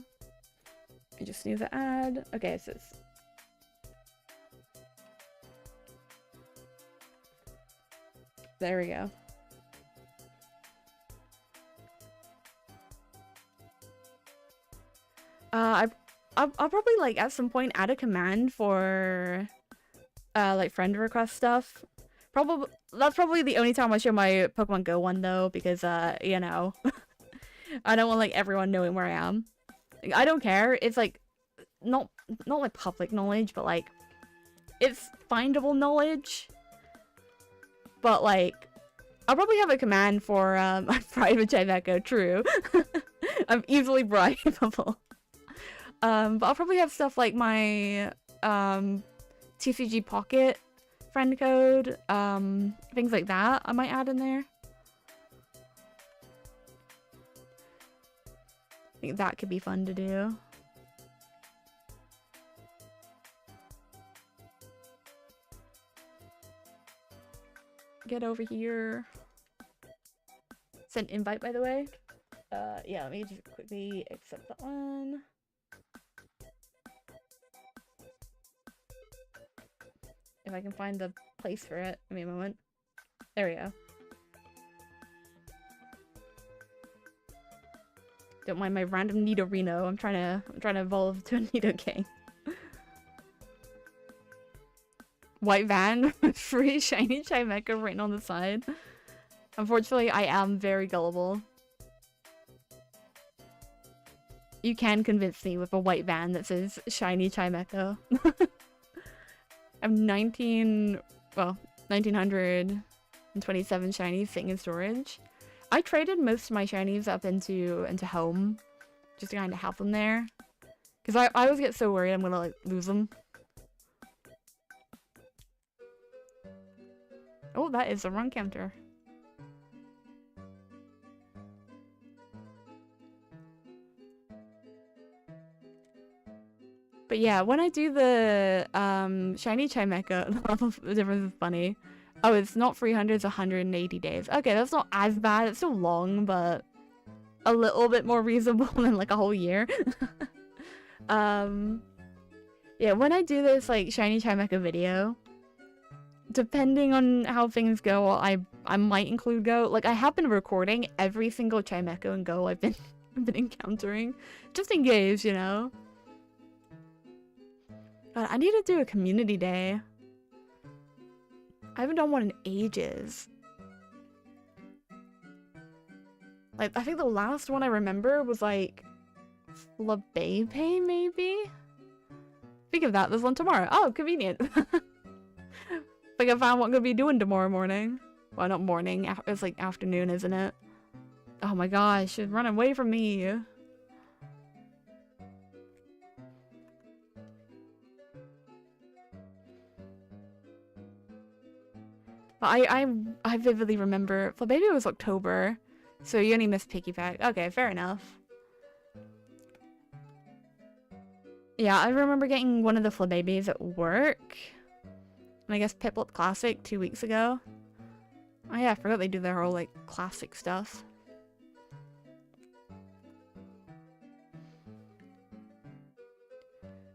I just need to add. Okay, so it's... There we go. I'll probably, like, at some point add a command for, like, friend request stuff. That's probably the only time I show my Pokemon Go one, though, because, you know, I don't want, like, everyone knowing where I am. Like, I don't care. It's, like, not, like, public knowledge, but, like, it's findable knowledge. But, like, I'll probably have a command for, private Chimecho, true. I'm easily bribable. But I'll probably have stuff like my, TCG Pocket friend code, things like that I might add in there. I think that could be fun to do. Get over here. Send invite, by the way. Yeah, let me just quickly accept that one. If I can find the place for it. Give me a moment. There we go. Don't mind my random Nidorino. I'm trying to evolve to a Nido King. White van with free shiny Chimecha written on the side. Unfortunately, I am very gullible. You can convince me with a white van that says shiny Chimecha. I'm 1927 shinies sitting in storage. I traded most of my shinies up into home, just to kind of have them there. Because I always get so worried I'm gonna like lose them. Oh, that is the wrong counter. But yeah, when I do the shiny Chimecha, the difference is funny. Oh, it's not 300, it's 180 days. Okay, that's not as bad. It's still long, but a little bit more reasonable than like a whole year. Yeah, when I do this like shiny Chimecha video, depending on how things go, I might include Go. Like I have been recording every single Chimecha and Go I've been encountering, just in case, you know. God, I need to do a community day. I haven't done one in ages. Like, I think the last one I remember was like Flabepe, maybe? Think of that, there's one tomorrow. Oh, convenient. Like I found what I'm gonna be doing tomorrow morning. Well, not morning, it's like afternoon, isn't it? Oh my gosh, she's running away from me. I vividly remember Flabepe was October, so you only missed Piggyback. Okay, fair enough. Yeah, I remember getting one of the Flabebes at work. And I guess Piplup Classic 2 weeks ago. Oh yeah, I forgot they do their whole like classic stuff.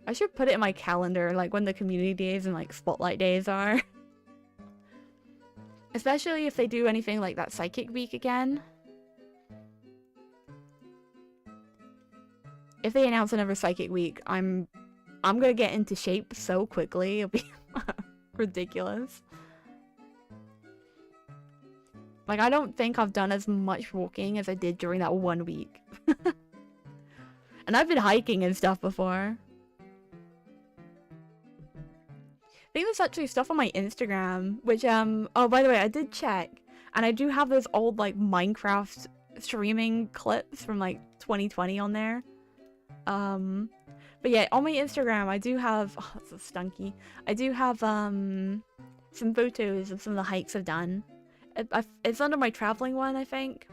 I should put it in my calendar, like when the community days and like spotlight days are. Especially if they do anything like that Psychic Week again. If they announce another Psychic Week, I'm gonna get into shape so quickly. It'll be ridiculous. Like, I don't think I've done as much walking as I did during that 1 week. And I've been hiking and stuff before. I think there's actually stuff on my Instagram, which, oh, by the way, I did check. And I do have those old, like, Minecraft streaming clips from, like, 2020 on there. But yeah, on my Instagram, I do have, oh, that's so stunky. I do have, some photos of some of the hikes I've done. It's under my traveling one, I think.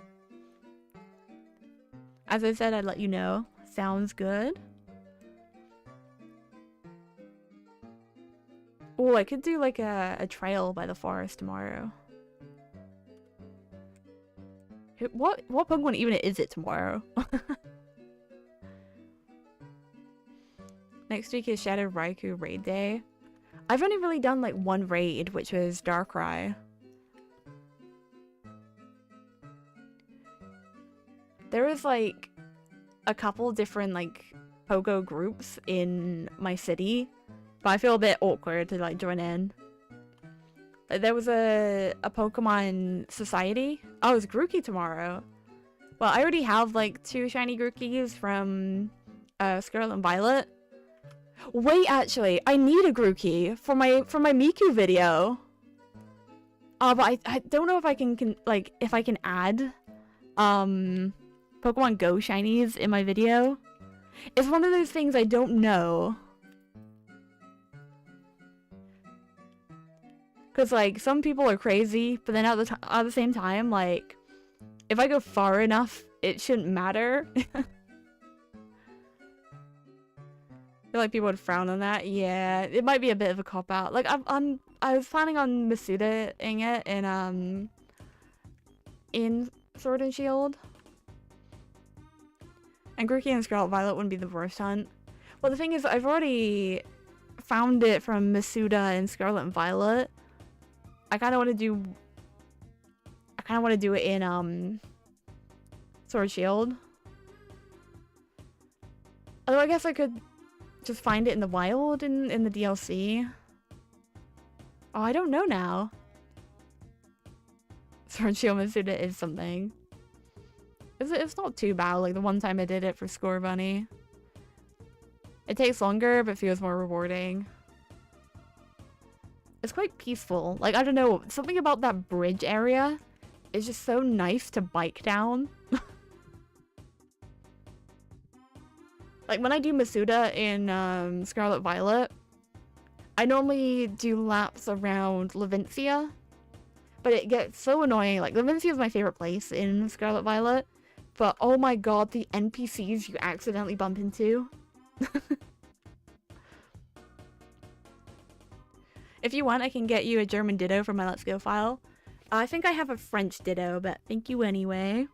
As I said, I'd let you know. Sounds good. Oh, I could do like a trail by the forest tomorrow. What Pokemon even is it tomorrow? Next week is Shadow Raikou raid day. I've only really done like one raid, which was Darkrai. There is like a couple different like Pogo groups in my city, but I feel a bit awkward to like join in. Like, there was a Pokemon society. Oh, it's Grookey tomorrow. Well, I already have like 2 shiny Grookeys from Scarlet and Violet. Wait, actually, I need a Grookey for my Miku video. But I don't know if I can like if I can add Pokemon Go shinies in my video. It's one of those things I don't know. Because, like, some people are crazy, but then at the same time, like, if I go far enough, it shouldn't matter. I feel like people would frown on that. Yeah, it might be a bit of a cop-out. Like, I'm I was planning on Masuda-ing it in Sword and Shield. And Grookey and Scarlet Violet wouldn't be the worst hunt. Well, the thing is, I've already found it from Masuda and Scarlet and Violet. I kind of want to do it in Sword Shield. Although I guess I could just find it in the wild in the DLC. Oh, I don't know now. Sword Shield Masuda is something. It's not too bad, like the one time I did it for Score Bunny. It takes longer, but feels more rewarding. It's quite peaceful. Like, I don't know, something about that bridge area is just so nice to bike down. Like, when I do Masuda in Scarlet Violet, I normally do laps around Levincia, but it gets so annoying. Like, Levincia is my favorite place in Scarlet Violet, but oh my god, the NPCs you accidentally bump into. If you want, I can get you a German Ditto from my Let's Go file. I think I have a French Ditto, but thank you anyway.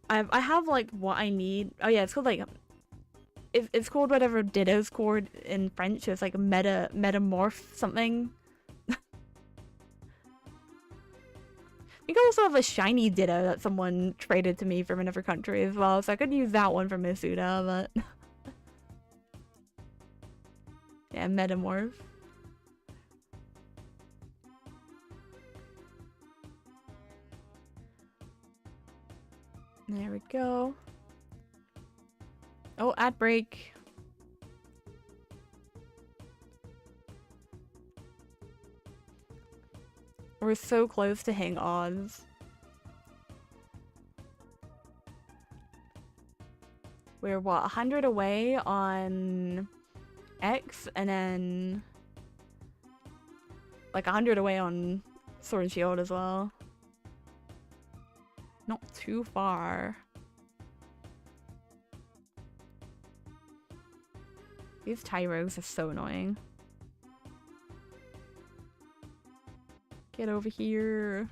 I have, like, what I need. Oh yeah, it's called, like... It's called whatever Ditto's called in French. So it's, like, metamorph something. I think I also have a shiny Ditto that someone traded to me from another country as well. So I could use that one for Masuda, but... yeah, metamorph. There we go. Oh, ad break. We're so close to hitting odds. We're what, 100 away on X, and then like 100 away on Sword and Shield as well. Not too far. These Tyros are so annoying. Get over here.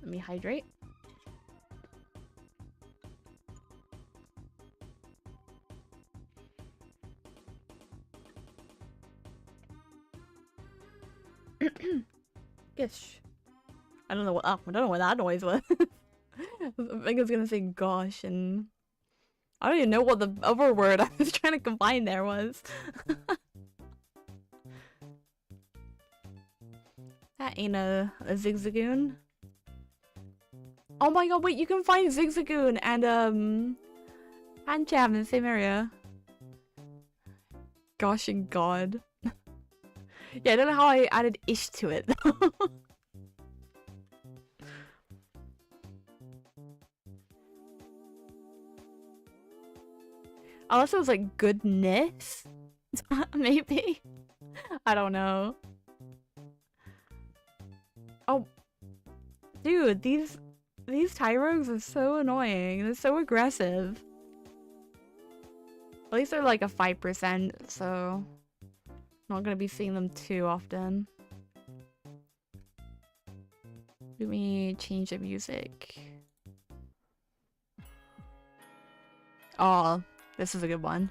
Let me hydrate. Gish. I don't know what that noise was. I think I was gonna say gosh, and I don't even know what the other word I was trying to combine there was. That ain't a Zigzagoon. Oh my god, wait, you can find Zigzagoon and Cham in the same area. Gosh and god. Yeah, I don't know how I added ish to it though. Unless it was like goodness? Maybe? I don't know. Oh. Dude, these Tyrogues are so annoying. They're so aggressive. At least they're like a 5%, so... not gonna be seeing them too often. Let me change the music. Oh, this is a good one.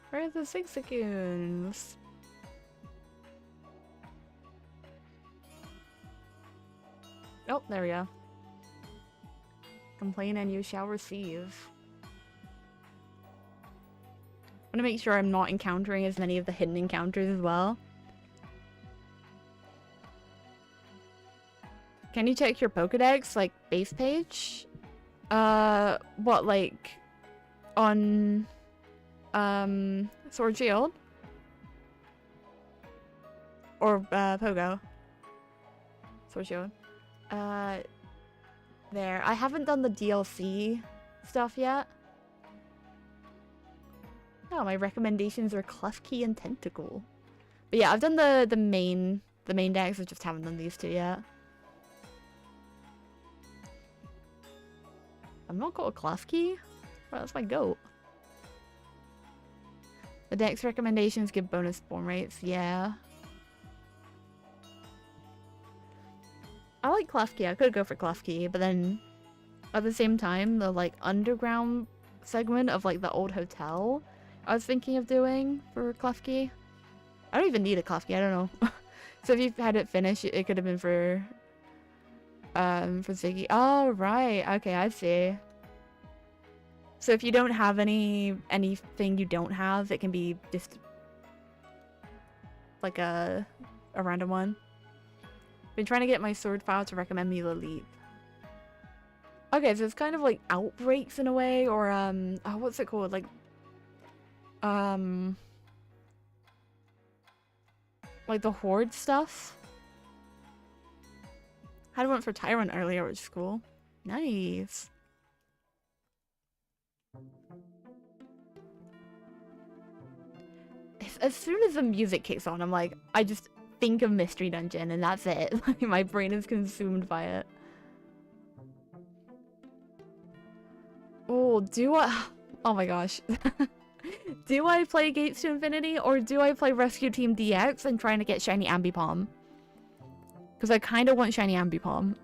Where are the Zigzagoons? Oh, there we go. Complain and you shall receive. I want to make sure I'm not encountering as many of the hidden encounters as well. Can you check your Pokedex, like, base page? What, like, on, Sword Shield? Or, Pogo? Sword Shield. There. I haven't done the DLC stuff yet. Oh, my recommendations are Klefki and Tentacle. But yeah, I've done the main decks. I just haven't done these two yet. I've not got a class key. Well, that's my goat. The dex recommendations give bonus spawn rates. Yeah. I like Klefki. I could go for Klefki, but then at the same time, the like underground segment of like the old hotel, I was thinking of doing for Klefki. I don't even need a Klefki. I don't know. So if you've had it finished, it could have been for Ziggy. Oh right. Okay, I see. So if you don't have anything you don't have, it can be just like a random one. Been trying to get my sword file to recommend me the leap. Okay, so it's kind of like outbreaks in a way, or oh, what's it called? Like the horde stuff. Had one for Tyrant earlier, which is cool. Nice. As soon as the music kicks on, I'm like, I just think of Mystery Dungeon and that's it. Like, my brain is consumed by it. Oh, oh my gosh. Do I play Gates to Infinity or do I play Rescue Team DX and trying to get Shiny Ambipom? Because I kind of want Shiny Ambipom.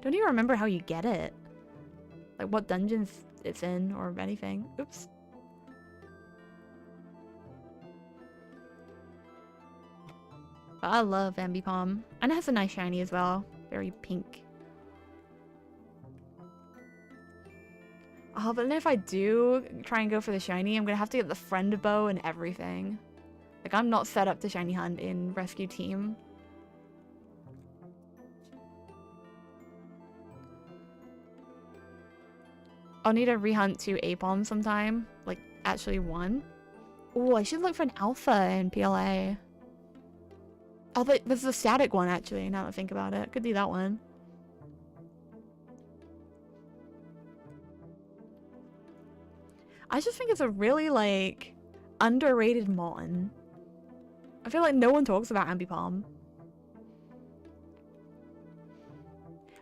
Don't even remember how you get it. Like what dungeons it's in or anything. Oops. But I love Ambipom. And it has a nice shiny as well. Very pink. Oh, but then if I do try and go for the shiny, I'm gonna have to get the friend bow and everything. Like, I'm not set up to shiny hunt in Rescue Team. I'll need to rehunt 2 Apom sometime. Like, actually 1. Oh, I should look for an alpha in PLA. Oh, there's a static one, actually, now that I think about it. Could do that one. I just think it's a really, like, underrated mon. I feel like no one talks about Ambipom.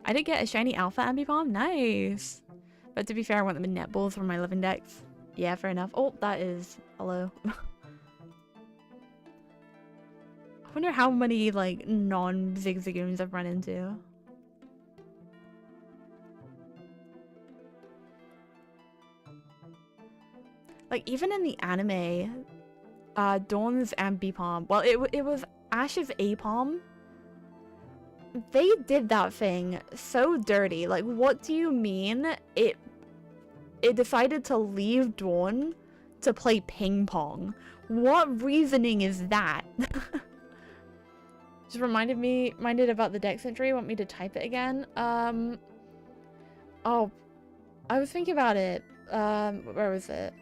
I did get a shiny alpha Ambipom. Nice. But to be fair, I want them in netballs for my living decks. Yeah, fair enough. Oh, that is... Hello. I wonder how many, like, non-Zigzagoons I've run into. Like, even in the anime, Dawn's Ambipom... Well, it was Ash's Apom. They did that thing so dirty. Like, what do you mean it decided to leave Dawn to play ping pong? What reasoning is that? Just reminded about the deck entry. Want me to type it again? Oh, I was thinking about it. Where was it?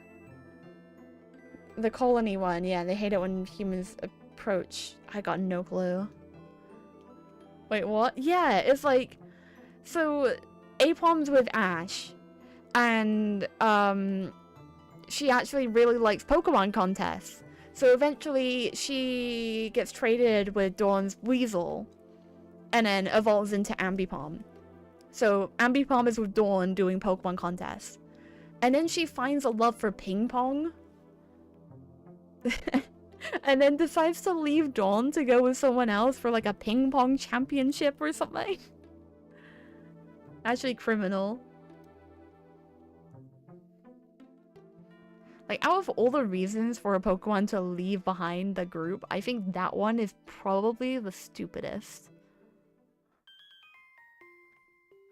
The colony one. Yeah, they hate it when humans approach. I got no clue. Wait, what? Yeah, it's like, so Apom's with Ash, and she actually really likes Pokemon contests. So eventually she gets traded with Dawn's Weasel, and then evolves into Ambipom. So Ambipom is with Dawn doing Pokemon contests, and then she finds a love for ping pong. And then decides to leave Dawn to go with someone else for like a ping pong championship or something. Actually criminal. Like, out of all the reasons for a Pokemon to leave behind the group, I think that one is probably the stupidest.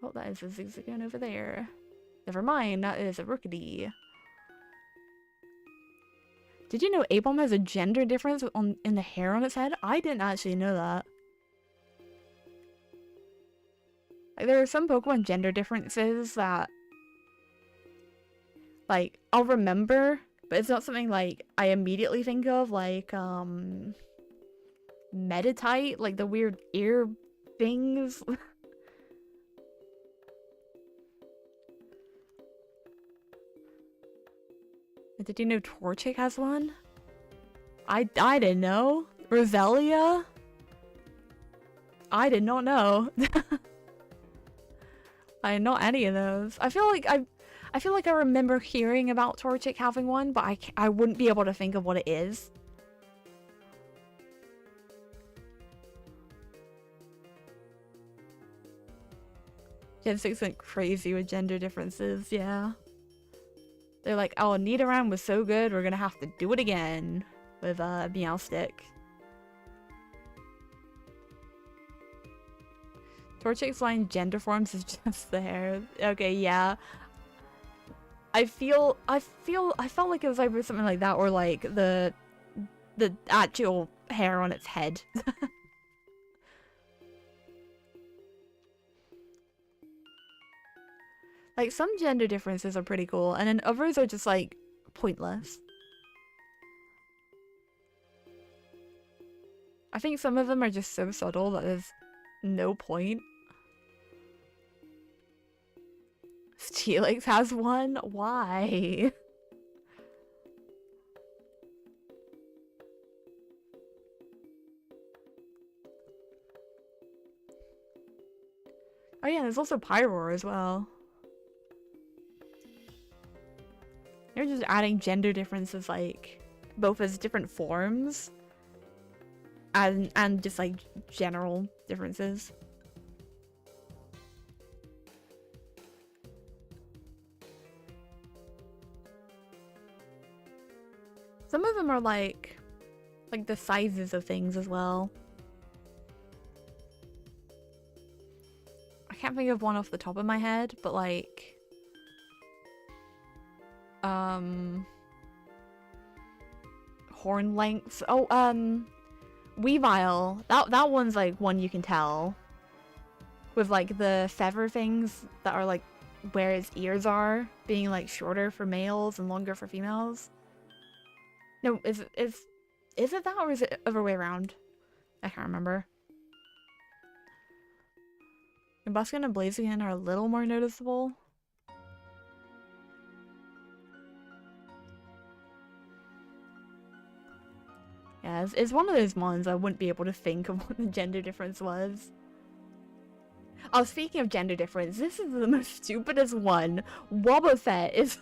Oh, that is a Zigzagoon over there. Never mind, that is a Rookidee. Did you know Apom has a gender difference in the hair on its head? I didn't actually know that. Like, there are some Pokemon gender differences that, like, I'll remember, but it's not something, like, I immediately think of, like, Meditite, like the weird ear things. Did you know Torchic has one? I didn't know. Roselia? I did not know. I had not any of those. I feel like I remember hearing about Torchic having one, but I wouldn't be able to think of what it is. Gen 6 went crazy with gender differences, yeah. They're like, oh, Nidoran was so good, we're gonna have to do it again with Meowstic. Torchic's line gender forms is just there. Okay, yeah. I felt like it was either something like that or like the actual hair on its head. Like, some gender differences are pretty cool, and then others are just, like, pointless. I think some of them are just so subtle that there's no point. Steelix has one? Why? Oh yeah, there's also Pyroar as well. They're just adding gender differences, like, both as different forms and just, like, general differences. Some of them are, like the sizes of things as well. I can't think of one off the top of my head, but, like... horn lengths. Oh, Weavile. That one's like one you can tell. With like the feather things that are like where its ears are being like shorter for males and longer for females. No, is it that or is it other way around? I can't remember. Buskin and Blaziken are a little more noticeable. Yeah, it's one of those ones I wouldn't be able to think of what the gender difference was. Oh, speaking of gender difference, this is the most stupidest one. Wobbuffet is...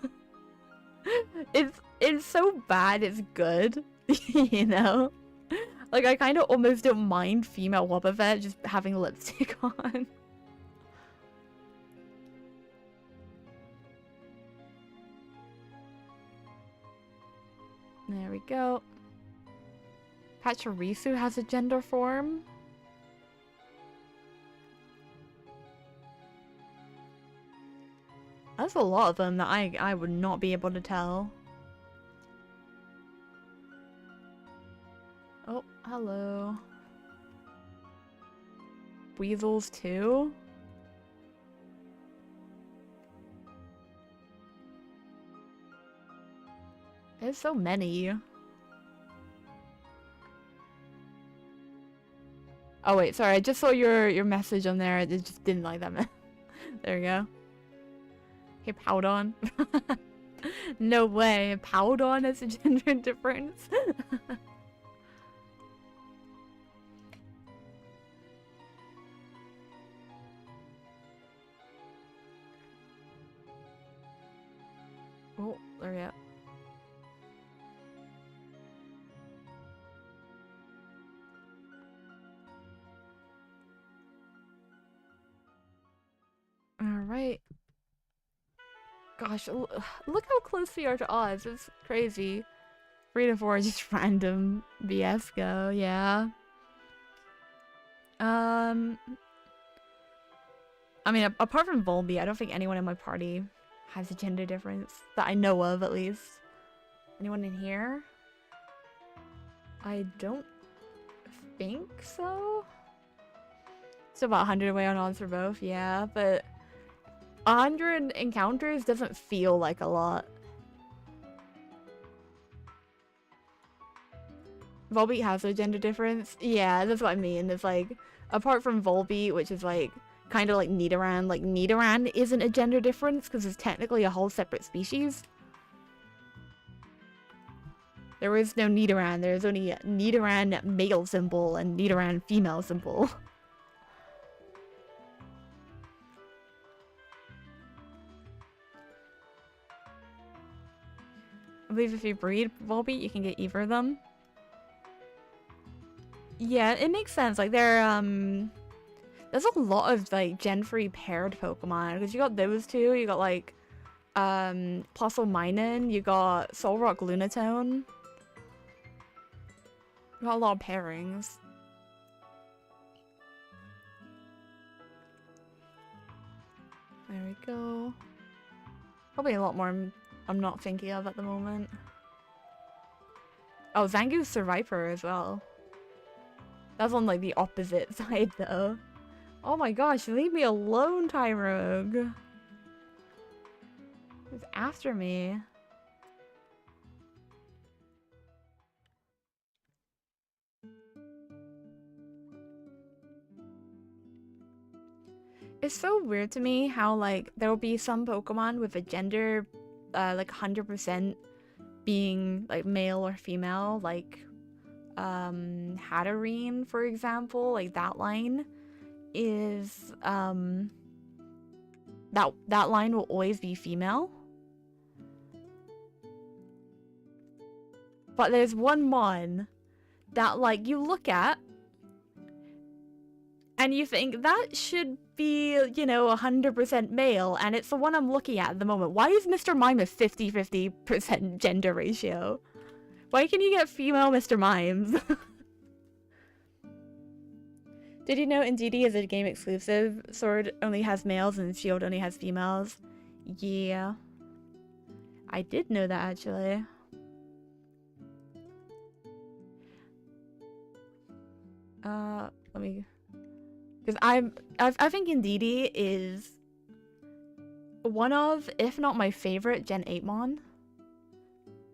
it's so bad it's good, you know? Like, I kind of almost don't mind female Wobbuffet just having lipstick on. There we go. Pachirisu has a gender form. That's a lot of them that I would not be able to tell. Oh, hello. Weasels too? There's so many. Oh wait, sorry, I just saw your message on there. It just didn't like that. There we go. Okay, Powdon. No way, Powdon has a gender difference. Oh, there we go. Alright. Gosh, look how close we are to odds. It's crazy. 3 to 4 is just random BS go, yeah. I mean, apart from Volby, I don't think anyone in my party has a gender difference. That I know of, at least. Anyone in here? I don't think so. It's about 100 away on odds for both, yeah, but 100 encounters doesn't feel like a lot. Volbeat has a gender difference. Yeah, that's what I mean. It's like, apart from Volbeat, which is like, kind of like Nidoran isn't a gender difference because it's technically a whole separate species. There is no Nidoran. There's only Nidoran male symbol and Nidoran female symbol. I believe if you breed Volbeat, you can get either of them. Yeah, it makes sense. Like, there's a lot of, like, Gen 3 paired Pokemon. Because you got those two. You got, like, Plosselminen. You got Solrock Lunatone. You got a lot of pairings. There we go. Probably a lot more I'm not thinking of at the moment. Oh, Zangoose Survivor as well. That's on, like, the opposite side, though. Oh my gosh, leave me alone, Tyrogue. It's after me. It's so weird to me how, like, there will be some Pokemon with a gender, like, 100% being, like, male or female, like, Hatterene, for example, like, that line is, that line will always be female. But there's one that, like, you look at and you think that should be, you know, 100% male, and it's the one I'm looking at the moment. Why is Mr. Mime a 50-50% gender ratio? Why can you get female Mr. Mimes? Did you know Indeedee is a game exclusive? Sword only has males and Shield only has females. Yeah. I did know that, actually. Let me... Because I think Indeedee is one of, if not my favorite, Gen 8 Mon.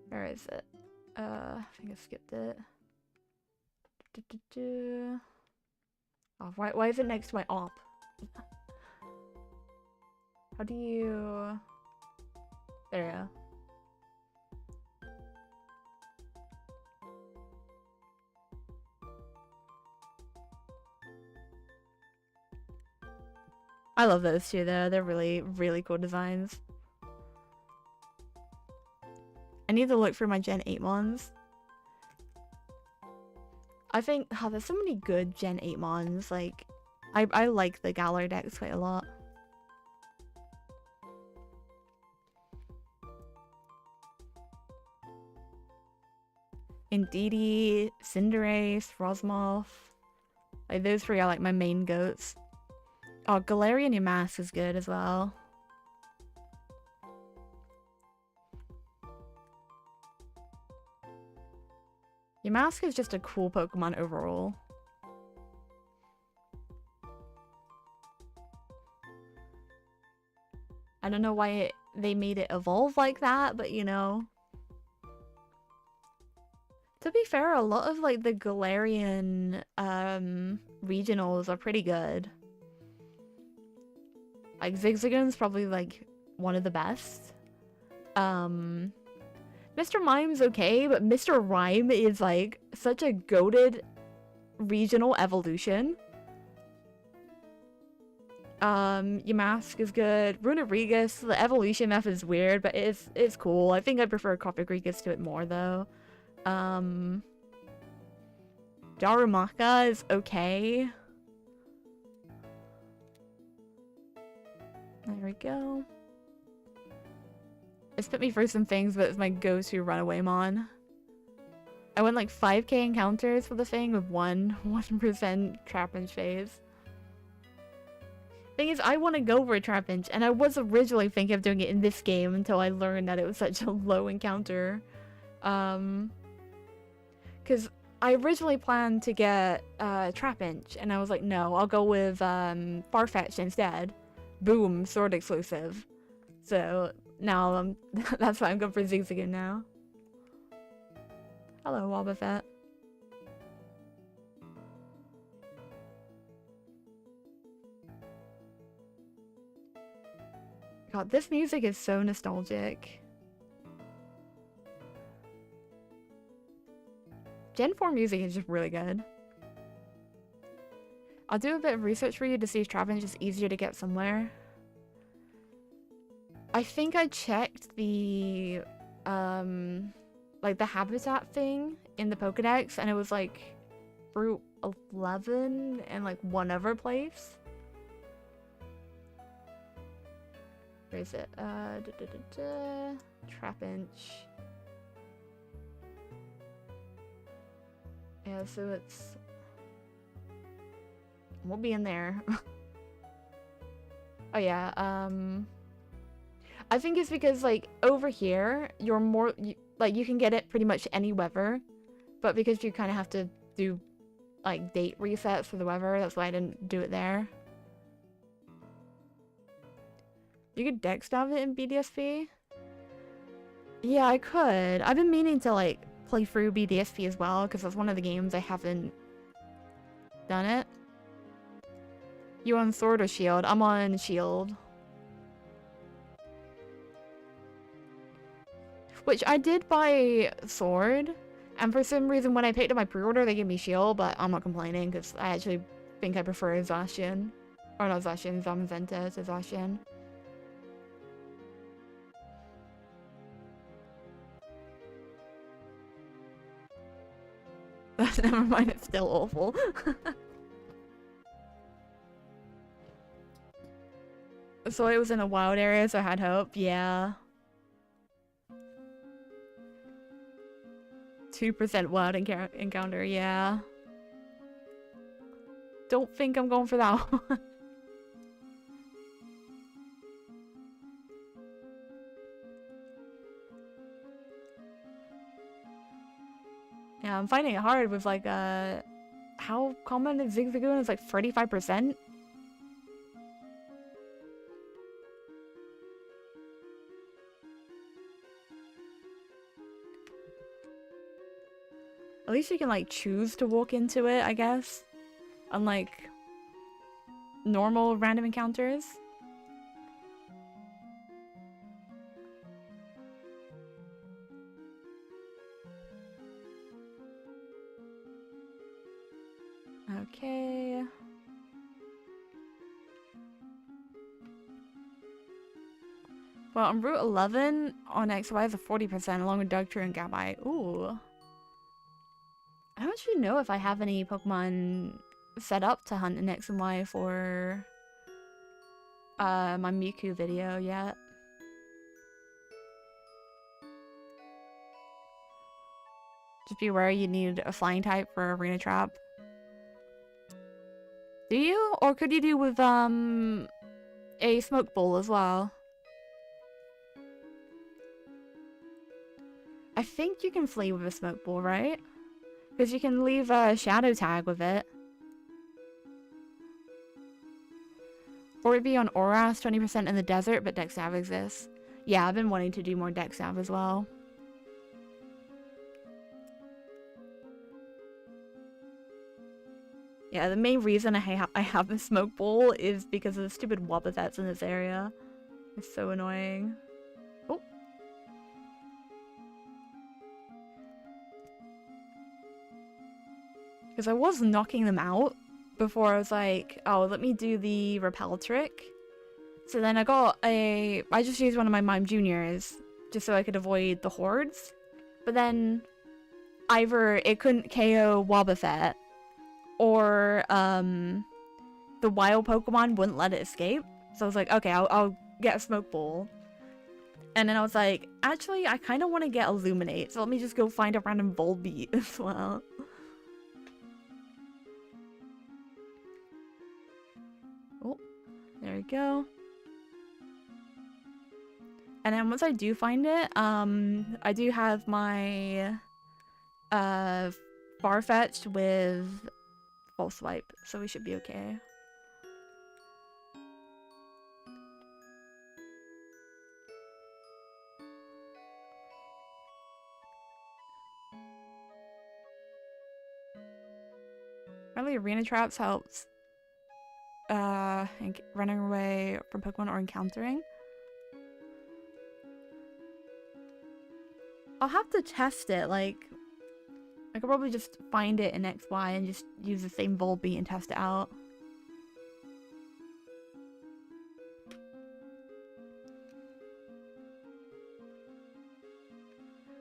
Where is it? I think I skipped it. Oh, why is it next to my op? How do you... There you go. I love those two though. They're really, really cool designs. I need to look for my Gen 8 Mons. I think, oh, there's so many good Gen 8 Mons. Like, I like the Galar decks quite a lot. Indeedee, Cinderace, Frosmoth. Like, those three are like my main goats. Oh, Galarian Yamask is good as well. Yamask is just a cool Pokemon overall. I don't know why they made it evolve like that, but you know. To be fair, a lot of like the Galarian regionals are pretty good. Like, Zigzagoon's probably, like, one of the best. Mr. Mime's okay, but Mr. Rhyme is, like, such a goated regional evolution. Yamask is good. Runerigus, the evolution method is weird, but it's cool. I think I prefer Coppergrigus to it more, though. Darumaka is okay. There we go. It's put me through some things, but it's my go-to runaway mon. I went like 5k encounters for the thing with 1% Trapinch phase. Thing is, I want to go for a Trapinch, and I was originally thinking of doing it in this game until I learned that it was such a low encounter. Because I originally planned to get Trapinch, and I was like, no, I'll go with Farfetch'd instead. Boom, sword exclusive. So now that's why I'm going for Zigzagoon now. Hello, Wobbuffet. God, this music is so nostalgic. Gen 4 music is just really good. I'll do a bit of research for you to see if traveling is just easier to get somewhere. I think I checked the, like the habitat thing in the Pokedex, and it was like Route 11 and like one other place. Where is it? Trapinch. Yeah, so it's... We'll be in there. Oh yeah, I think it's because, like, over here, you're more... you can get it pretty much any weather. But because you kind of have to do, like, date resets for the weather, that's why I didn't do it there. You could dex dive it in BDSP? Yeah, I could. I've been meaning to, like, play through BDSP as well, because that's one of the games I haven't done it. You on Sword or Shield? I'm on Shield. Which I did buy Sword, and for some reason when I picked up my pre-order they gave me Shield, but I'm not complaining because I actually think I prefer Zacian. Or not Zacian, Zamazenta to Zacian. Never mind, it's still awful. So it was in a wild area, so I had hope. Yeah. 2% wild encounter, yeah. Don't think I'm going for that one. Yeah, I'm finding it hard with like how common is Zigzagoon is like 35%. At least you can like choose to walk into it, I guess. Unlike normal random encounters. Okay. Well, on Route 11 on XY is a 40% along with Dugtrio and Gabite. Ooh. I don't actually know if I have any Pokemon set up to hunt in X and Y for my Miku video yet. Just be aware you need a flying type for Arena Trap. Do you? Or could you do with a Smoke Ball as well? I think you can flee with a Smoke Ball, right? Because you can leave a Shadow Tag with it. Or it'd be on Oras, 20% in the desert, but Dex Nav exists. Yeah, I've been wanting to do more Dex Nav as well. Yeah, the main reason I have the Smoke Ball is because of the stupid Wobbuffets in this area. It's so annoying. Oh. Because I was knocking them out before I was like, oh, let me do the repel trick. So then I just used one of my Mime Juniors just so I could avoid the hordes. But then either it couldn't KO Wobbuffet or the wild Pokemon wouldn't let it escape. So I was like, okay, I'll get a Smoke Ball. And then I was like, actually, I kind of want to get Illuminate, so let me just go find a random Volbeat as well. Oh, there we go. And then once I do find it, I do have my Farfetch'd with False Swipe, so we should be okay. Apparently Arena Traps helps running away from Pokemon or encountering. I'll have to test it, like, I could probably just find it in XY and just use the same Volbeat and test it out.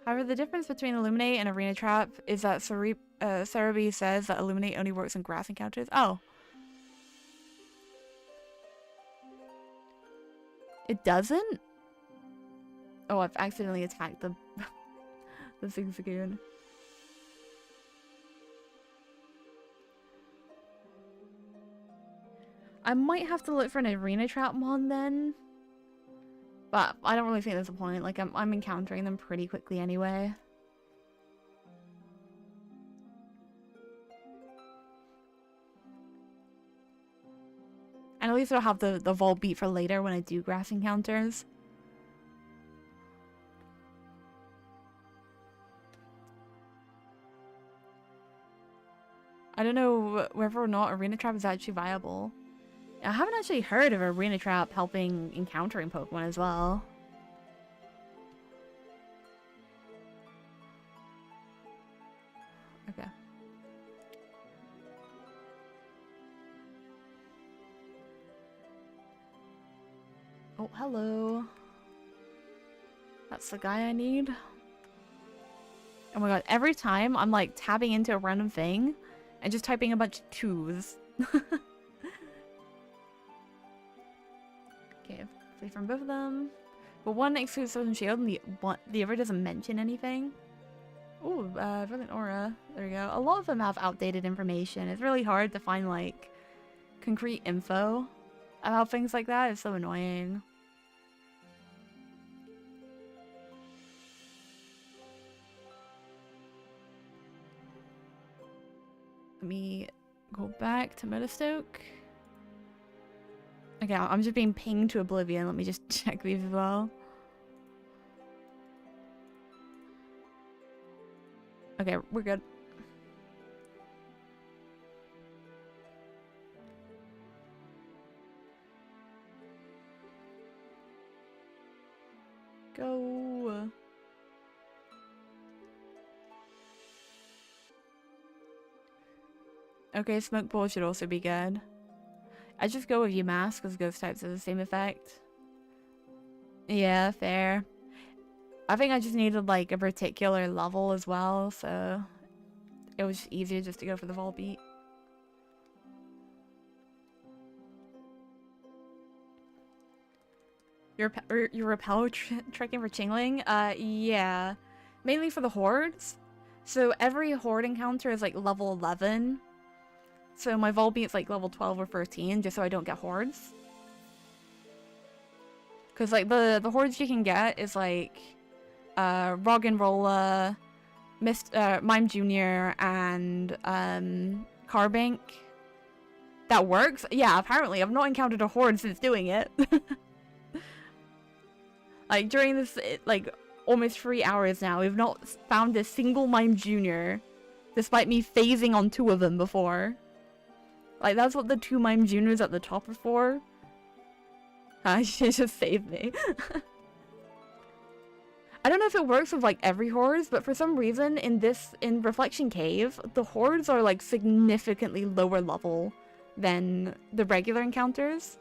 However, the difference between Illuminate and Arena Trap is that Cerebi says that Illuminate only works in grass encounters. Oh. It doesn't? Oh, I've accidentally attacked the the Zigzagoon. I might have to look for an Arena Trap mod then. But I don't really think there's a point. Like, I'm encountering them pretty quickly anyway. And at least I'll have the Volbeat for later when I do grass encounters. I don't know whether or not Arena Trap is actually viable. I haven't actually heard of Arena Trap helping encountering Pokemon as well. Okay. Oh, hello. That's the guy I need. Oh my god, every time I'm like tapping into a random thing and just typing a bunch of 2s. Okay, flee from both of them. But one excludes Sword and Shield and the other doesn't mention anything. Ooh, Brilliant Aura. There we go. A lot of them have outdated information. It's really hard to find like concrete info about things like that. It's so annoying. Let me go back to Meadowstoke. Okay, I'm just being pinged to oblivion. Let me just check these as well. Okay, we're good. Go. Okay, Smoke Ball should also be good. I just go with UMass because ghost types have the same effect. Yeah, fair. I think I just needed like a particular level as well, so it was just easier just to go for the Volbeat. You're repel trekking for Chingling? Yeah. Mainly for the hordes. So every horde encounter is like level 11. So my Volbeat's like level 12 or 13, just so I don't get hordes. Because like the hordes you can get is like Roggenrola, Mime Jr. and Carbank. That works? Yeah, apparently. I've not encountered a horde since doing it. Like during this like almost 3 hours now, we've not found a single Mime Jr. despite me phasing on 2 of them before. Like, that's what the 2 Mime Juniors at the top are for. She just saved me. I don't know if it works with, like, every hordes, but for some reason, in Reflection Cave, the hordes are, like, significantly lower level than the regular encounters.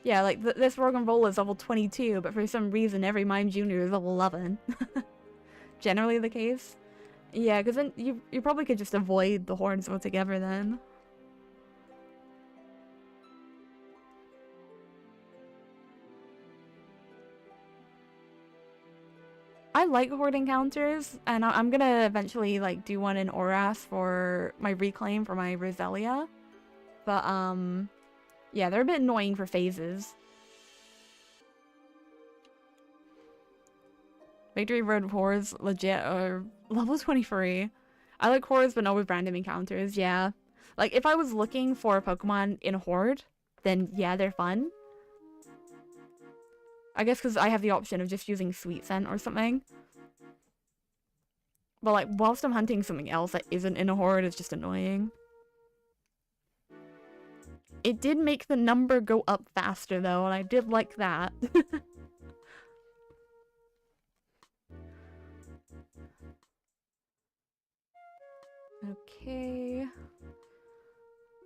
Yeah, like, this Roggenrola is level 22, but for some reason every Mime Jr. is level 11. Generally the case. Yeah, because then you probably could just avoid the hordes altogether then. I like horde encounters, and I'm gonna eventually, like, do one in Oras for my reclaim for my Roselia. But, yeah, they're a bit annoying for phases. Victory Road hordes legit are level 23. I like hordes, but not with random encounters, yeah. Like, if I was looking for a Pokemon in a horde, then yeah, they're fun. I guess because I have the option of just using Sweet Scent or something. But, like, whilst I'm hunting something else that isn't in a horde, it's just annoying. It did make the number go up faster though, and I did like that. Okay.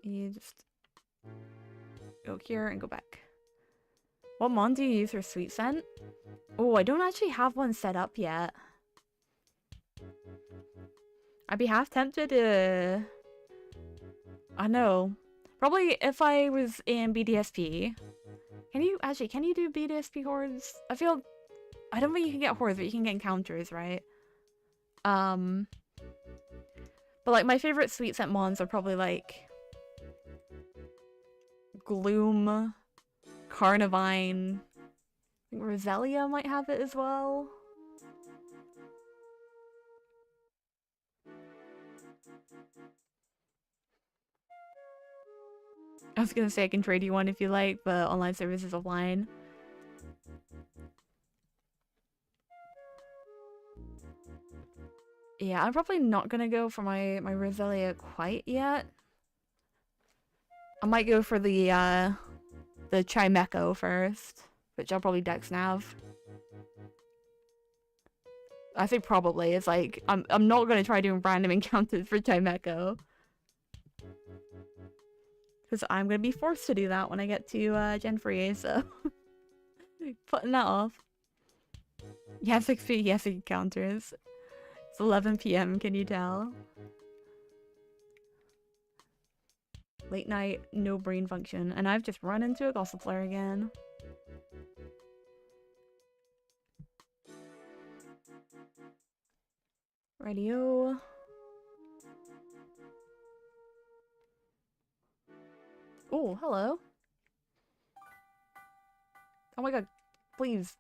You just go here and go back. What mon do you use for sweet scent? Oh, I don't actually have one set up yet. I'd be half tempted to... I know. Probably if I was in BDSP. Can you do BDSP hordes? I don't think you can get hordes, but you can get encounters, right? But like my favorite sweet scent mons are probably like Gloom, Carnivine. I think Roselia might have it as well. I was gonna say I can trade you one if you like, but online service is offline. Yeah, I'm probably not gonna go for my Roselia quite yet. I might go for the Chimecho first, which I'll probably dex nav. I think probably. It's like I'm not gonna try doing random encounters for Chimecho. Because I'm gonna be forced to do that when I get to Gen 3, so putting that off. Yes, XP, yes, encounters. It's 11 PM, can you tell? Late night, no brain function, and I've just run into a Gossipler again. Radio. Oh, hello. Oh my god, please.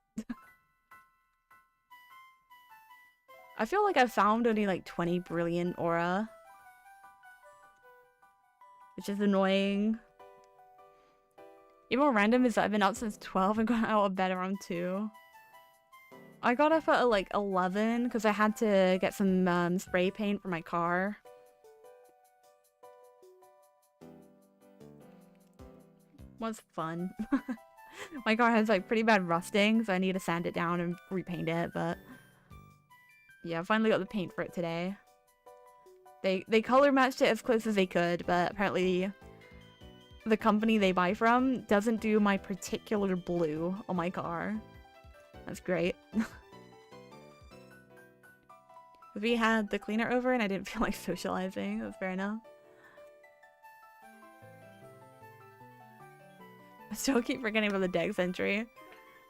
I feel like I've found only like 20 brilliant aura. Which is annoying. Even more random is that I've been out since 12 and got out of bed around 2. I got up at like 11 because I had to get some spray paint for my car. Was fun. My car has like pretty bad rusting, so I need to sand it down and repaint it, but yeah, I finally got the paint for it today. They color matched it as close as they could, but apparently the company they buy from doesn't do my particular blue on my car. That's great. We had the cleaner over and I didn't feel like socializing. That's fair enough. I still keep forgetting about the dex entry.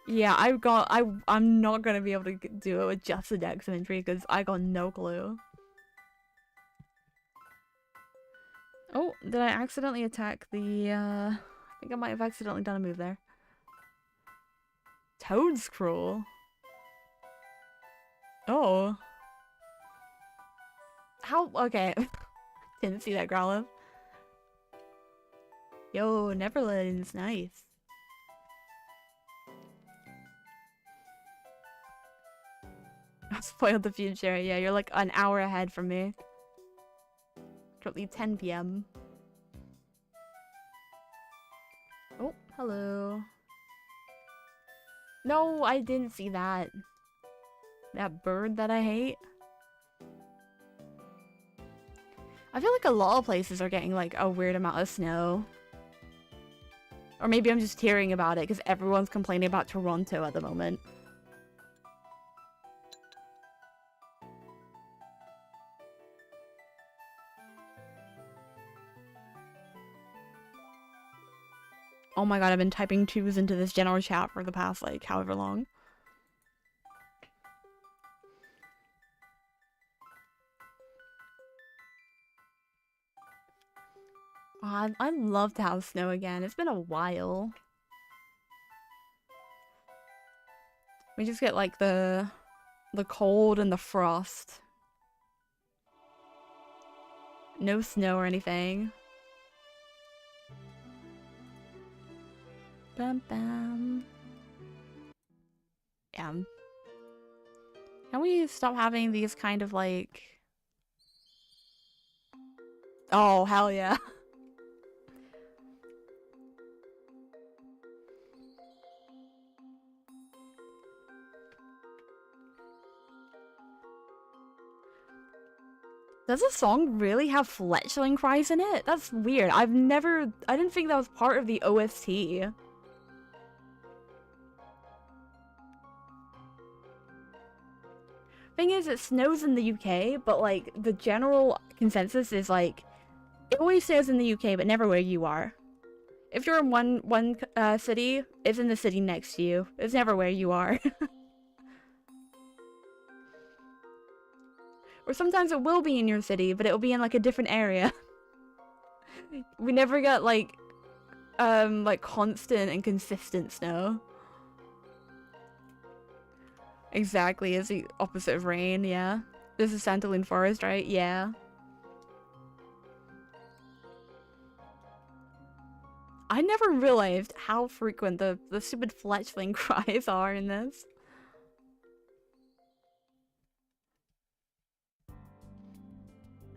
Yeah, I'm not gonna be able to do it with just the dex entry because I got no clue. Oh, did I accidentally attack the, I think I might have accidentally done a move there. Toad's cruel. Oh. How? Okay. Didn't see that, Growlithe. Yo, Neverland's nice. I spoiled the future. Yeah, you're like an hour ahead from me. Currently 10 PM. Oh, hello. No, I didn't see that. That bird that I hate. I feel like a lot of places are getting like a weird amount of snow. Or maybe I'm just hearing about it because everyone's complaining about Toronto at the moment. Oh my god, I've been typing 2s into this general chat for the past, like, however long. Oh, I'd love to have snow again. It's been a while. We just get, like, the cold and the frost. No snow or anything. Bam bam. Yeah. Can we stop having these kind of like... Oh, hell yeah. Does the song really have fletchling cries in it? That's weird. I didn't think that was part of the OST. Thing is, it snows in the UK, but like the general consensus is like it always snows in the UK, but never where you are. If you're in one city, it's in the city next to you. It's never where you are. Or sometimes it will be in your city, but it will be in like a different area. We never got like constant and consistent snow. Exactly, it's the opposite of rain, yeah. This is Santoline Forest, right? Yeah. I never realized how frequent the stupid fletchling cries are in this.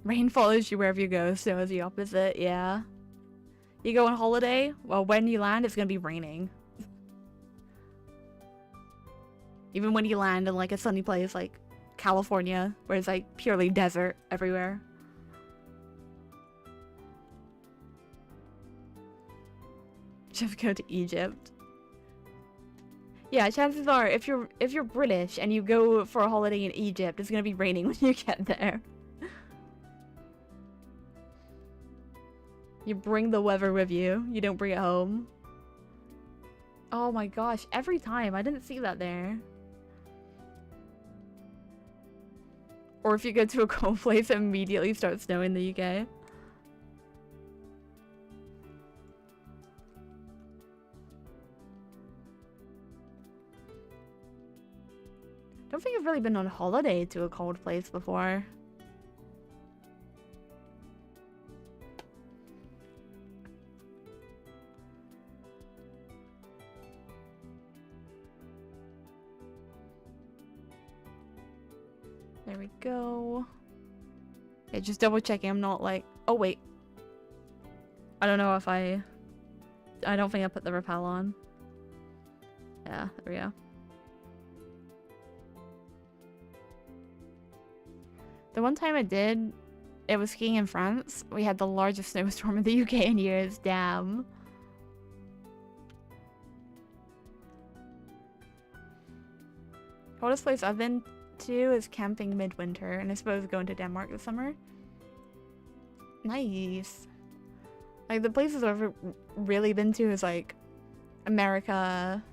Rain follows you wherever you go, snow is the opposite, yeah. You go on holiday, well, when you land, it's gonna be raining. Even when you land in like a sunny place like California, where it's like purely desert everywhere. Just go to Egypt. Yeah, chances are if you're British and you go for a holiday in Egypt, it's gonna be raining when you get there. You bring the weather with you. You don't bring it home. Oh my gosh, every time. I didn't see that there. Or if you go to a cold place, it immediately starts snowing in the UK. Don't think I've really been on holiday to a cold place before. There we go. Yeah, just double checking I'm not like... Oh, wait. I don't know if I don't think I put the rappel on. Yeah, there we go. The one time I did, it was skiing in France. We had the largest snowstorm in the UK in years. Damn. Coldest place I've been to is camping midwinter, and I suppose going to Denmark this summer. Nice. Like the places I've really been to is like America,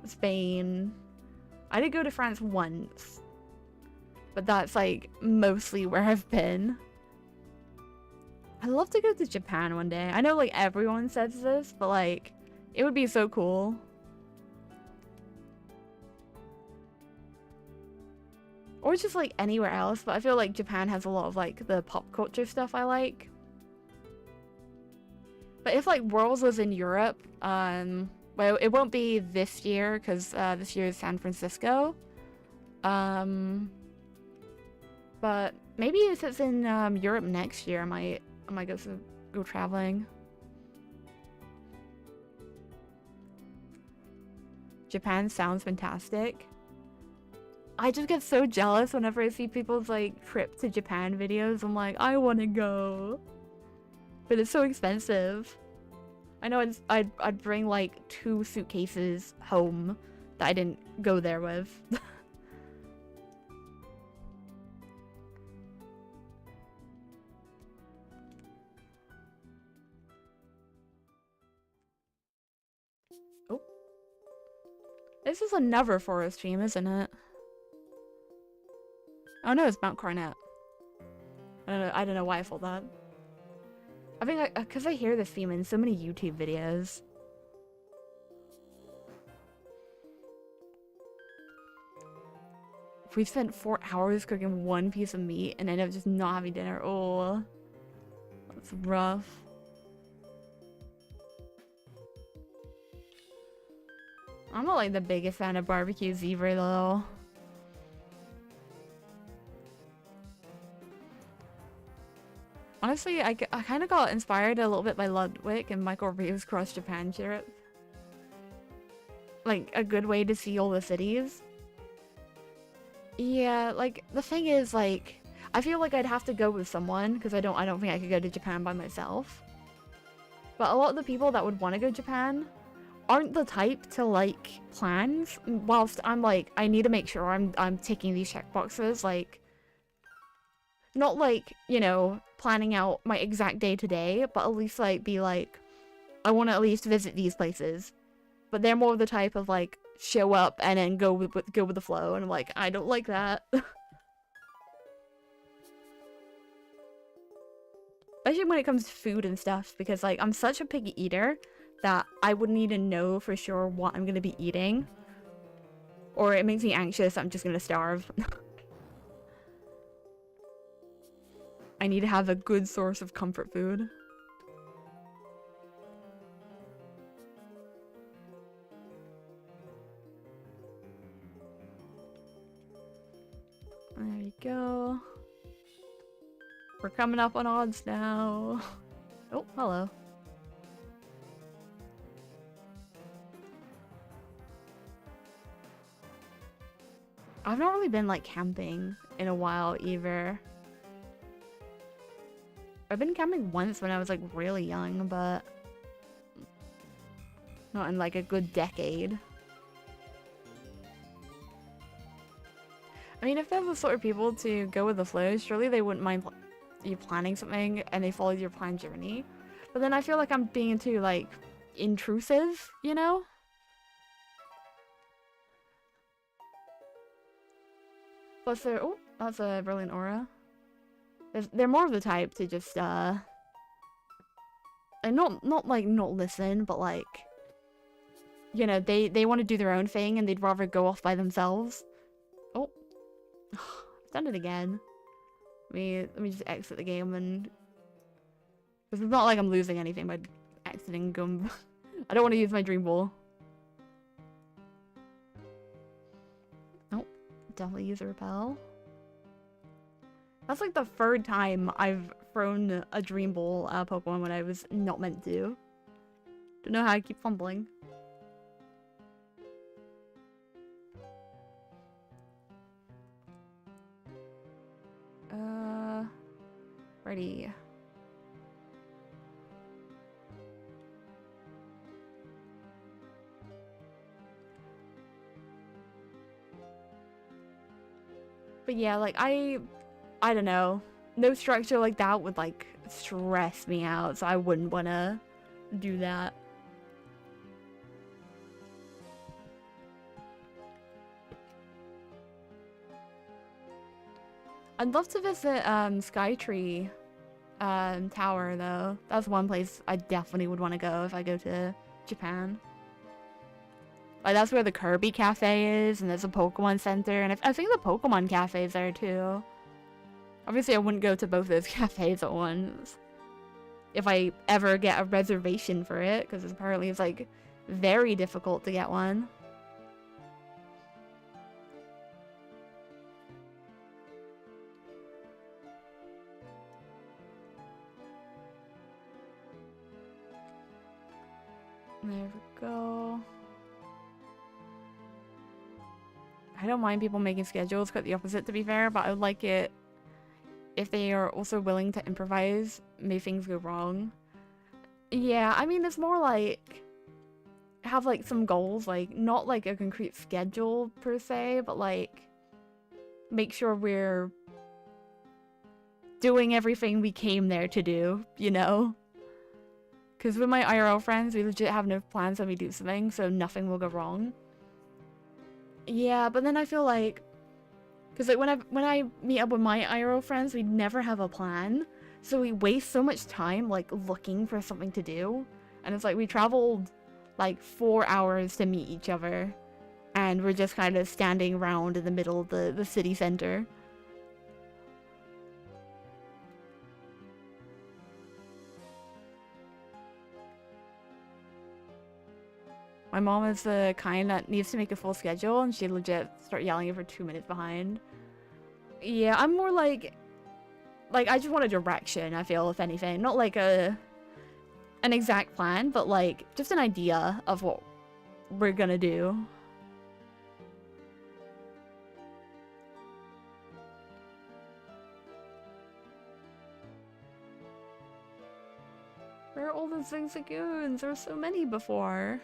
Spain. I did go to France once, but that's like mostly where I've been. I'd love to go to Japan one day. I know like everyone says this, but like it would be so cool. Or just like anywhere else, but I feel like Japan has a lot of like the pop culture stuff I like. But if like Worlds was in Europe, well, it won't be this year because this year is San Francisco. But maybe if it's in Europe next year, I might go traveling. Japan sounds fantastic. I just get so jealous whenever I see people's like trip to Japan videos. I'm like, I want to go, but it's so expensive. I know I'd bring like 2 suitcases home that I didn't go there with. Oh, this is another forest stream, isn't it? Oh no, it's Mount Carnet. I don't know why I thought that. I think because I hear this theme in so many YouTube videos. We spent 4 hours cooking 1 piece of meat and ended up just not having dinner. Oh, that's rough. I'm not like the biggest fan of barbecues either though. Honestly, I kind of got inspired a little bit by Ludwig and Michael Reeves' Cross Japan trip. Like, a good way to see all the cities. Yeah, like, the thing is, like, I feel like I'd have to go with someone because I don't think I could go to Japan by myself. But a lot of the people that would want to go to Japan aren't the type to like plans. Whilst I'm like, I need to make sure I'm ticking these checkboxes. Like, not like, you know, planning out my exact day to day, but at least like be like, I want to at least visit these places. But they're more of the type of like show up and then go with the flow, and I'm like, I don't like that. Especially when it comes to food and stuff, because like I'm such a picky eater that I would need to know for sure what I'm gonna be eating, or it makes me anxious. I'm just gonna starve. I need to have a good source of comfort food. There you go. We're coming up on odds now. Oh, hello. I've not really been like camping in a while either. I've been camping once when I was like really young, but not in like a good decade. I mean, if they're the sort of people to go with the flow, surely they wouldn't mind you planning something and they follow your planned journey. But then I feel like I'm being too like intrusive, you know? Plus they're, oh, that's a brilliant aura. They're more of the type to just and not like not listen, but like, you know, they want to do their own thing and they'd rather go off by themselves. Oh, I've done it again. Let me just exit the game, and because it's not like I'm losing anything by exiting Gum. I don't want to use my dream ball. Nope, definitely use a repel. That's like the third time I've thrown a dream ball at a Pokemon when I was not meant to. Don't know how I keep fumbling. Ready. But yeah, like I don't know. No structure like that would like stress me out, so I wouldn't want to do that. I'd love to visit Skytree Tower though. That's one place I definitely would want to go if I go to Japan. Like that's where the Kirby Cafe is, and there's a Pokemon Center, and I think the Pokemon Cafe is there too. Obviously, I wouldn't go to both those cafes at once if I ever get a reservation for it, because apparently it's like very difficult to get one. There we go. I don't mind people making schedules, quite the opposite to be fair, but I would like it if they are also willing to improvise, may things go wrong. Yeah, I mean, it's more like have like some goals, like not like a concrete schedule per se, but like make sure we're doing everything we came there to do, you know? Because with my IRL friends, we legit have no plans when we do something, so nothing will go wrong. Yeah, but then I feel like, because like when I meet up with my IRL friends, we never have a plan, so we waste so much time like looking for something to do, and it's like we traveled like 4 hours to meet each other, and we're just kind of standing around in the middle of the city center. My mom is the kind that needs to make a full schedule, and she legit start yelling if we're 2 minutes behind. Yeah, I'm more like I just want a direction, I feel, if anything. Not like an exact plan, but like just an idea of what we're gonna do. Where are all the Zigzagoons? There were so many before.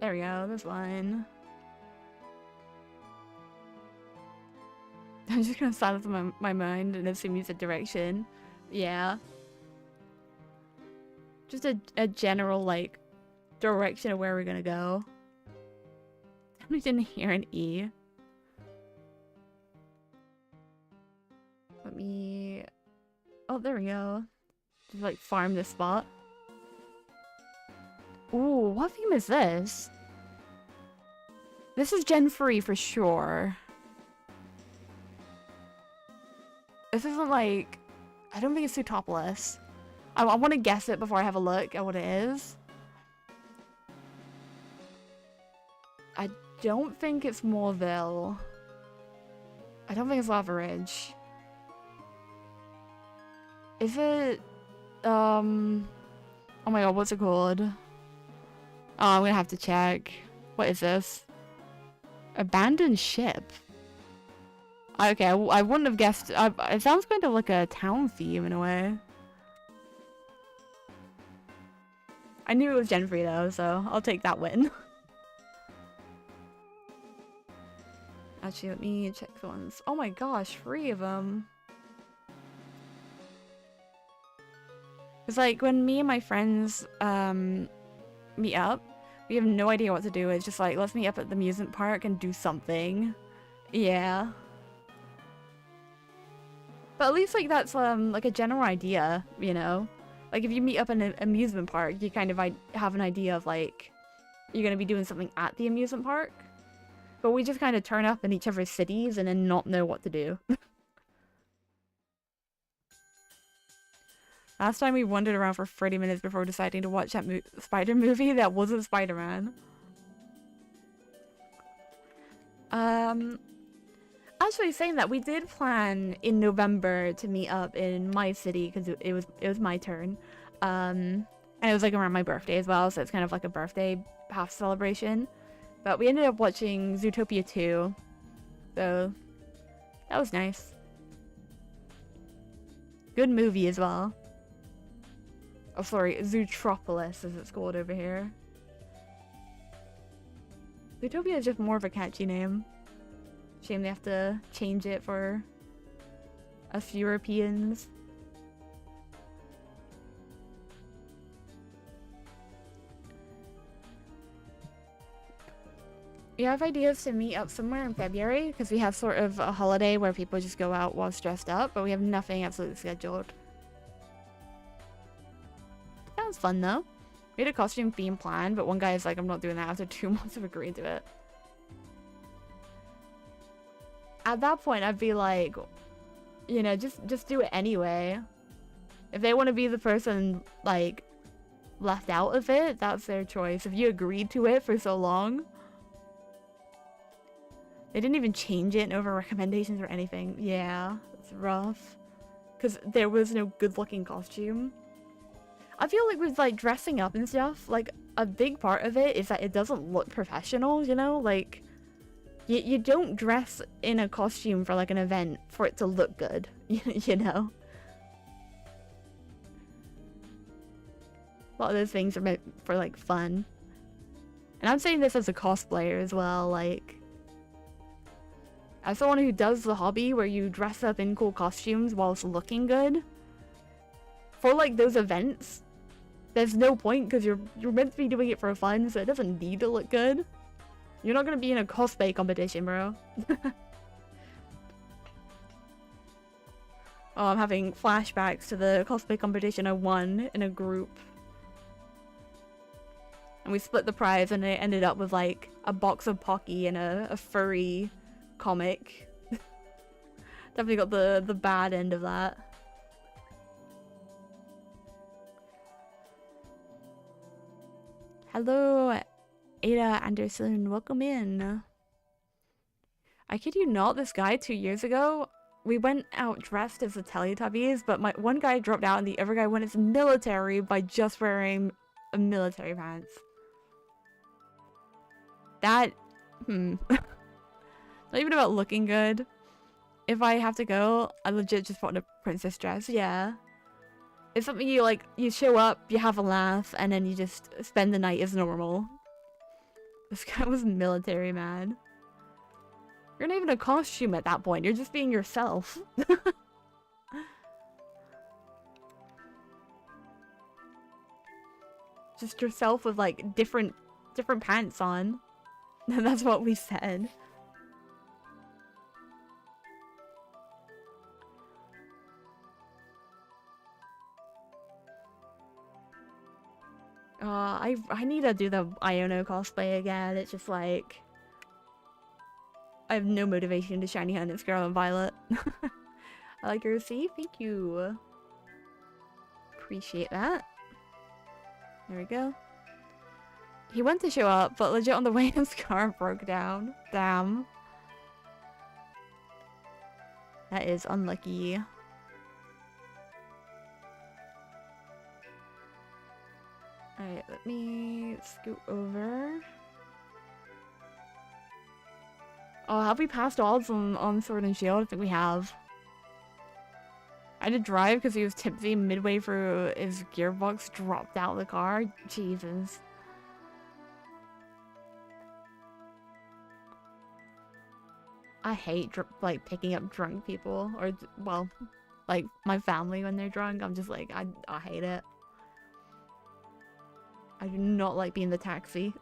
There we go, there's one. I'm just gonna silence my mind and assume you said direction. Yeah. Just a general, like, direction of where we're gonna go. I didn't hear an E. Let me... Oh, there we go. Just, like, farm this spot. Ooh, what theme is this? This is Gen 3 for sure. This isn't like... I don't think it's Zootopolis. I want to guess it before I have a look at what it is. I don't think it's Moorville. I don't think it's Lava Ridge. Is it... Oh my god, what's it called? Oh, I'm gonna have to check. What is this? Abandoned ship. Okay, I wouldn't have guessed. It sounds kind of like a town theme in a way. I knew it was Gen 3 though, so I'll take that win. Actually, let me check the ones. Oh my gosh, 3 of them. It's like when me and my friends meet up, we have no idea what to do. It's just like, let's meet up at the amusement park and do something. Yeah. But at least like that's like a general idea, you know? Like if you meet up in an amusement park, you kind of have an idea of like, you're gonna be doing something at the amusement park. But we just kind of turn up in each other's cities and then not know what to do. Last time we wandered around for 30 minutes before deciding to watch that Spider movie that wasn't Spider-Man. Actually, saying that, we did plan in November to meet up in my city because it was my turn. And it was like around my birthday as well, so it's kind of like a birthday half celebration. But we ended up watching Zootopia 2, so that was nice. Good movie as well. Oh, sorry, Zootropolis as it's called over here. Zootopia is just more of a catchy name. Shame they have to change it for us Europeans. We have ideas to meet up somewhere in February because we have sort of a holiday where people just go out while dressed up, but we have nothing absolutely scheduled. Sounds fun though. We had a costume theme plan, but one guy is like, I'm not doing that after 2 months of agreeing to it. At that point, I'd be like, you know, just do it anyway. If they want to be the person, like, left out of it, that's their choice. If you agreed to it for so long. They didn't even change it over recommendations or anything. Yeah, it's rough. Because there was no good-looking costume. I feel like with, like, dressing up and stuff, like, a big part of it is that it doesn't look professional, you know? Like, you don't dress in a costume for, like, an event for it to look good, you know? A lot of those things are meant for, like, fun. And I'm saying this as a cosplayer as well, like... As someone who does the hobby where you dress up in cool costumes whilst looking good, for like those events, there's no point because you're meant to be doing it for fun, so it doesn't need to look good. You're not gonna be in a cosplay competition, bro. Oh, I'm having flashbacks to the cosplay competition I won in a group. And we split the prize and it ended up with like a box of Pocky and a furry comic. Definitely got the bad end of that. Hello, Ada Anderson. Welcome in. I kid you not, this guy 2 years ago, we went out dressed as the Teletubbies, but my one guy dropped out and the other guy went as military by just wearing a military pants. That, Not even about looking good. if I have to go, I legit just put on a princess dress. Yeah. It's something you like, you show up, you have a laugh, and then you just spend the night as normal. This guy was military, man. You're not even a costume at that point, you're just being yourself. Just yourself with like different pants on. That's what we said. I need to do the Iono cosplay again. It's just like I have no motivation to shiny hunt and Scarlet and Violet. I like your receipt. Thank you. Appreciate that. There we go. He went to show up, but legit on the way his car broke down. Damn. That is unlucky. Alright, let me scoot over. Oh, have we passed odds on Sword and Shield? I think we have. I had to drive because he was tipsy midway through his gearbox dropped out of the car. Jesus. I hate like picking up drunk people, or well, like my family when they're drunk. I'm just like I hate it. I do not like being the taxi.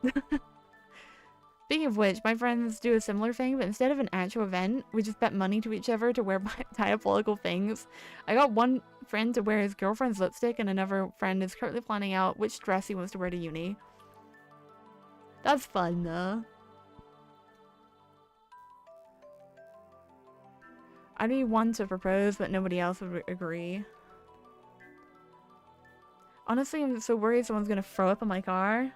Speaking of which, my friends do a similar thing, but instead of an actual event, we just bet money to each other to wear diabolical things. I got one friend to wear his girlfriend's lipstick, and another friend is currently planning out which dress he wants to wear to uni. That's fun, though. I need one to propose, but nobody else would agree. Honestly, I'm so worried someone's gonna throw up in my car.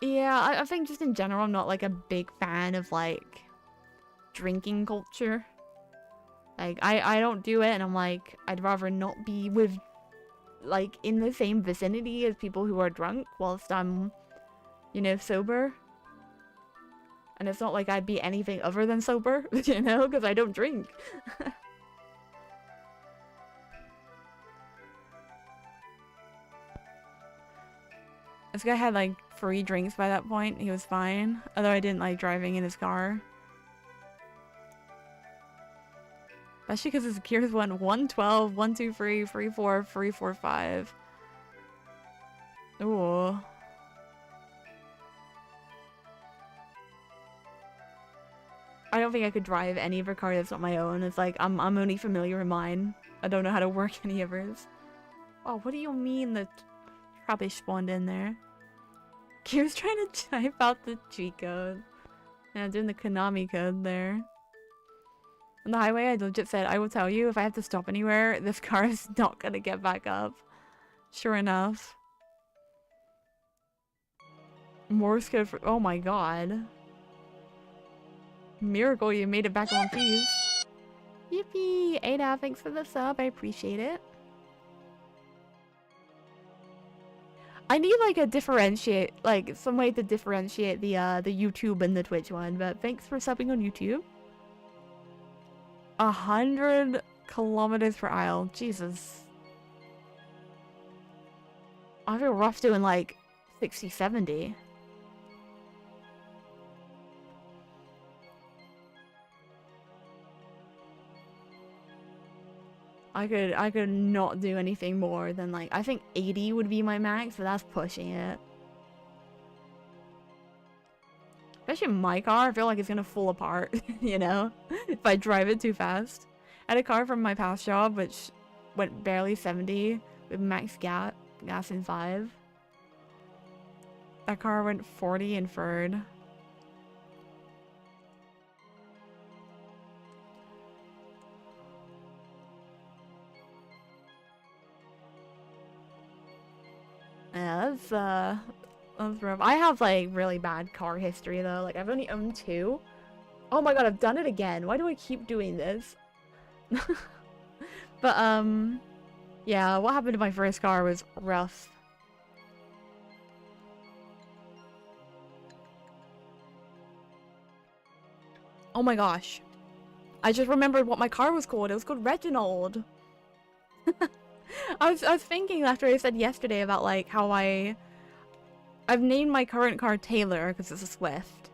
Yeah, I think just in general, I'm not like a big fan of like drinking culture. Like, I don't do it, and I'm like, I'd rather not be with, like, in the same vicinity as people who are drunk whilst I'm, you know, sober. And it's not like I'd be anything other than sober, you know, because I don't drink. This guy had like 3 drinks by that point. He was fine. Although I didn't like driving in his car. Especially because his gears went 112, 123, 34, 345. Ooh. I don't think I could drive any of a car that's not my own. It's like, I'm only familiar with mine. I don't know how to work any of hers. Oh, what do you mean the rubbish spawned in there? He was trying to type out the cheat code. Yeah, doing the Konami code there. On the highway, I legit said, I will tell you, if I have to stop anywhere, this car is not gonna get back up. Sure enough. Morse code for- oh my god. Miracle, you made it back in one piece. Yippee! Ada, thanks for the sub, I appreciate it. I need like a differentiate, like some way to differentiate the YouTube and the Twitch one, but thanks for subbing on YouTube. 100 kilometers per hour, Jesus. I feel rough doing like 60, 70. I could not do anything more than like, I think 80 would be my max, but that's pushing it. Especially in my car, I feel like it's gonna fall apart, you know? If I drive it too fast. I had a car from my past job which went barely 70 with max gas in 5. That car went 40 in third. Yeah, that's rough. I have like really bad car history though. Like I've only owned 2. Oh my god, I've done it again. Why do I keep doing this? But yeah, what happened to my first car was rough. Oh my gosh. I just remembered what my car was called. It was called Reginald. I was thinking after I said yesterday about like how I've named my current car Taylor because it's a Swift.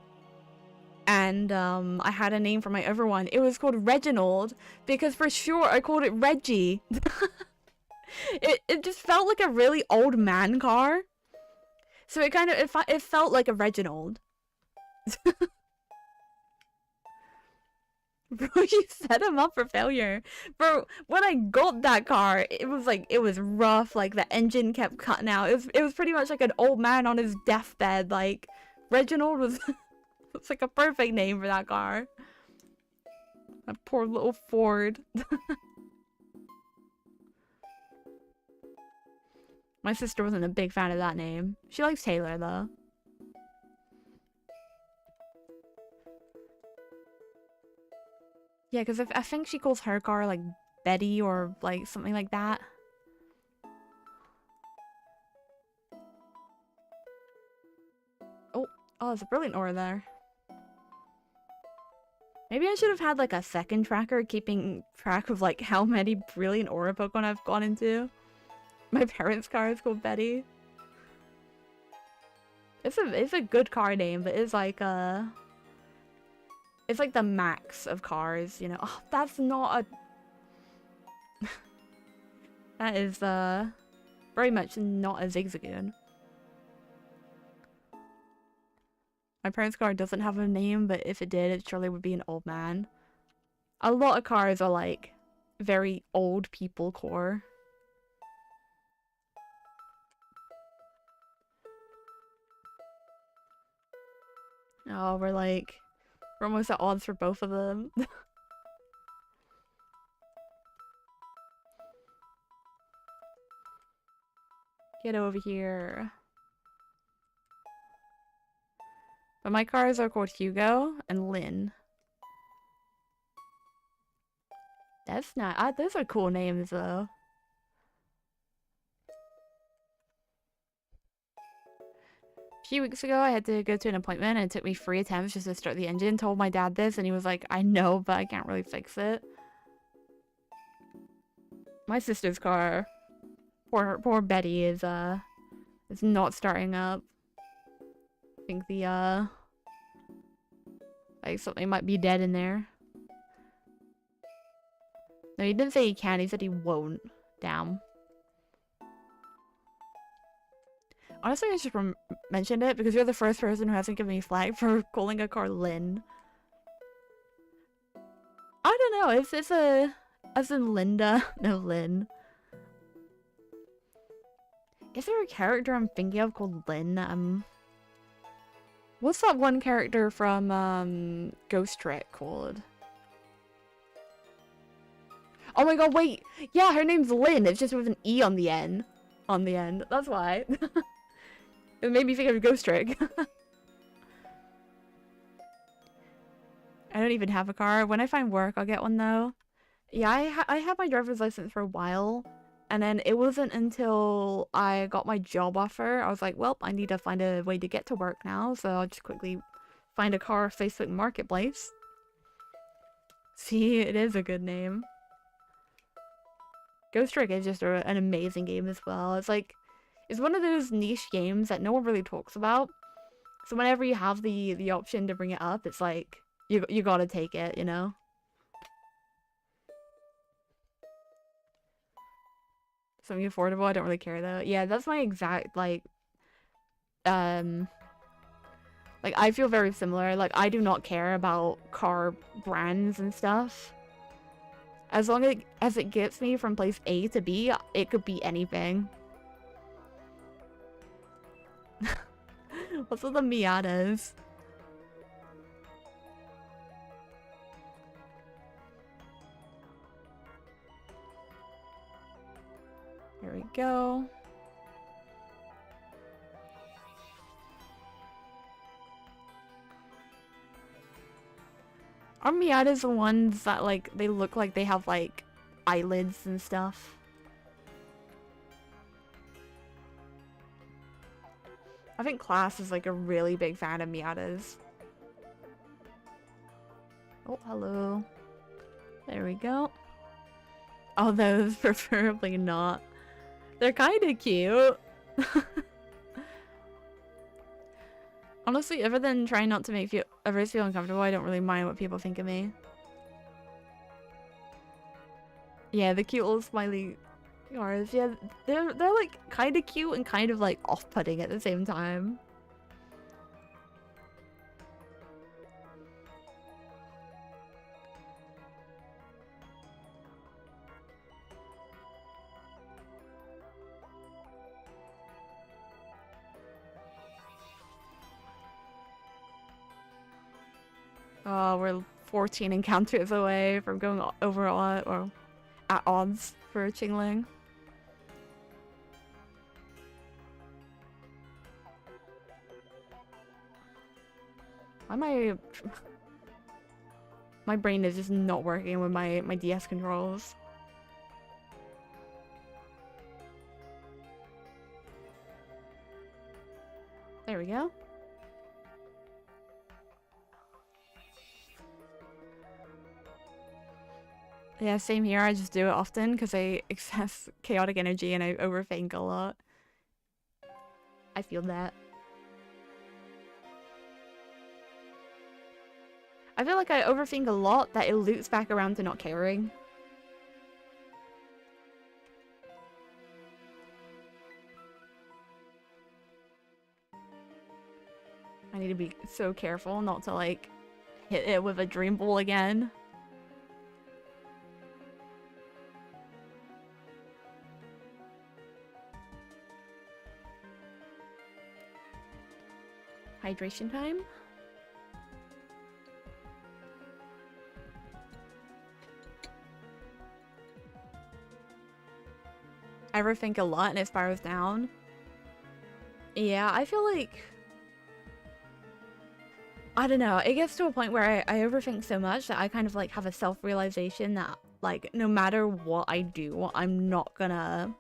And I had a name for my other one. It was called Reginald because for sure I called it Reggie. It just felt like a really old man car. So it kind of it felt like a Reginald. Bro, you set him up for failure. Bro, when I got that car, it was rough, like the engine kept cutting out. It was pretty much like an old man on his deathbed. Like Reginald was it's like a perfect name for that car. That poor little Ford. My sister wasn't a big fan of that name. She likes Taylor though. Yeah, because I think she calls her car like Betty or like something like that. Oh, there's a brilliant ore there. Maybe I should have had like a second tracker keeping track of like how many brilliant aura Pokemon I've gone into. My parents' car is called Betty. It's a good car name, but it's like the max of cars, you know. Oh, that's not a that is very much not a Zigzagoon. My parents' car doesn't have a name, but if it did, it surely would be an old man. A lot of cars are like very old people core. Oh, we're almost at odds for both of them. Get over here. But my cars are called Hugo and Lynn. That's not. Those are cool names though. A few weeks ago, I had to go to an appointment and it took me 3 attempts just to start the engine. Told my dad this and he was like, I know, but I can't really fix it. My sister's car, poor Betty, is not starting up. I think the, like something might be dead in there. No, he didn't say he can, he said he won't. Damn. Honestly, I just mentioned it because you're the first person who hasn't given me flag for calling a car Lynn. I don't know, it's a... as in Linda, no Lynn. Is there a character I'm thinking of called Lynn? What's that one character from, Ghost Trick called? Oh my god, wait! Yeah, her name's Lynn, it's just with an E on the end. That's why. It made me think of Ghost Trick. I don't even have a car. When I find work, I'll get one though. Yeah, I had my driver's license for a while. And then it wasn't until I got my job offer, I was like, well, I need to find a way to get to work now. So I'll just quickly find a car off Facebook Marketplace. See, it is a good name. Ghost Trick is just an amazing game as well. It's one of those niche games that no one really talks about. So whenever you have the option to bring it up, it's like, you gotta take it, you know? Something affordable, I don't really care though. Yeah, that's my exact, like, I feel very similar. Like, I do not care about car brands and stuff. As long as it gets me from place A to B, it could be anything. What's with the Miatas? Here we go. Are Miatas the ones that, like, they look like they have, like, eyelids and stuff? I think Class is, like, a really big fan of Miatas. Oh, hello. There we go. Although, preferably not. They're kind of cute. Honestly, other than trying not to make others feel uncomfortable, I don't really mind what people think of me. Yeah, the cute little smiley cars. Yeah, they're like kind of cute and kind of like off-putting at the same time. Oh, we're 14 encounters away from going over or at odds for Chingling. Why my brain is just not working with my DS controls. There we go. Yeah, same here. I just do it often because I excess chaotic energy and I overthink a lot. I feel that. I feel like I overthink a lot that it loops back around to not caring. I need to be so careful not to like hit it with a dream ball again. Hydration time. I overthink a lot and it spirals down. Yeah, I feel like... I don't know, it gets to a point where I overthink so much that I kind of like have a self-realization that like no matter what I do, I'm not gonna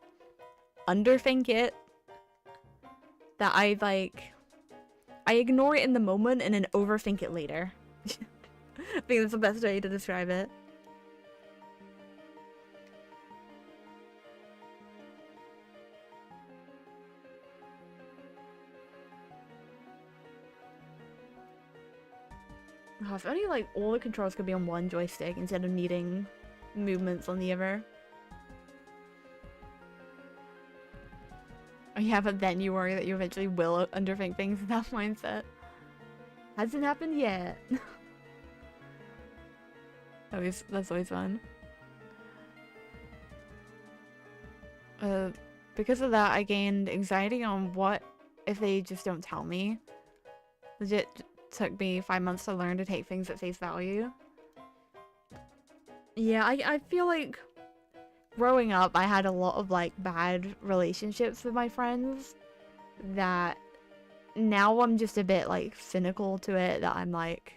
underthink it. That I ignore it in the moment and then overthink it later. I think that's the best way to describe it. Oh, if only like all the controls could be on one joystick instead of needing movements on the other. Oh yeah, but then you worry that you eventually will underthink things in that mindset. Hasn't happened yet. That's always fun. Because of that, I gained anxiety on what if they just don't tell me. Legit took me 5 months to learn to take things at face value. Yeah, I feel like growing up, I had a lot of like bad relationships with my friends that now I'm just a bit like cynical to it, that I'm like,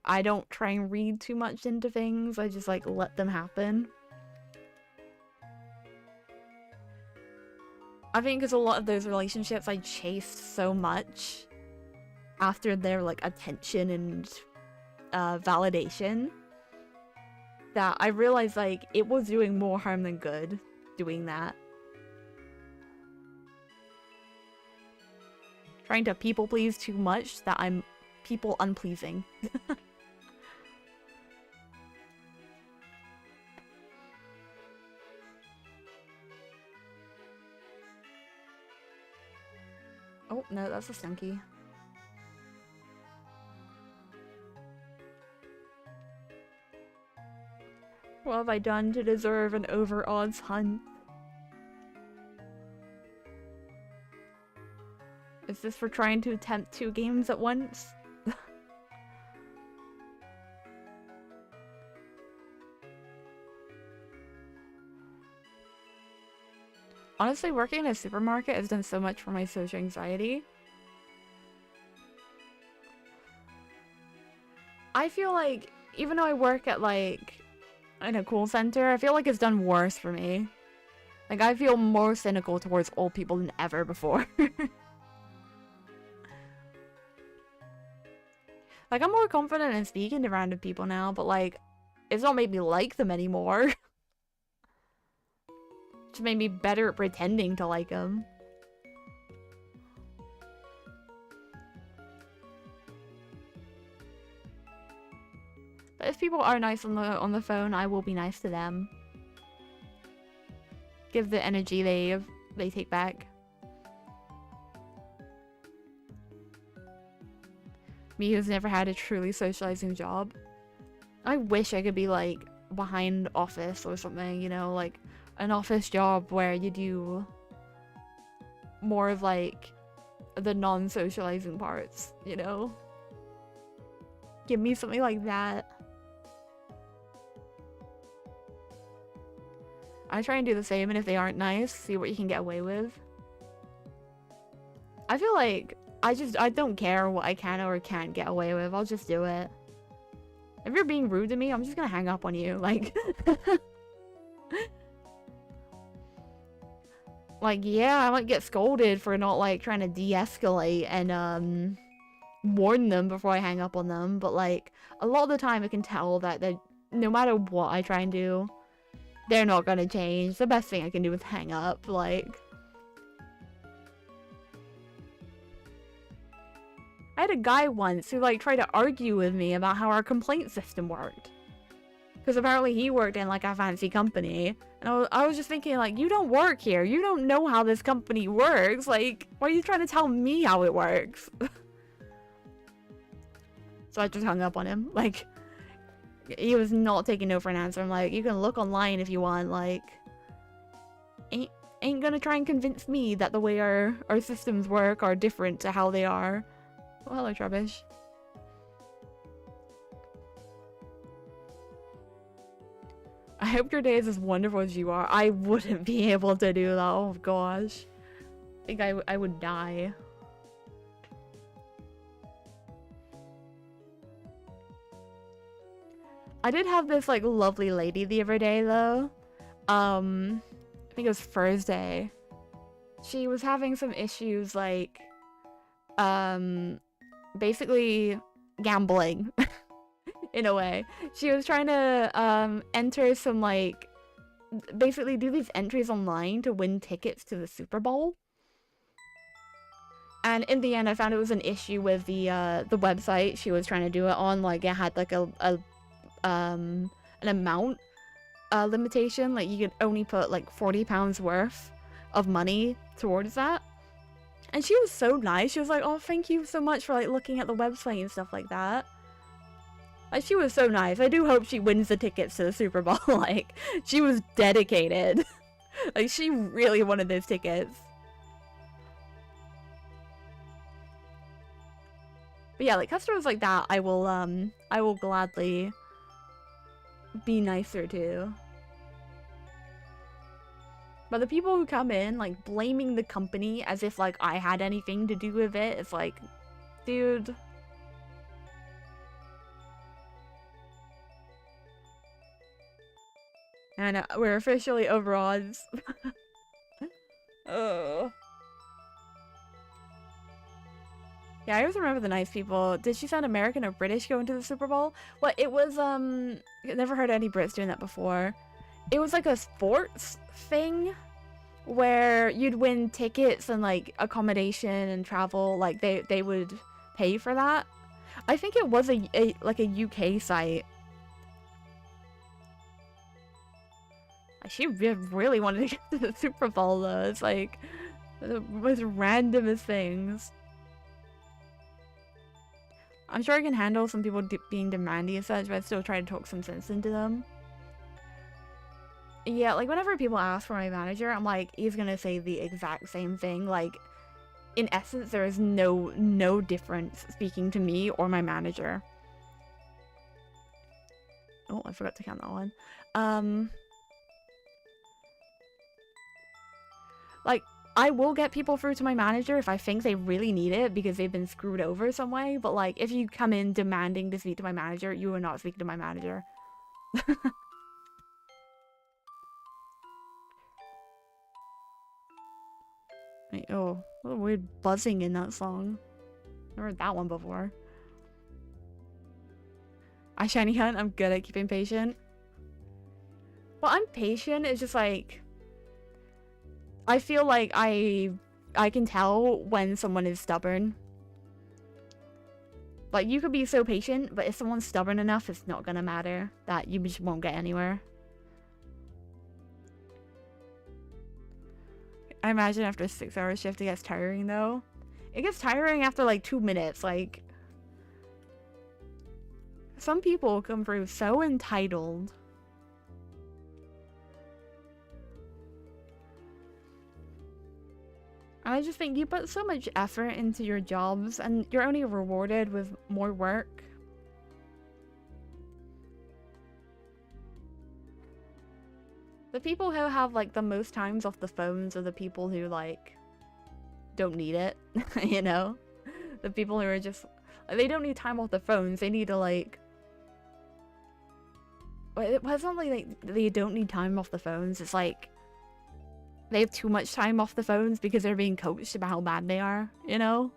I don't try and read too much into things. I just like let them happen. I think because a lot of those relationships I chased so much after their like attention and validation that I realized like it was doing more harm than good doing that. Trying to people please too much that I'm people unpleasing. Oh no, that's a stunky. What have I done to deserve an over odds hunt? Is this for trying to attempt 2 games at once? Honestly, working in a supermarket has done so much for my social anxiety. I feel like, even though I work at like in a call center, I feel like it's done worse for me. Like, I feel more cynical towards old people than ever before. Like, I'm more confident in speaking to random people now, but like, It's not made me like them anymore. Just made me better at pretending to like them. But if people are nice on the phone, I will be nice to them. Give the energy they take back. Me who's never had a truly socializing job. I wish I could be like behind office or something, you know, like an office job where you do more of like the non-socializing parts, you know? Give me something like that. I try and do the same, and if they aren't nice, see what you can get away with. I feel like I don't care what I can or can't get away with. I'll just do it. If you're being rude to me, I'm just gonna hang up on you. Like, like, yeah, I might get scolded for not, like, trying to de-escalate and, warn them before I hang up on them. But, like, a lot of the time I can tell that no matter what I try and do, they're not gonna change. The best thing I can do is hang up, like. I had a guy once who, like, tried to argue with me about how our complaint system worked. Because apparently he worked in, like, a fancy company. And I was just thinking, like, you don't work here. You don't know how this company works. Like, why are you trying to tell me how it works? So I just hung up on him. Like, he was not taking no for an answer. I'm like, you can look online if you want. Like, ain't gonna try and convince me that the way our systems work are different to how they are. Oh, hello, Trubbish. I hope your day is as wonderful as you are. I wouldn't be able to do that. Oh, gosh. I think I would die. I did have this, like, lovely lady the other day, though. I think it was Thursday. She was having some issues, like, basically gambling in a way. She was trying to enter some, like, basically do these entries online to win tickets to the Super Bowl. And in the end, I found it was an issue with the website she was trying to do it on. Like, it had like an amount limitation. Like, you could only put like £40 worth of money towards that. And she was so nice. She was like, oh, thank you so much for, like, looking at the website and stuff like that. Like, she was so nice. I do hope she wins the tickets to the Super Bowl. Like, she was dedicated. Like, she really wanted those tickets. But yeah, like, customers like that, I will gladly be nicer to. But the people who come in, like, blaming the company as if, like, I had anything to do with it, it's like, dude. And we're officially over odds. Oh. Yeah, I always remember the nice people. Did she sound American or British going to the Super Bowl? Well, it was, I never heard any Brits doing that before. It was like a sports thing where you'd win tickets and, like, accommodation and travel. Like, they would pay for that. I think it was like a UK site. She really wanted to get to the Super Bowl, though. It's like the most randomest things. I'm sure I can handle some people being demanding and such, but I'd still try to talk some sense into them. Yeah, like, whenever people ask for my manager, I'm like, he's gonna say the exact same thing. Like, in essence, there is no difference speaking to me or my manager. Oh, I forgot to count that one. Like, I will get people through to my manager if I think they really need it because they've been screwed over some way. But, like, if you come in demanding to speak to my manager, you are not speaking to my manager. Oh, what a weird buzzing in that song. Never heard that one before. I shiny hunt, I'm good at keeping patient. Well, I'm patient. It's just like I feel like I can tell when someone is stubborn. Like, you could be so patient, but if someone's stubborn enough, it's not gonna matter. That you just won't get anywhere. I imagine after a 6-hour shift it gets tiring, though. It gets tiring after, like, 2 minutes. Like, some people come through so entitled. I just think you put so much effort into your jobs and you're only rewarded with more work. The people who have like the most times off the phones are the people who like don't need it, you know? The people who are just, they don't need time off the phones, they need to like, it's not like they don't need time off the phones, it's like they have too much time off the phones because they're being coached about how bad they are, you know?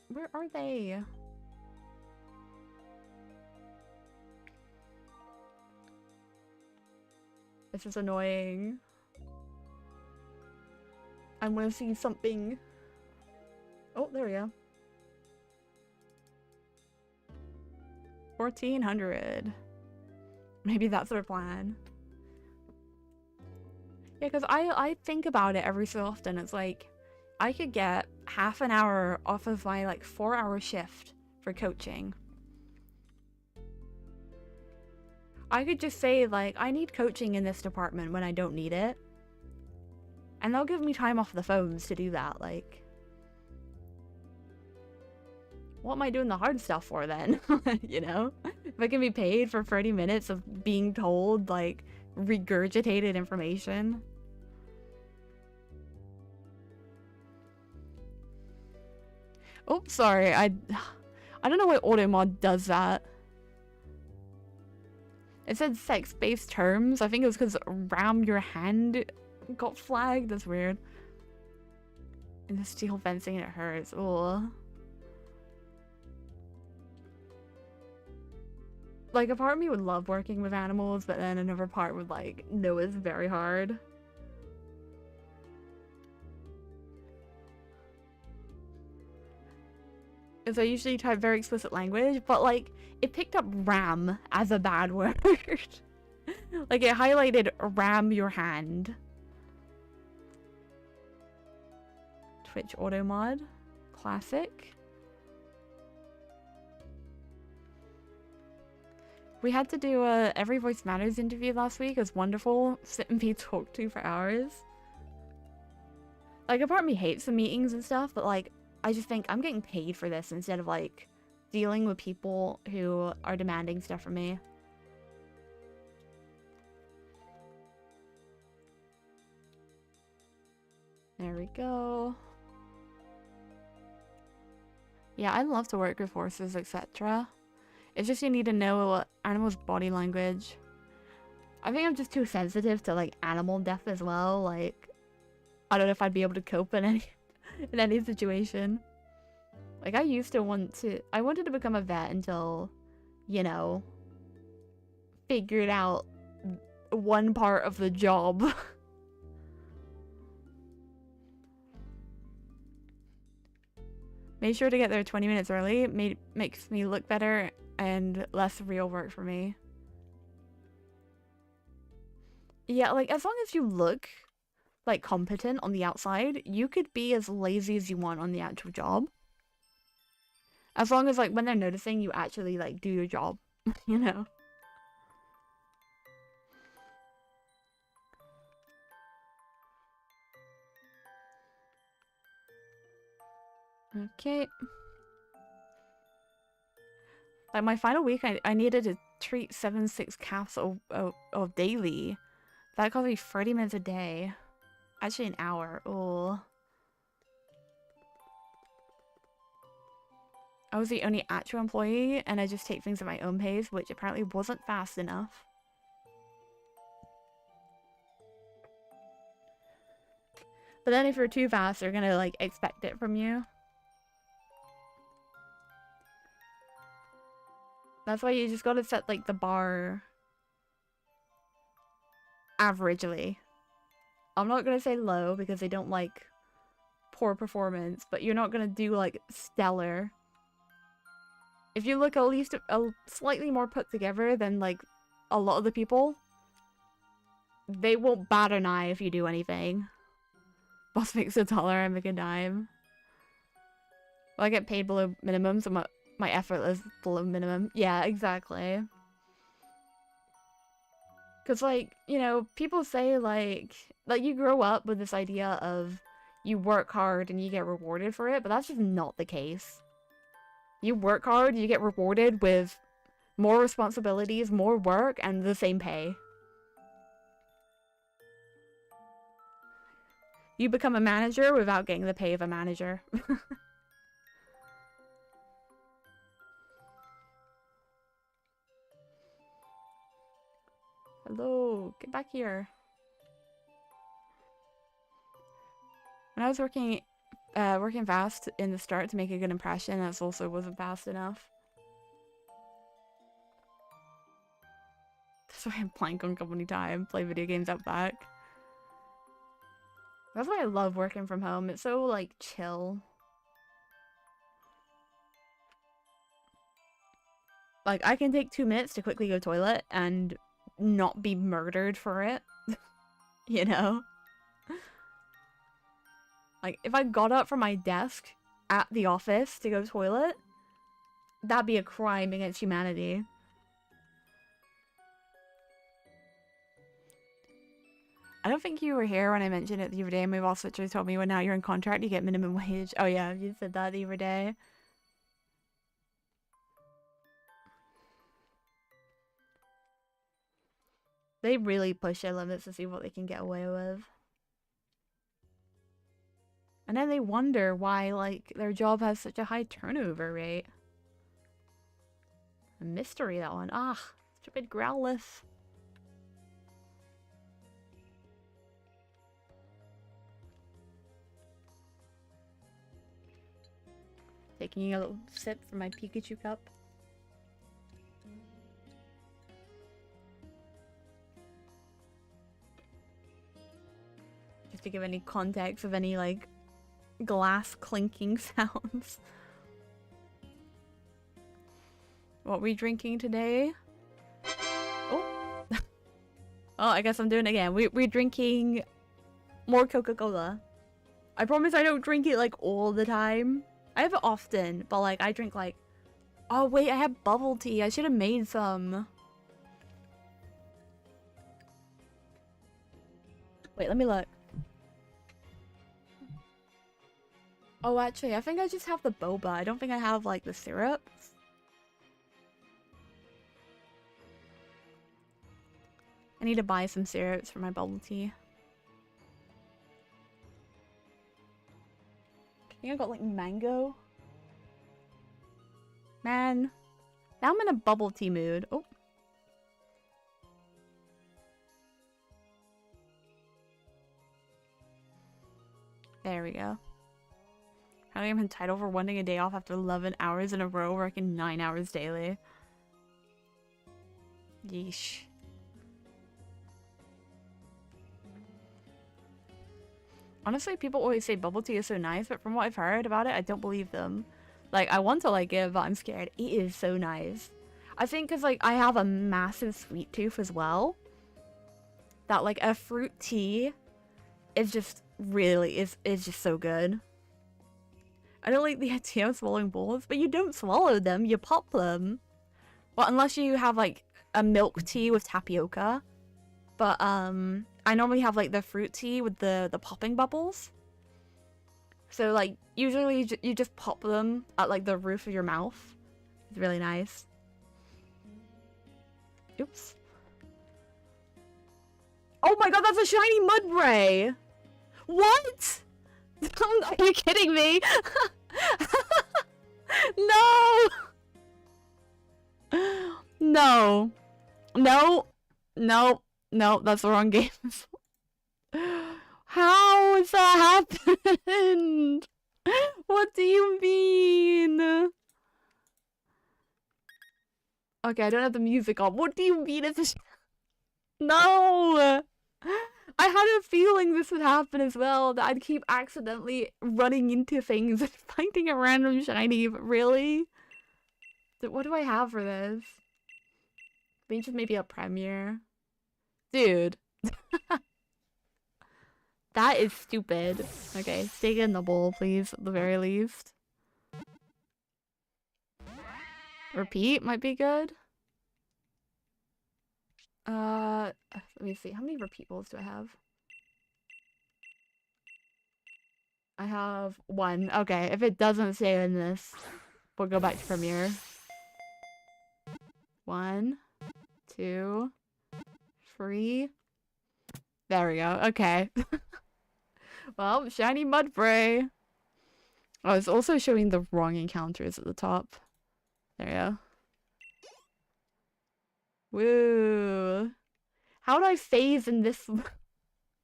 Where are they? This is annoying. I want to see something. Oh, there we go. 1400. Maybe that's their plan. Yeah, because I think about it every so often. It's like, I could get half an hour off of my like 4-hour shift for coaching. I could just say like, I need coaching in this department when I don't need it. And they'll give me time off the phones to do that, like. What am I doing the hard stuff for then? You know? If I can be paid for 30 minutes of being told, like, regurgitated information. Oh, sorry. I don't know why AutoMod does that. It said sex-based terms. I think it was because ram your hand got flagged. That's weird. And the steel fencing, it hurts. Ugh. Like, a part of me would love working with animals, but then another part would, like, know it's very hard. Because I usually type very explicit language, but, like, it picked up ram as a bad word. Like, it highlighted ram your hand. Twitch auto mod. Classic. We had to do a Every Voice Matters interview last week. It was wonderful. Sit and be talked to for hours. Like, a part of me hates the meetings and stuff, but like, I just think I'm getting paid for this instead of like dealing with people who are demanding stuff from me. There we go. Yeah, I love to work with horses, etc. It's just you need to know animals' body language. I think I'm just too sensitive to like animal death as well. Like, I don't know if I'd be able to cope in any in any situation. Like, I wanted to become a vet until, you know, figured out one part of the job. Made sure to get there 20 minutes early. Makes me look better and less real work for me. Yeah, like, as long as you look, like, competent on the outside, you could be as lazy as you want on the actual job. As long as, like, when they're noticing, you actually, like, do your job, you know? Okay. Like, my final week, I needed to treat 7-6 calves of daily. That cost me 30 minutes a day. Actually, an hour. Oh. I was the only actual employee, and I just take things at my own pace, which apparently wasn't fast enough. But then if you're too fast, they're gonna like expect it from you. That's why you just gotta set like the bar averagely. I'm not gonna say low because they don't like poor performance, but you're not gonna do like stellar. If you look at least a slightly more put together than like a lot of the people, they won't bat an eye if you do anything. Boss makes $1, I make a dime. Well, I get paid below minimum, so my effort is below minimum. Yeah, exactly. Because, like, you know, people say, like, you grow up with this idea of you work hard and you get rewarded for it, but that's just not the case. You work hard, you get rewarded with more responsibilities, more work, and the same pay. You become a manager without getting the pay of a manager. Hello, get back here. When I was working fast in the start to make a good impression, that also wasn't fast enough. That's why I'm blank on company time, play video games out back. That's why I love working from home. It's so, like, chill. Like, I can take 2 minutes to quickly go toilet and not be murdered for it. You know? Like, if I got up from my desk at the office to go toilet, that'd be a crime against humanity. I don't think you were here when I mentioned it the other day. My boss literally told me when now you're in contract, you get minimum wage. Oh yeah, you said that the other day. They really push their limits to see what they can get away with. And then they wonder why, like, their job has such a high turnover rate. A mystery, that one. Ah, stupid Growlithe. Taking a little sip from my Pikachu cup. Just to give any context of any, like, glass clinking sounds. What are we drinking today? Oh! Oh, I guess I'm doing it again. We're drinking more Coca-Cola. I promise I don't drink it, like, all the time. I have it often, but, like, I drink, like... Oh, wait, I have bubble tea. I should have made some. Wait, let me look. Oh, actually, I think I just have the boba. I don't think I have, like, the syrups. I need to buy some syrups for my bubble tea. I think I got, like, mango. Man. Now I'm in a bubble tea mood. Oh. There we go. Apparently I'm entitled for wanting a day off after 11 hours in a row, working 9 hours daily. Yeesh. Honestly, people always say bubble tea is so nice, but from what I've heard about it, I don't believe them. Like, I want to like it, but I'm scared. It is so nice. I think because, like, I have a massive sweet tooth as well. That, like, a fruit tea is just really, is just so good. I don't like the idea of swallowing balls, but you don't swallow them, you pop them. Well, unless you have, like, a milk tea with tapioca. But, I normally have, like, the fruit tea with the popping bubbles. So, like, usually you just pop them at, like, the roof of your mouth. It's really nice. Oops. Oh my god, that's a shiny Mudbray! What? Are you kidding me? No! No. No. No. No, that's the wrong game. How has that happened? What do you mean? Okay, I don't have the music on. What do you mean it's a No! I had a feeling this would happen as well, that I'd keep accidentally running into things and finding a random shiny, but really? What do I have for this? Maybe a premiere. Dude. That is stupid. Okay, stick it in the bowl, please, at the very least. Repeat might be good. Let me see. How many repeat bowls do I have? I have 1. Okay, if it doesn't say in this, we'll go back to premiere. 1, 2, 3. There we go. Okay. Well, shiny Mudbray. Oh, it's also showing the wrong encounters at the top. There we go. Woo. How do I phase in this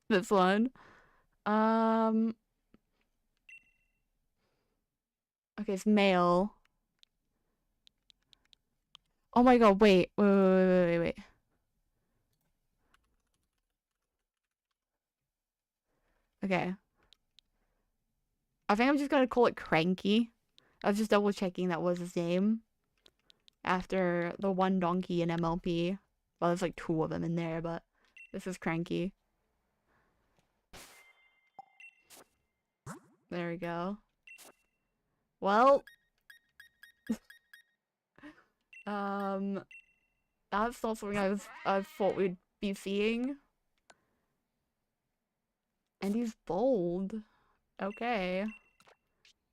this one? Okay, it's male. Oh my god, wait. Okay. I think I'm just gonna call it Cranky. I was just double checking that was his name. After the one donkey in MLP. Well, there's like 2 of them in there, but this is Cranky. There we go. Well. That's not something I thought we'd be seeing. And he's bold. Okay.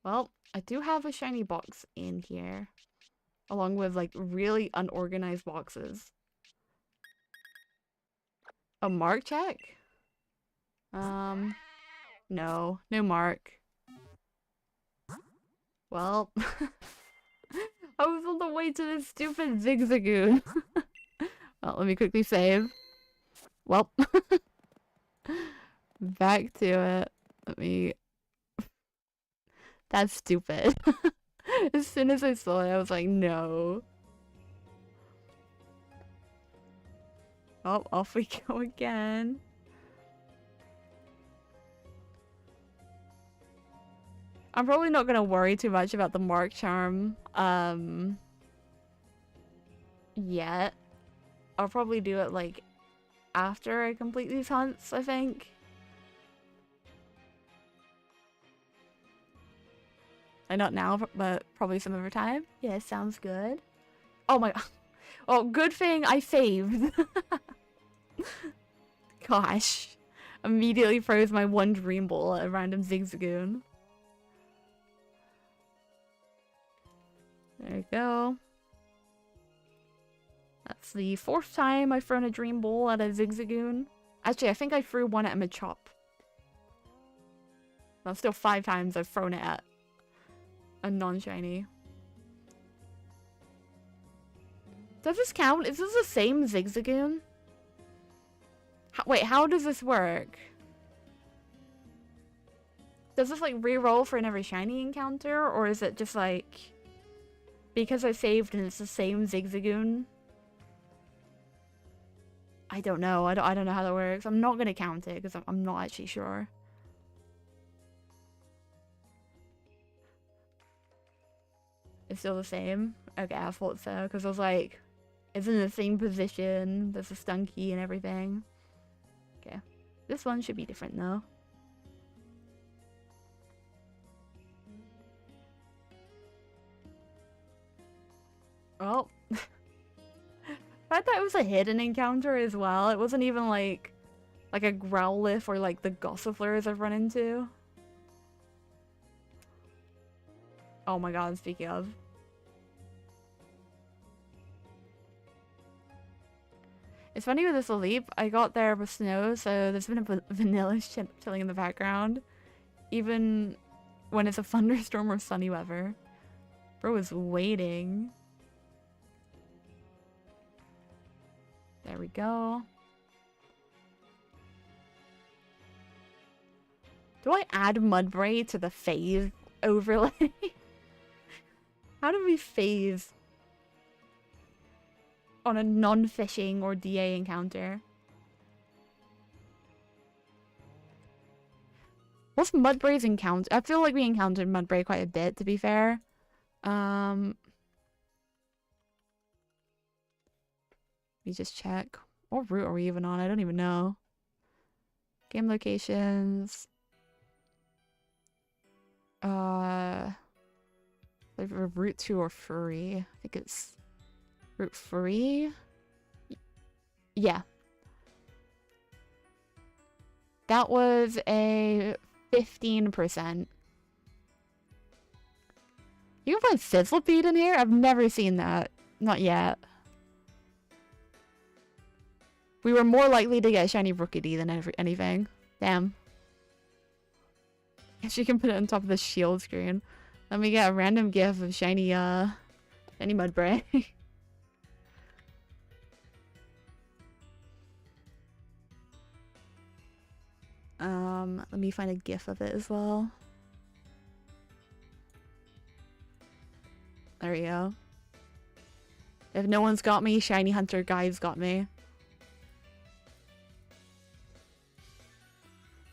Well, I do have a shiny box in here. Along with, like, really unorganized boxes. A mark check? No. No mark. Well, I was on the way to this stupid Zigzagoon. Well, let me quickly save. Well, back to it. Let me... That's stupid. As soon as I saw it, I was like, no. Oh, off we go again. I'm probably not gonna worry too much about the Mark Charm, yet. I'll probably do it, like, after I complete these hunts, I think. Not now, but probably some other time. Yeah, sounds good. Oh my god. Oh, good thing I saved. Gosh. Immediately froze my 1 Dream Ball at a random Zigzagoon. There you go. That's the 4th time I've thrown a Dream Ball at a Zigzagoon. Actually, I think I threw 1 at Machop. That's still 5 times I've thrown it at a non-shiny. Does this count? Is this the same Zigzagoon? Wait, how does this work? Does this, like, re-roll for every shiny encounter? Or is it just, like... Because I saved and it's the same Zigzagoon? I don't know. I don't know how that works. I'm not gonna count it because I'm not actually sure. It's still the same? Okay, I thought so. Because I was like, it's in the same position. There's a Stunky and everything. Okay. This one should be different though. Oh. I thought it was a hidden encounter as well. It wasn't even like a Growlithe or like the Gossifleurs I've run into. Oh my god, speaking of. It's funny with this leap, I got there with snow, so there's been a vanilla chilling in the background. Even when it's a thunderstorm or sunny weather. Bro is waiting. There we go. Do I add Mudbray to the phase overlay? How do we phase on a non-fishing or DA encounter? What's Mudbray's encounter? I feel like we encountered Mudbray quite a bit, to be fair. Let me just check. What route are we even on? I don't even know. Game locations. Like route 2 or 3. I think it's route 3. Yeah. That was a 15%. You can find Sizzlepeed in here? I've never seen that. Not yet. We were more likely to get a shiny Rookity than anything. Damn. Guess you can put it on top of the shield screen. Let me get a random gif of shiny Mudbray. Let me find a gif of it as well. There we go. If no one's got me, Shiny Hunter Guy's got me.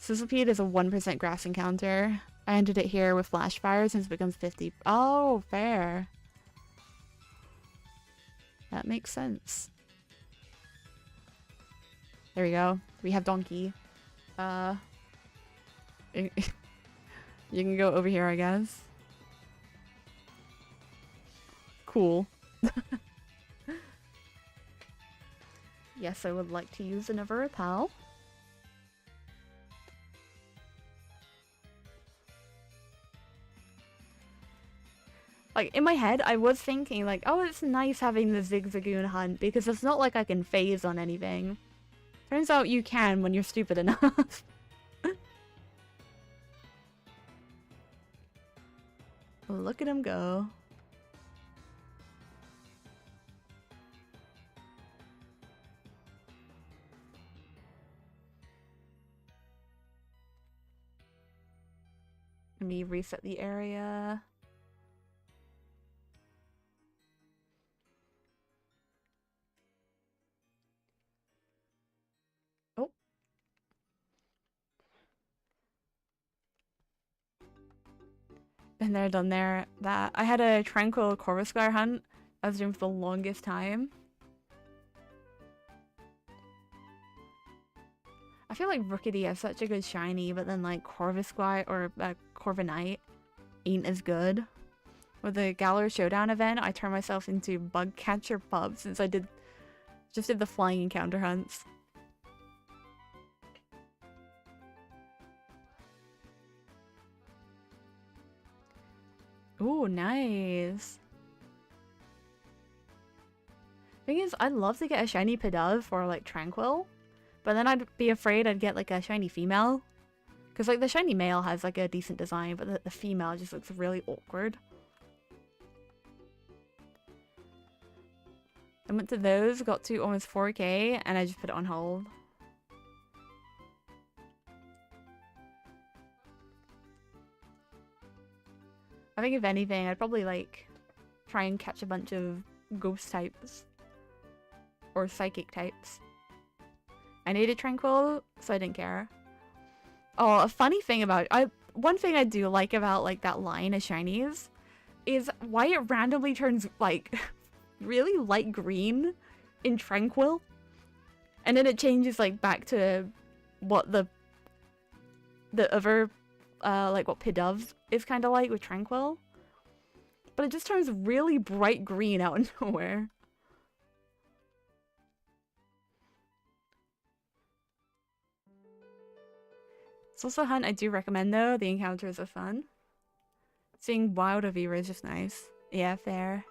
Sizzlepeed is a 1% grass encounter. I entered it here with Flash Fire since it becomes 50. Oh, fair. That makes sense. There we go. We have Donkey. You can go over here, I guess. Cool. Yes, I would like to use another repel. Like, in my head, I was thinking, like, oh, it's nice having the Zigzagoon hunt, because it's not like I can phase on anything. Turns out you can when you're stupid enough. Look at him go. Let me reset the area. Oh. Been there, done there. That I had a Tranquil Corvisquire hunt I was doing for the longest time. I feel like Rookity has such a good shiny, but then like Corvisquire or Corviknight ain't as good. With the Galar Showdown event, I turned myself into Bug Catcher Pup since I just did the flying encounter hunts. Ooh, nice. Thing is, I'd love to get a shiny Pidove or like Tranquil, but then I'd be afraid I'd get like a shiny female. Because like the shiny male has like a decent design, but the female just looks really awkward. I went to those, got to almost 4K, and I just put it on hold. I think if anything, I'd probably like try and catch a bunch of ghost types. Or psychic types. I needed Tranquil, so I didn't care. Oh, a funny thing about one thing I do like about like that line of shinies is why it randomly turns like really light green in Tranquil, and then it changes like back to what the other like what Pidove is kind of like with Tranquil, but it just turns really bright green out of nowhere. It's also a hunt I do recommend though. The encounters are fun. Seeing wild Avira is just nice. Yeah, fair.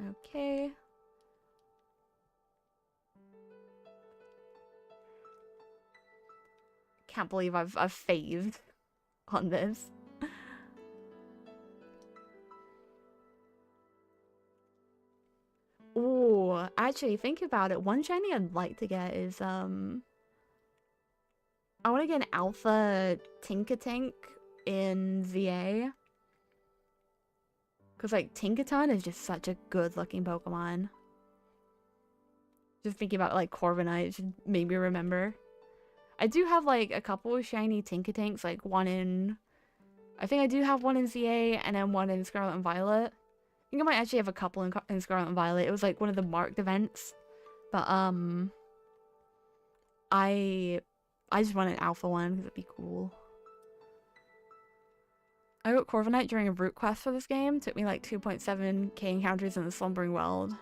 Okay. Can't believe I've phased on this. Ooh. actually, think about it. One shiny I'd like to get is, I want to get an Alpha Tinkatank in ZA. Because, like, Tinkaton is just such a good-looking Pokemon. Just thinking about, like, Corviknight should make me remember. I do have, like, a couple of shiny Tinkatanks, like, one in... I think I do have one in ZA, and then one in Scarlet and Violet. I think I might actually have a couple in Scarlet and Violet. It was, like, one of the marked events. But, I just want an alpha one, because it'd be cool. I got Corviknight during a route quest for this game. It took me, like, 2.7k encounters in the Slumbering World.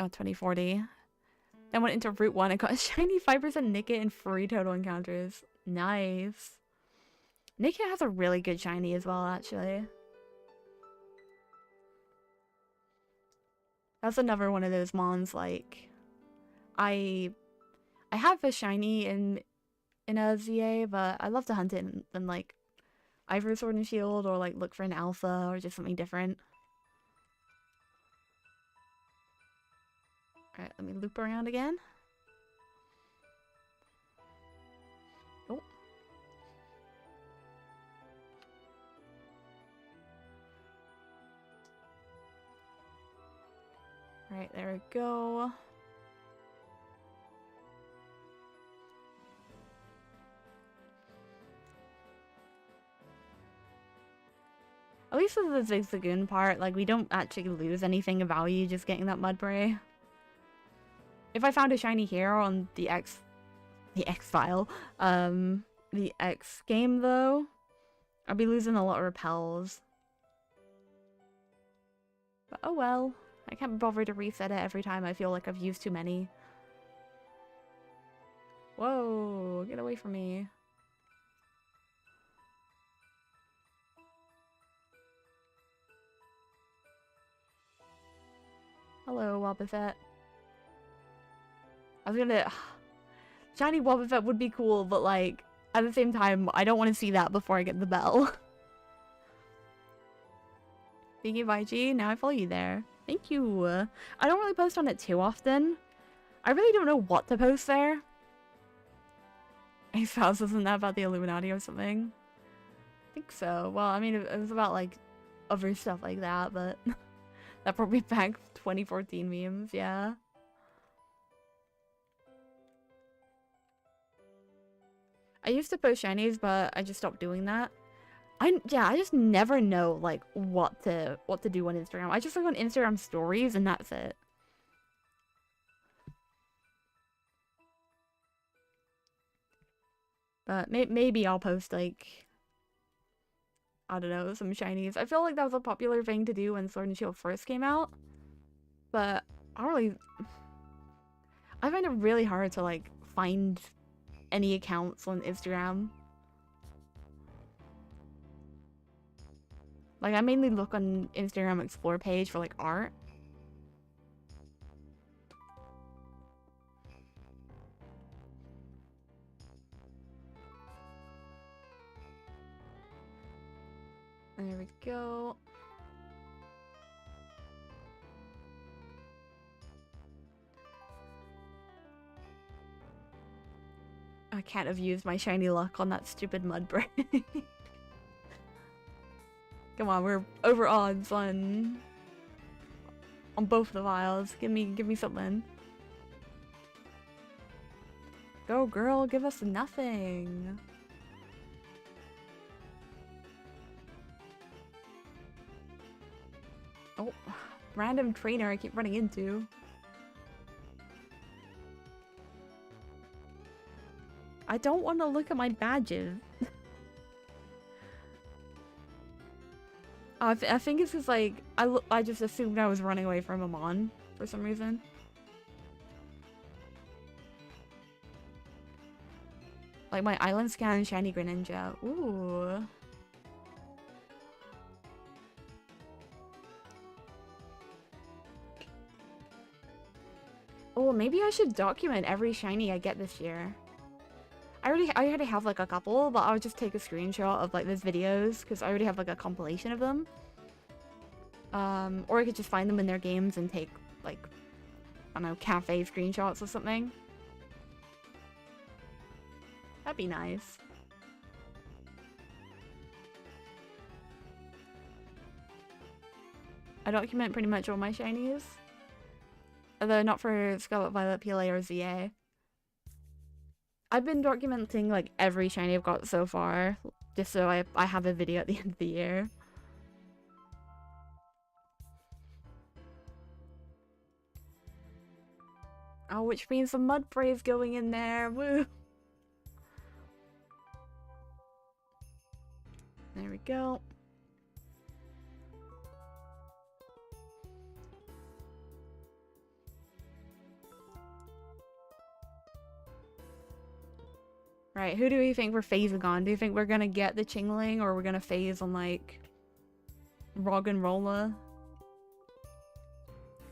Oh, 2040. Then went into Route 1 and got a shiny 5% Nickit and 3 total encounters. Nice. Nickit has a really good shiny as well, actually. That's another one of those mons, like... I have a shiny in a ZA, but I love to hunt it in like, either Sword and Shield, or, like, look for an alpha, or just something different. Alright, let me loop around again. Oh. Alright, there we go. At least with the Zigzagoon part, like, we don't actually lose anything of value just getting that Mudbray. If I found a shiny here on the X file, the X game though, I'd be losing a lot of repels. But oh well, I can't bother to reset it every time I feel like I've used too many. Whoa, get away from me. Hello, Wobbuffet. I was gonna... Shiny Wobbuffet would be cool, but, like, at the same time, I don't want to see that before I get the bell. Thank you, YG. Now I follow you there. Thank you. I don't really post on it too often. I really don't know what to post there. Ace House, isn't that about the Illuminati or something? I think so. Well, I mean, it was about, like, other stuff like that, but... that brought me back 2014 memes, yeah. I used to post shinies, but I just stopped doing that. I just never know, like, what to do on Instagram. I just look on Instagram stories and that's it. But maybe I'll post, like, I don't know, some shinies. I feel like that was a popular thing to do when Sword and Shield first came out. But I find it really hard to, like, find any accounts on Instagram. Like, I mainly look on Instagram Explore page for, like, art. There we go. I can't have used my shiny luck on that stupid Mudbray. Come on, we're over odds on both the vials. Give me something. Go girl, give us nothing. Oh, random trainer I keep running into. I don't want to look at my badges. I think it's just like, I just assumed I was running away from a mon for some reason. Like my Island Scan Shiny Greninja. Ooh. Oh, maybe I should document every shiny I get this year. I already have like a couple, but I'll just take a screenshot of like those videos because I already have like a compilation of them. Or I could just find them in their games and take like, I don't know, cafe screenshots or something. That'd be nice. I document pretty much all my shinies. Although not for Scarlet Violet, PLA, or ZA. I've been documenting like every shiny I've got so far, just so I have a video at the end of the year. Oh, which means some Mudbray's going in there. Woo! There we go. Right, who do we think we're phasing on? Do you think we're gonna get the Chingling, or we're gonna phase on, like, Roggenrola?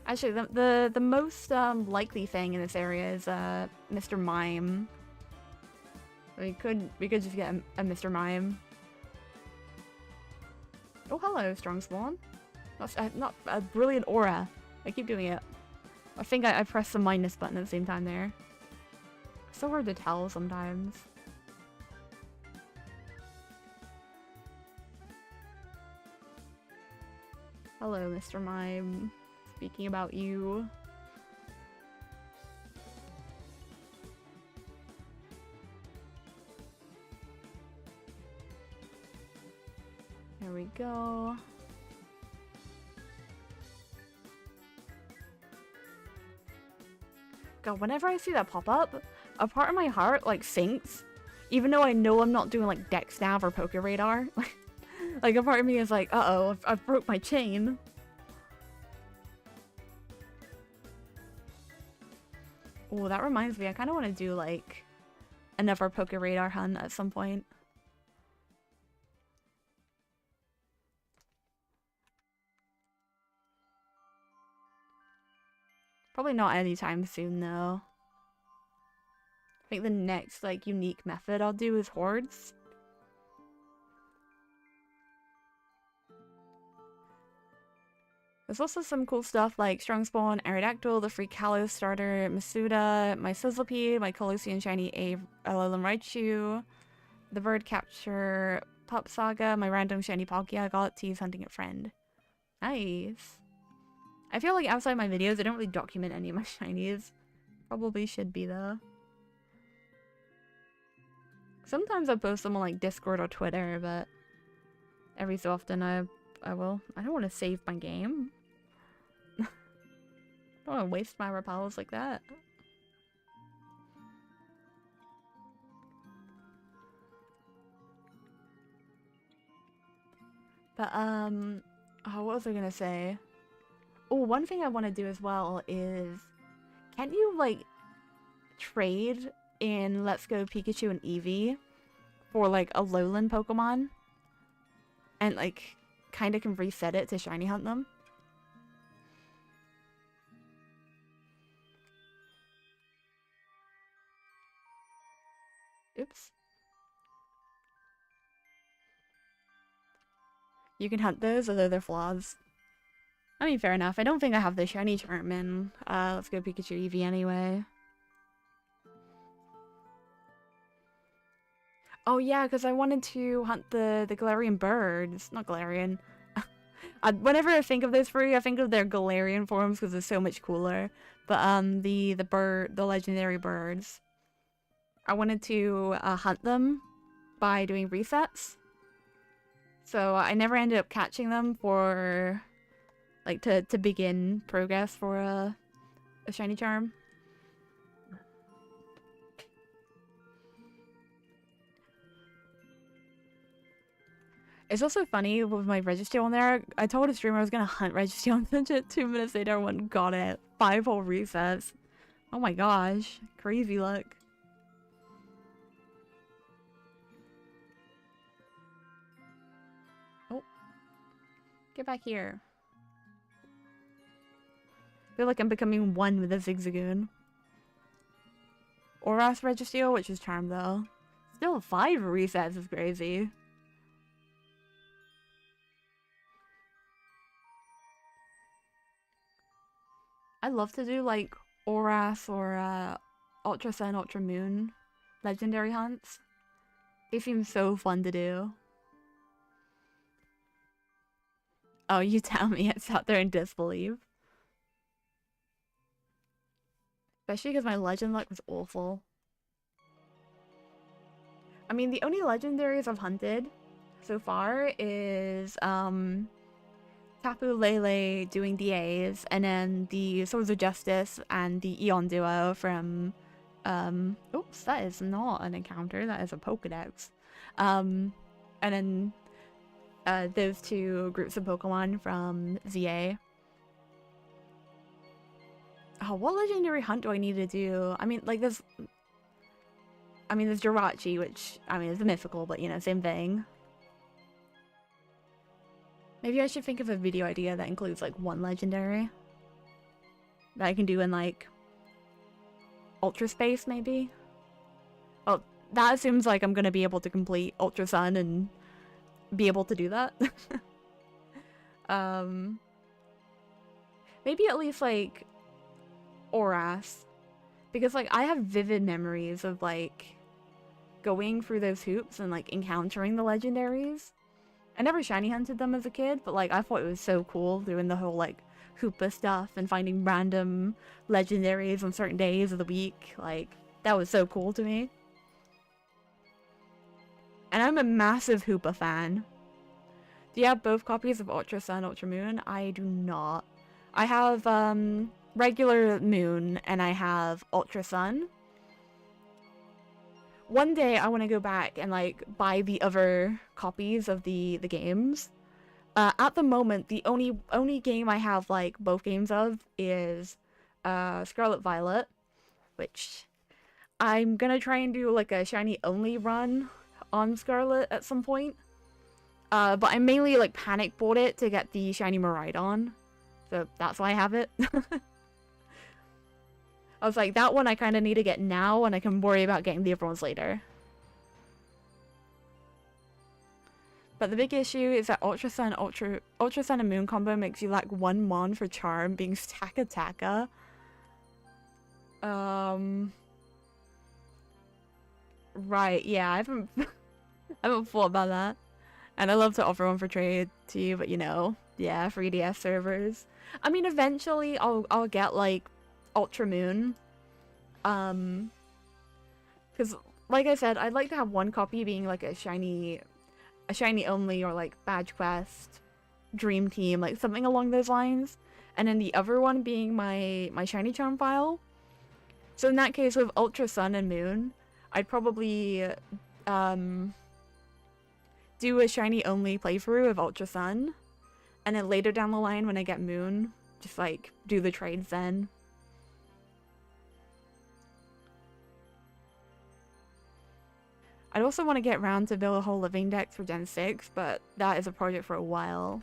Actually, the most likely thing in this area is Mr. Mime. We could just get a Mr. Mime. Oh, hello, Strong Spawn. Not a brilliant aura. I keep doing it. I think I pressed the minus button at the same time there. It's so hard to tell sometimes. Hello, Mr. Mime. Speaking about you. There we go. God, whenever I see that pop up, a part of my heart, like, sinks. Even though I know I'm not doing, like, Dex Nav or Poke Radar. Like, a part of me is like, uh-oh, I've broke my chain. Oh, that reminds me, I kind of want to do, like, another Poke Radar hunt at some point. Probably not anytime soon, though. I think the next, like, unique method I'll do is Hordes. There's also some cool stuff like Strong Spawn, Aerodactyl, the free Kalos starter, Masuda, my Sizzlepede, my Colossian Shiny Alolan Raichu, the Bird Capture, Pup Saga, my random Shiny Palkia I got, Tease Hunting a Friend. Nice. I feel like outside my videos, I don't really document any of my shinies. Probably should be, though. Sometimes I post them on, like, Discord or Twitter, but every so often I will. I don't want to save my game. I don't want to waste my repels like that. But, oh, what was I gonna say? Oh, one thing I want to do as well is, can't you, like, trade in Let's Go Pikachu and Eevee for, like, a Lowland Pokemon? And, like, kind of can reset it to shiny hunt them? Oops. You can hunt those, although they're flaws. I mean, fair enough. I don't think I have the shiny charm in Let's Go Pikachu Eevee anyway. Oh yeah, because I wanted to hunt the Galarian birds. Not Galarian. Whenever I think of those three, I think of their Galarian forms because they're so much cooler. But the legendary birds. I wanted to hunt them by doing resets. So I never ended up catching them for, like, to begin progress for a shiny charm. It's also funny with my Registeel on there. I told a streamer I was gonna hunt Registeel and then 2 minutes later I went and got it. 5 whole resets. Oh my gosh. Crazy luck. Oh. Get back here. I feel like I'm becoming one with the Zigzagoon. Oras Registeel, which is charmed though. Still 5 resets is crazy. I'd love to do like Oras or Ultra Sun, Ultra Moon legendary hunts. They seem so fun to do. Oh, you tell me. I sat there in disbelief. Especially because my legend luck was awful. I mean, the only legendaries I've hunted so far is Tapu Lele doing DAs, and then the Swords of Justice and the Eon duo from oops, that is not an encounter, that is a Pokedex. And then those two groups of Pokemon from ZA. Oh, what legendary hunt do I need to do? I mean, like there's Jirachi, which I mean is a mythical, but you know, same thing. Maybe I should think of a video idea that includes like one legendary that I can do in like Ultra Space, maybe. Oh, that assumes like I'm gonna be able to complete Ultra Sun and be able to do that. Maybe at least like Oras, because like I have vivid memories of like going through those hoops and like encountering the legendaries. I never shiny hunted them as a kid, but like I thought it was so cool doing the whole like Hoopa stuff and finding random legendaries on certain days of the week. Like that was so cool to me. And I'm a massive Hoopa fan. Do you have both copies of Ultra Sun, Ultra Moon? I do not. I have regular Moon and I have Ultra Sun. One day I want to go back and like buy the other copies of the games. At the moment, the only game I have like both games of is Scarlet Violet, which I'm gonna try and do like a shiny only run on Scarlet at some point. But I mainly like panic bought it to get the shiny Miraidon, so that's why I have it. I was like, that one I kind of need to get now, and I can worry about getting the other ones later. But the big issue is that Ultra Sun and Moon combo makes you lack 1 mon for Charm, being Taka Taka. Right, yeah, I haven't thought about that. And I love to offer one for trade to you, but you know, yeah, 3DS servers. I mean, eventually I'll get like Ultra Moon. Because like I said, I'd like to have one copy being like a shiny only, or like badge quest, dream team, like something along those lines, and then the other one being my shiny charm file. So in that case, with Ultra Sun and Moon, I'd probably do a shiny only playthrough of Ultra Sun, and then later down the line when I get Moon, just like do the trades then. I'd also want to get around to build a whole living deck for Gen 6, but that is a project for a while.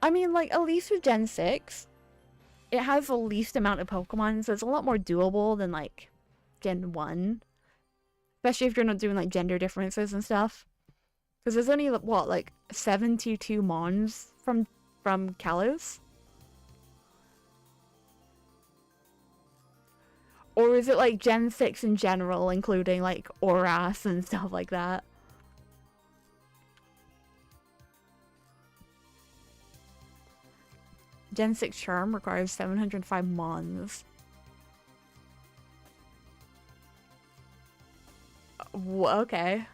I mean, like, at least with Gen 6, it has the least amount of Pokemon, so it's a lot more doable than, like, Gen 1. Especially if you're not doing, like, gender differences and stuff. Because there's only, what, like, 72 Mons from Kalos? Or is it like Gen 6 in general, including like Oras and stuff like that? Gen 6 Charm requires 705 Mons. Okay.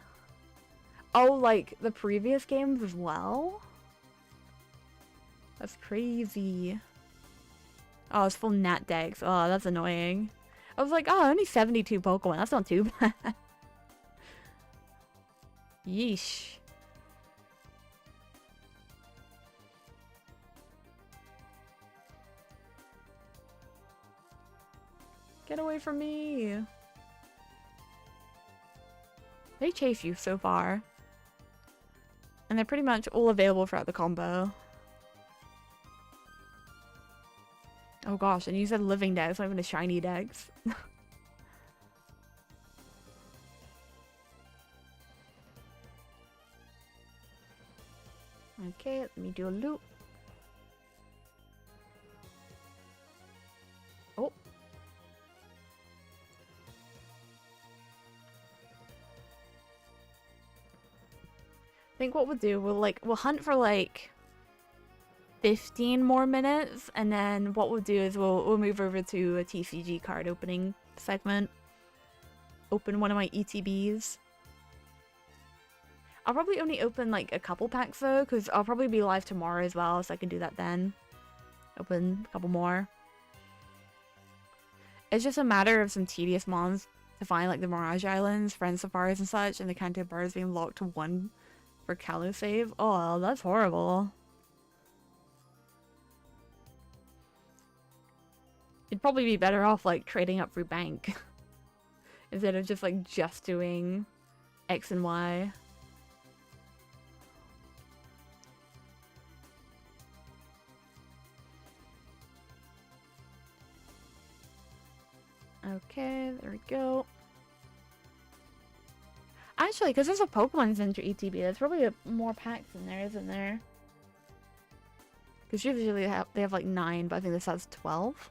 Oh, like the previous games as well? That's crazy. Oh, it's full Nat decks. Oh, that's annoying. I was like, oh, only 72 Pokemon. That's not too bad. Yeesh. Get away from me. They chase you so far. And they're pretty much all available throughout the combo. Oh gosh, and you said living decks, not even a shiny decks. Okay, let me do a loop. think what we'll do, we'll hunt for like 15 more minutes, and then what we'll do is we'll move over to a TCG card opening segment. Open one of my ETBs. I'll probably only open like a couple packs though, because I'll probably be live tomorrow as well, so I can do that then. Open a couple more. It's just a matter of some tedious mons to find like the Mirage Islands, Friend Safaris and such, and the Kanto Birds being locked to 1 for Kalu save. Oh, that's horrible. You'd probably be better off like trading up through bank instead of just like doing X and Y. Okay, there we go. Actually, because there's a Pokemon Center ETB, there's probably more packs in there, isn't there? Because usually they have like 9, but I think this has 12.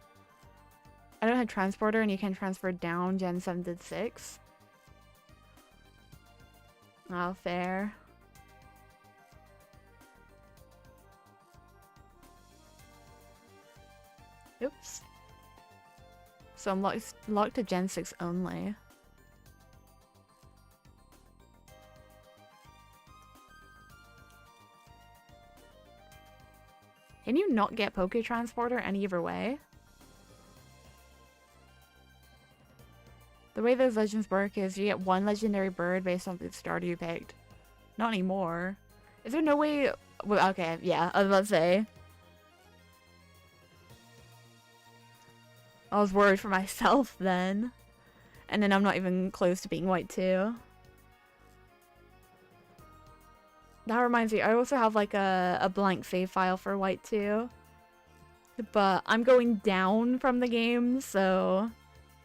I don't have Transporter, and you can transfer down Gen 7 to 6. Oh, fair. Oops. So I'm locked to Gen 6 only. Can you not get Poke Transporter any other way? The way those legends work is you get 1 legendary bird based on the starter you picked. Not anymore. Is there no way... Well, okay, yeah, I was about to say. I was worried for myself then. And then I'm not even close to being white too. That reminds me, I also have like a blank save file for white too. But I'm going down from the game, so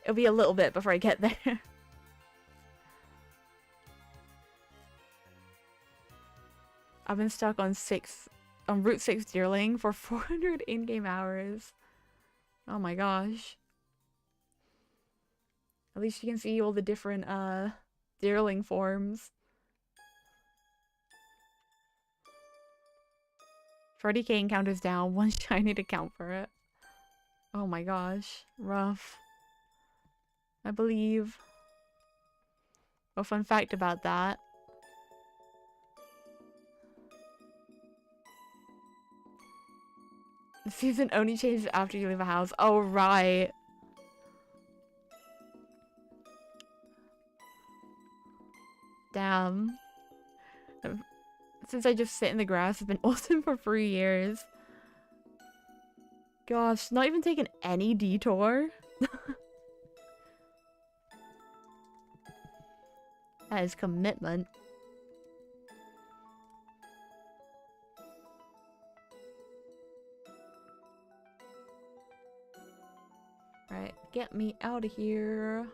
it'll be a little bit before I get there. I've been stuck on Route 6 Deerling for 400 in-game hours. Oh my gosh. At least you can see all the different Deerling forms. 30k encounters down, 1 shiny to count for it. Oh my gosh, rough. I believe. A fun fact about that. The season only changes after you leave a house. Oh, right. Damn. Since I just sit in the grass, it's been awesome for 3 years. Gosh, not even taking any detour. That is commitment. Right, get me out of here.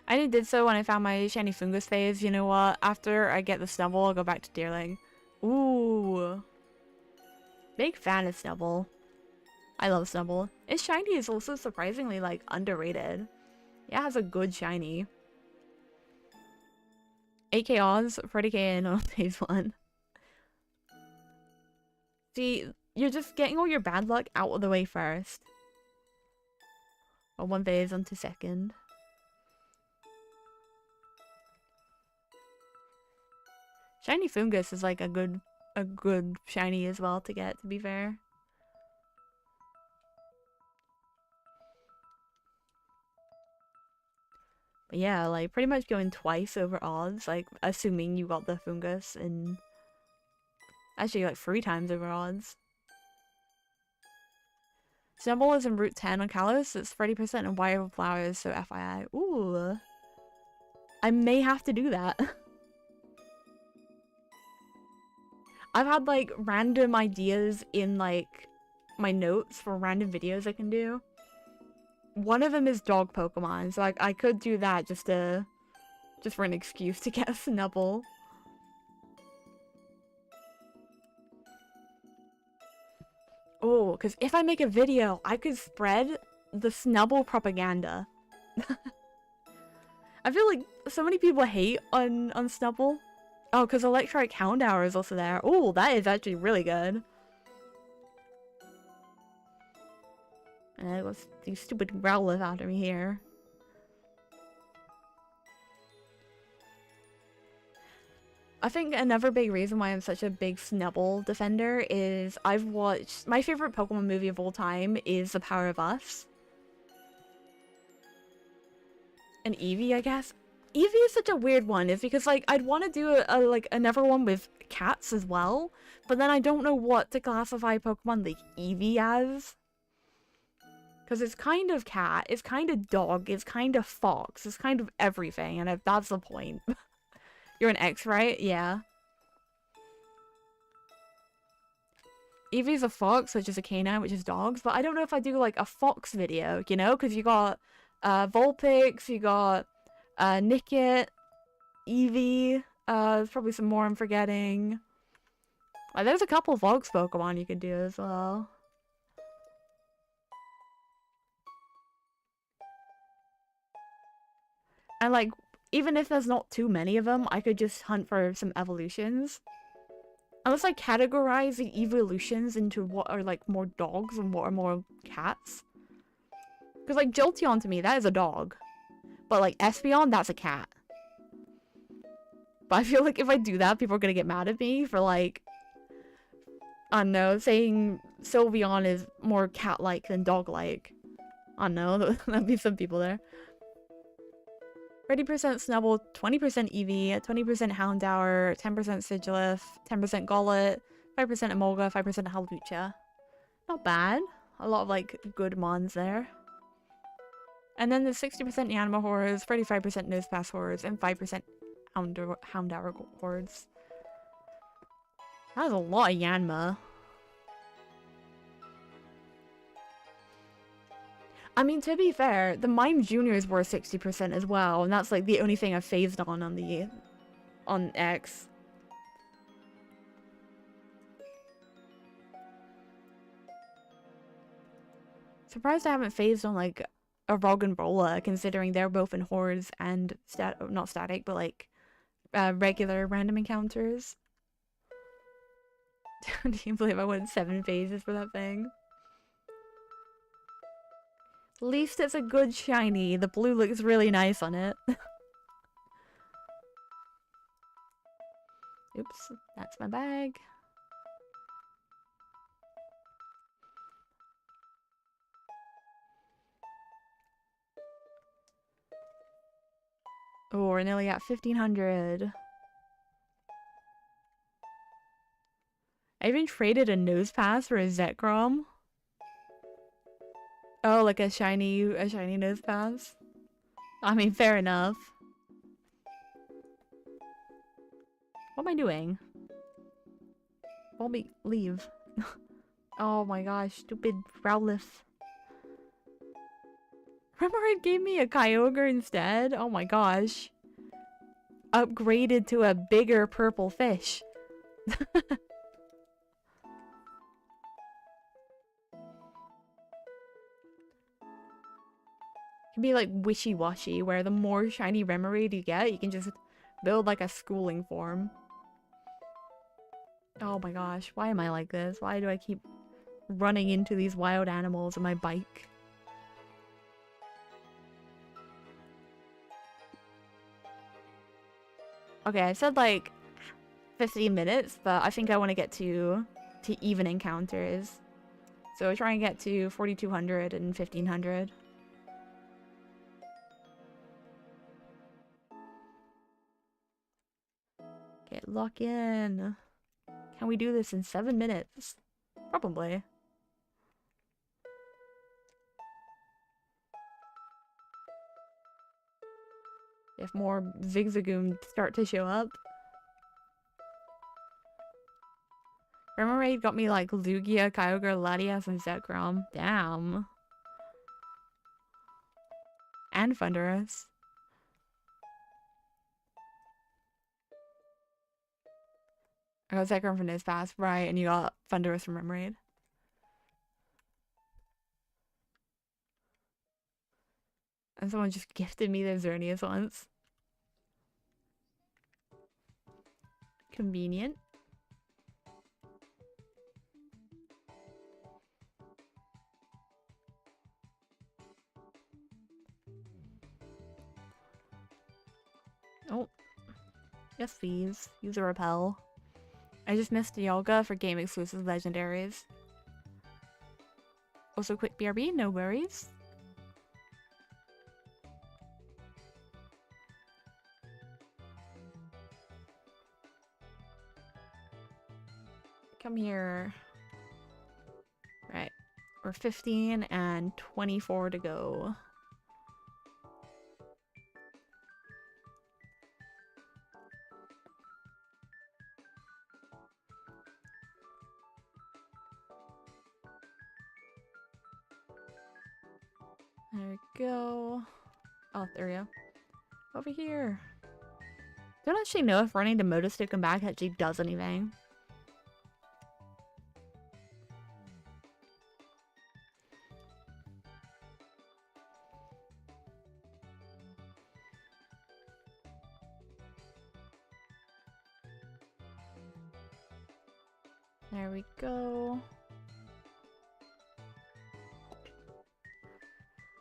I only did so when I found my shiny fungus phase. You know what? After I get the Snubble, I'll go back to Deerling. Ooh. Big fan of Snubble. I love Snubble. Its shiny is also surprisingly, like, underrated. Yeah, it has a good shiny. 8k odds, 30k in on phase 1. See, you're just getting all your bad luck out of the way first. Or 1 phase onto 2nd. Shiny Fungus is like a good shiny as well to get, to be fair. But yeah, like pretty much going twice over odds, like assuming you got the Fungus, and actually like 3 times over odds. Snubble is in Route 10 on Kalos, it's 30% in Wire Flowers, so FYI. Ooh. I may have to do that. I've had like random ideas in like my notes for random videos I can do. One of them is dog Pokemon, so I could do that just for an excuse to get a Snubble. Oh, because if I make a video, I could spread the Snubble propaganda. I feel like so many people hate on Snubble. Oh, because Electric Houndour is also there. Oh, that is actually really good. What's these stupid growlers after me here? I think another big reason why I'm such a big Snubble defender is I've watched... My favorite Pokemon movie of all time is The Power of Us. And Eevee, I guess. Eevee is such a weird one. It's because, like, I'd want to do like another one with cats as well. But then I don't know what to classify Pokemon like Eevee as. Because it's kind of cat, it's kind of dog, it's kind of fox, it's kind of everything. And that's the point. You're an X, right? Yeah. Eevee's a fox, which is a canine, which is dogs. But I don't know if I do, like, a fox video, you know? Because you got Vulpix, you got Nickit, Eevee. There's probably some more I'm forgetting. There's a couple fox Pokemon you could do as well. And, like, even if there's not too many of them, I could just hunt for some evolutions. Unless I categorize the evolutions into what are, like, more dogs and what are more cats. Because, like, Jolteon to me, that is a dog. But, like, Espeon, that's a cat. But I feel like if I do that, people are gonna get mad at me for, like... I don't know, saying Sylveon is more cat-like than dog-like. I don't know, that'd be some people there. 30% Snubble, 20% Eevee, 20% Houndour, 10% Sigilyph, 10% Golett, 5% Emolga, 5% Hawlucha. Not bad. A lot of, like, good mons there. And then there's 60% Yanma hordes, 35% Nosepass hordes, and 5% Houndour hordes. That was a lot of Yanma. I mean, to be fair, the Mime Juniors were 60% as well, and that's, like, the only thing I've phased on X. Surprised I haven't phased on, like, a Roggenrola, considering they're both in hordes and not static, but, like, regular random encounters. Do you believe I went 7 phases for that thing? At least it's a good shiny. The blue looks really nice on it. Oops, that's my bag. Oh, we're nearly at 1500. I even traded a Nosepass for a Zekrom. Oh, like a shiny Nosepass. I mean, fair enough. What am I doing? Bobby, leave. Oh my gosh, stupid Growlithe. Remember it gave me a Kyogre instead? Oh my gosh. Upgraded to a bigger purple fish. Can be like wishy-washy, where the more shiny Remoraid you get, you can just build like a schooling form. Oh my gosh, why am I like this? Why do I keep running into these wild animals on my bike? Okay, I said like 15 minutes, but I think I want to get to even encounters. So try and get to 4200 and 1500. Okay, lock in. Can we do this in 7 minutes? Probably. If more Zigzagoon start to show up. Remoraid got me like Lugia, Kyogre, Latias, and Zekrom. Damn. And Thundurus. I got Zekrom from Nosepass, right, and you got Thundurus from Remoraid. And someone just gifted me those Xerneas once. Convenient. Oh. Yes, please. Use a repel. I just missed Yoga for game exclusive legendaries. Also, quick BRB, no worries. Come here. Right. We're 15 and 24 to go. There we go. Oh, there we go. Over here. Don't actually know if running to Modus to come back actually does anything. There we go.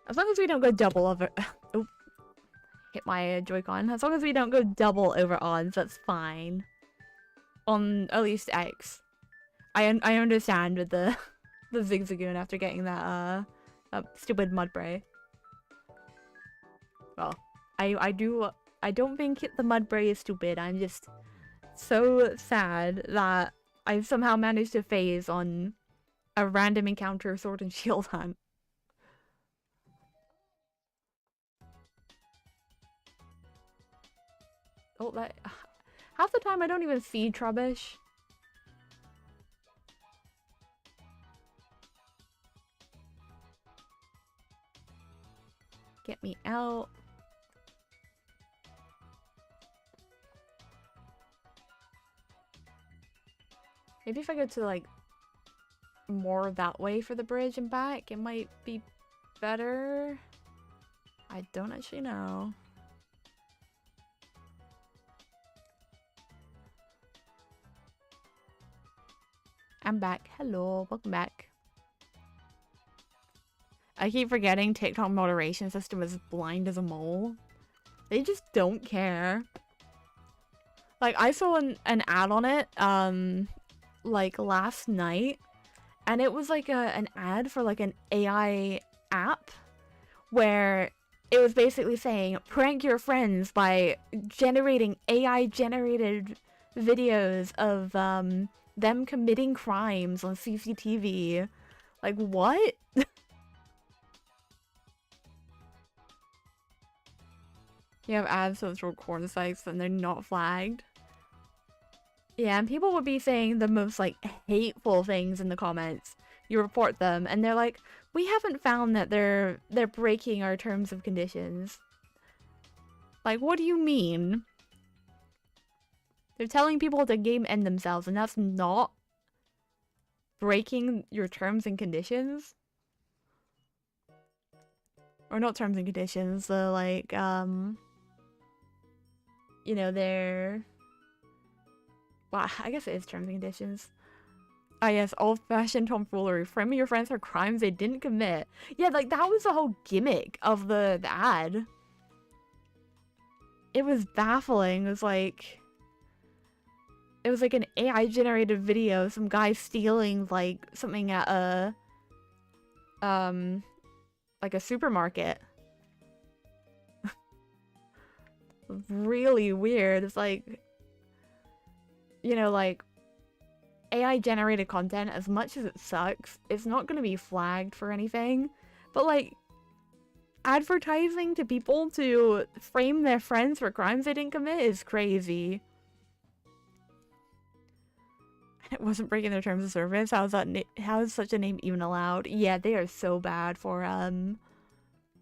As long as we don't go double over... oh, hit my Joy-Con. As long as we don't go double over odds, that's fine. On at least X. I understand with the the Zigzagoon after getting that stupid Mudbray. Well, I don't think the Mudbray is stupid. I'm just so sad that I've somehow managed to phase on a random encounter Sword and Shield hunt. Oh, that... half the time I don't even see Trubbish. Get me out. Maybe if I go to, like, more that way for the bridge and back, it might be better. I don't actually know. I'm back. Hello, welcome back. I keep forgetting TikTok moderation system is blind as a mole. They just don't care. Like, I saw an ad on it, like last night, and it was like an ad for like an AI app where it was basically saying prank your friends by generating AI generated videos of them committing crimes on CCTV. Like, what? You have ads to those corn sites and they're not flagged. Yeah, and people would be saying the most, like, hateful things in the comments. You report them, and they're like, we haven't found that they're breaking our terms and conditions. Like, what do you mean? They're telling people to game end themselves, and that's not breaking your terms and conditions? Or not terms and conditions, the, like, you know, they're... Well, I guess it is terms and conditions. Ah, yes, old-fashioned tomfoolery. Framing your friends for crimes they didn't commit. Yeah, like, that was the whole gimmick of the ad. It was baffling. It was like an AI-generated video of some guy stealing, like, something at a... like a supermarket. Really weird. It's like... You know, like, AI-generated content, as much as it sucks, it's not gonna be flagged for anything. But, like, advertising to people to frame their friends for crimes they didn't commit is crazy. It wasn't breaking their terms of service. How is such a name even allowed? Yeah, they are so bad for,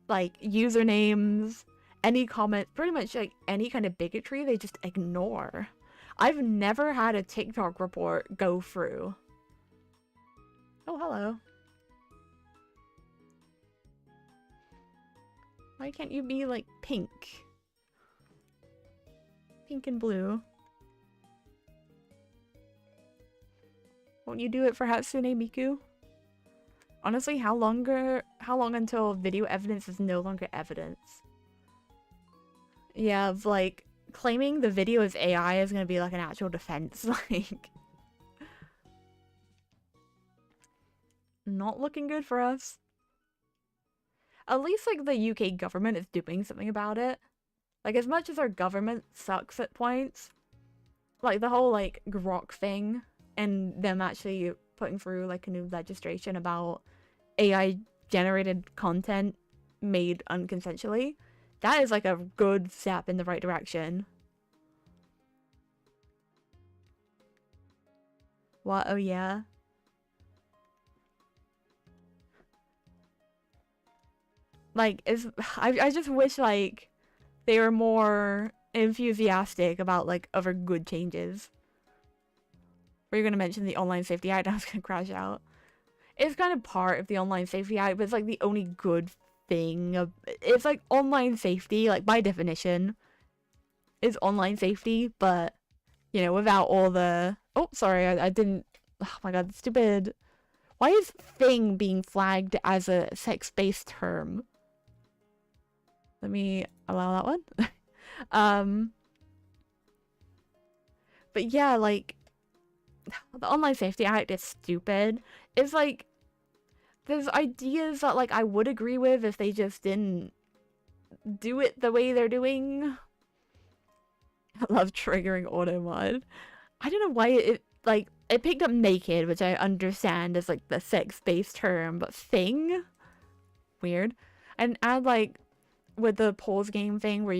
like, usernames, any comment, pretty much, like, any kind of bigotry, they just ignore. I've never had a TikTok report go through. Oh, hello. Why can't you be like pink? Pink and blue. Won't you do it for Hatsune Miku? Honestly, how long until video evidence is no longer evidence? Yeah, of like claiming the video is AI is gonna be like an actual defense. Like, not looking good for us. At least like the UK government is doing something about it. Like, as much as our government sucks at points, like the whole like Grok thing and them actually putting through like a new legislation about AI generated content made unconsensually, that is like a good step in the right direction. What? Oh yeah. Like, I just wish like they were more enthusiastic about like other good changes. Were you gonna mention the Online Safety Act? I was gonna crash out. It's kind of part of the Online Safety Act, but it's like the only good thing. It's like online safety, like by definition, is online safety, but you know, without all the. Oh, sorry, I didn't. Oh my god, stupid. Why is thing being flagged as a sex-based term? Let me allow that one. But yeah, like, the Online Safety Act is stupid. It's like, there's ideas that like I would agree with if they just didn't do it the way they're doing. I love triggering auto mod. I don't know why it picked up naked, which I understand is like the sex-based term, but thing? Weird. And add like with the pause game thing where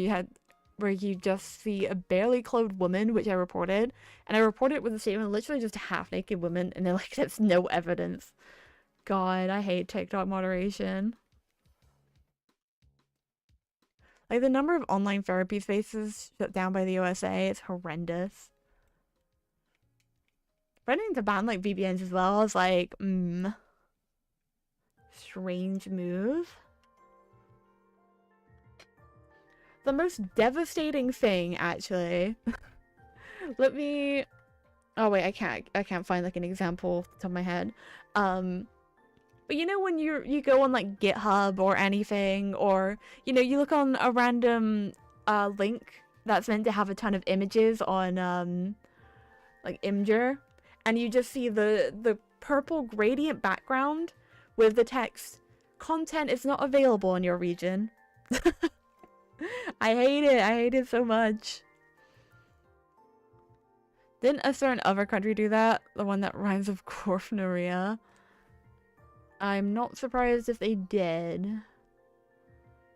you just see a barely clothed woman, which I reported, and I reported it with the statement literally just a half-naked woman, and they're like, that's no evidence. God, I hate TikTok moderation. Like, the number of online therapy spaces shut down by the USA is horrendous. Threatening to ban, like, VPNs as well is like, strange move. The most devastating thing, actually. Let me... Oh, wait, I can't find, like, an example off the top of my head. But you know when you go on like GitHub or anything, or you know you look on a random link that's meant to have a ton of images on like Imgur, and you just see the purple gradient background with the text "Content is not available in your region." I hate it. I hate it so much. Didn't a certain other country do that? The one that rhymes with Corfnoria. I'm not surprised if they did.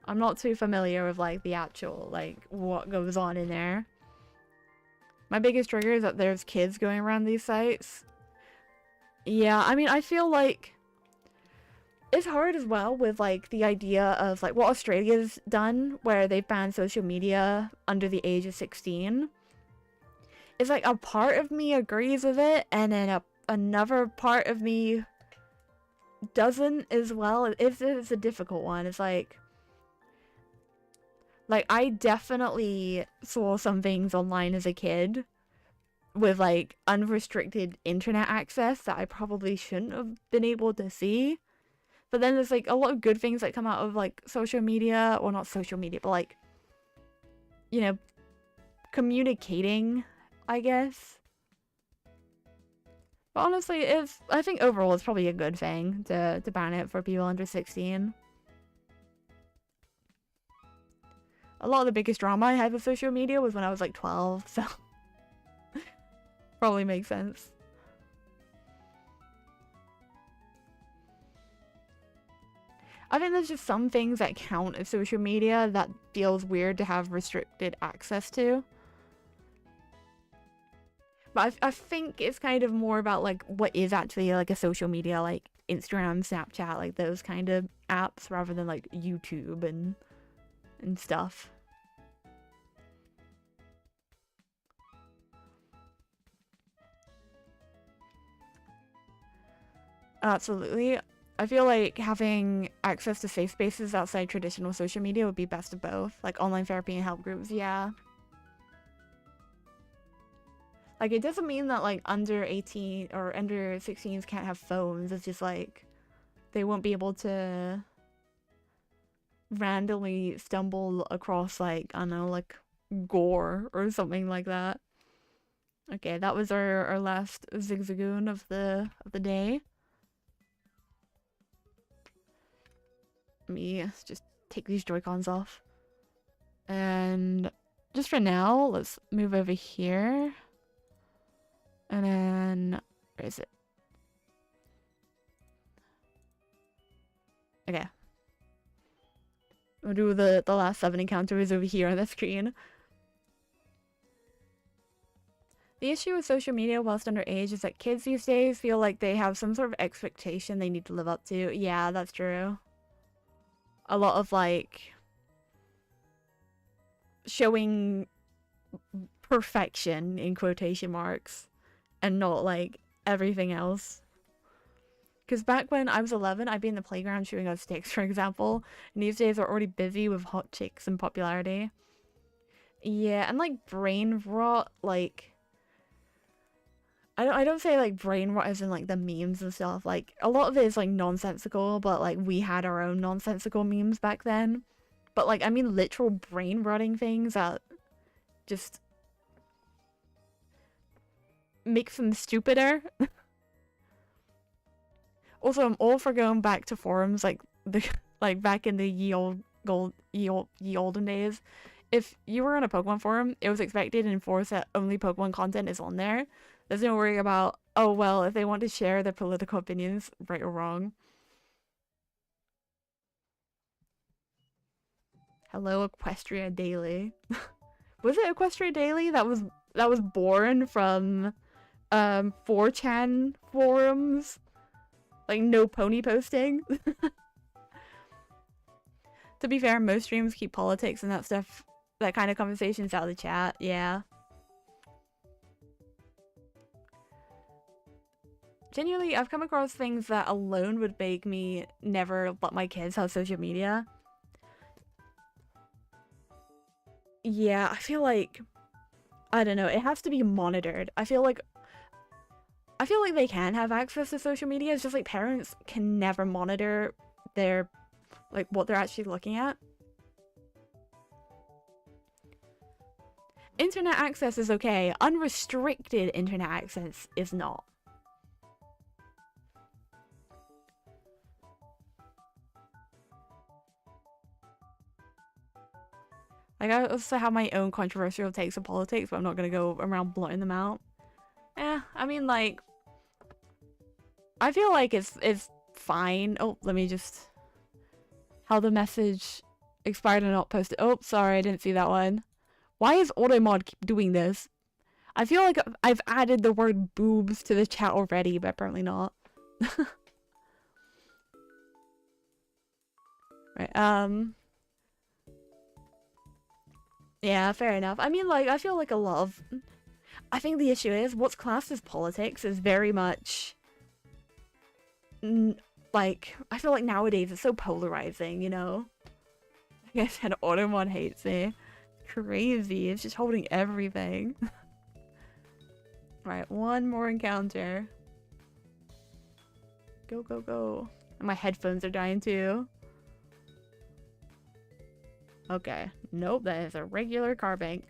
I'm not too familiar with like the actual like what goes on in there. My biggest trigger is that there's kids going around these sites. Yeah, I mean, I feel like it's hard as well with like the idea of like what Australia's done where they've banned social media under the age of 16. It's like a part of me agrees with it, and then another part of me doesn't as well. It's a difficult one. It's like I definitely saw some things online as a kid with like unrestricted internet access that I probably shouldn't have been able to see. But then there's like a lot of good things that come out of like social media, or not social media, but like, you know, communicating, I guess. But honestly, I think overall it's probably a good thing to ban it for people under 16. A lot of the biggest drama I had with social media was when I was like 12, so probably makes sense. I think there's just some things that count as social media that feels weird to have restricted access to. But I think it's kind of more about like what is actually like a social media, like Instagram, Snapchat, like those kind of apps, rather than like YouTube and stuff. Absolutely. I feel like having access to safe spaces outside traditional social media would be best of both. Like online therapy and help groups, yeah. Like, it doesn't mean that, like, under 18 or under 16s can't have phones. It's just, like, they won't be able to randomly stumble across, like, I don't know, like, gore or something like that. Okay, that was our last Zigzagoon of the day. Let me just take these Joy-Cons off. And just for now, let's move over here. And then, where is it? Okay. We'll do the last 7 encounters over here on the screen. The issue with social media whilst underage is that kids these days feel like they have some sort of expectation they need to live up to. Yeah, that's true. A lot of, like, showing perfection in quotation marks and not, like, everything else. Because back when I was 11, I'd be in the playground shooting out sticks, for example. And these days are already busy with hot chicks and popularity. Yeah, and, like, brain rot, like... I don't say, like, brain rot as in, like, the memes and stuff. Like, a lot of it is, like, nonsensical, but, like, we had our own nonsensical memes back then. But, like, I mean literal brain rotting things that just makes them stupider. Also, I'm all for going back to forums, like, back in the ye olden days. If you were on a Pokemon forum, it was expected and enforced that only Pokemon content is on there. There's no worry about, oh, well, if they want to share their political opinions, right or wrong. Hello, Equestria Daily. Was it Equestria Daily that was born from 4chan forums? Like, no pony posting? To be fair, most streams keep politics and that stuff, that kind of conversations out of the chat, yeah. Genuinely, I've come across things that alone would make me never let my kids have social media. Yeah, I feel like, I don't know, it has to be monitored. I feel like they can have access to social media. It's just like parents can never monitor their, like, what they're actually looking at. Internet access is okay. Unrestricted internet access is not. Like, I also have my own controversial takes of politics, but I'm not gonna go around blowing them out. I mean, like, I feel like it's fine. Oh, let me just... How the message expired and not posted. Oh, sorry, I didn't see that one. Why is Automod keep doing this? I feel like I've added the word boobs to the chat already, but apparently not. Right, yeah, fair enough. I mean, like, I feel like a lot of... I think the issue is, what's classed as politics is very much... like, I feel like nowadays it's so polarizing, you know? Like I said, Automod hates me. Crazy, it's just holding everything. Right, one more encounter. Go, go, go. And my headphones are dying too. Okay, nope, that is a regular car bank.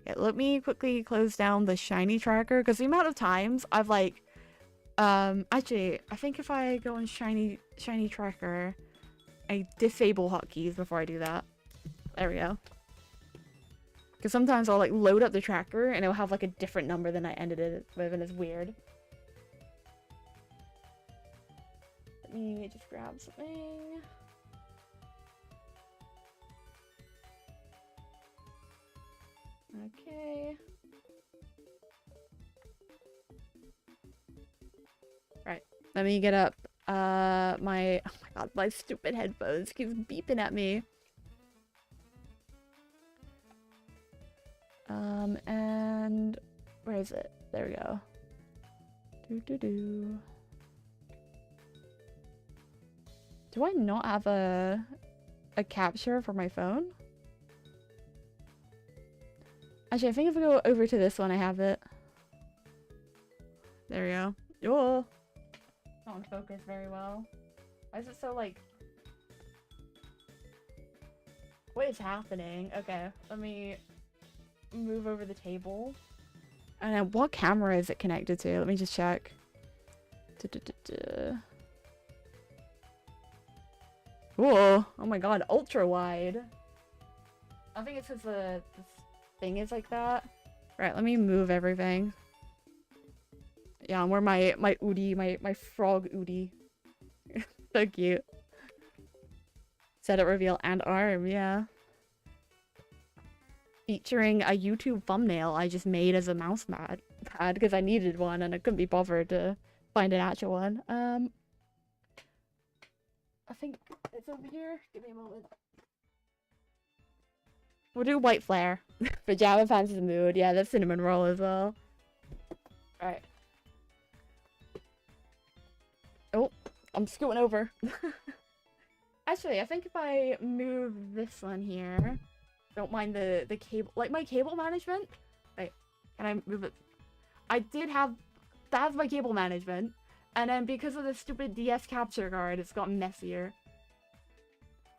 Okay, let me quickly close down the shiny tracker, because the amount of times I've, like, actually, I think if I go on shiny tracker, I disable hotkeys before I do that. There we go. Because sometimes I'll, like, load up the tracker, and it'll have, like, a different number than I ended it with, and it's weird. Let me just grab something. Okay. Right. Let me get up my oh my god, my stupid headphones keeps beeping at me. And where is it? There we go. Do I not have a capture for my phone? Actually, I think if we go over to this one, I have it. There we go. Oh, not in focus very well. Why is it so like? What is happening? Okay, let me move over the table. And then what camera is it connected to? Let me just check. Whoa! Oh my god, ultra wide. I think it's because the thing is like that. Right, let me move everything. Yeah, I'm wearing my Udi, my frog Udi. So cute. Setup reveal and arm, yeah. Featuring a YouTube thumbnail I just made as a mouse pad because I needed one and I couldn't be bothered to find an actual one. I think it's over here. Give me a moment. We'll do white flare. Pajama pants is the mood. Yeah, that's cinnamon roll as well. Alright. Oh, I'm scooting over. Actually, I think if I move this one here, don't mind the cable, like my cable management. Wait, can I move it? I did have, that's my cable management. And then because of the stupid DS capture card, it's gotten messier.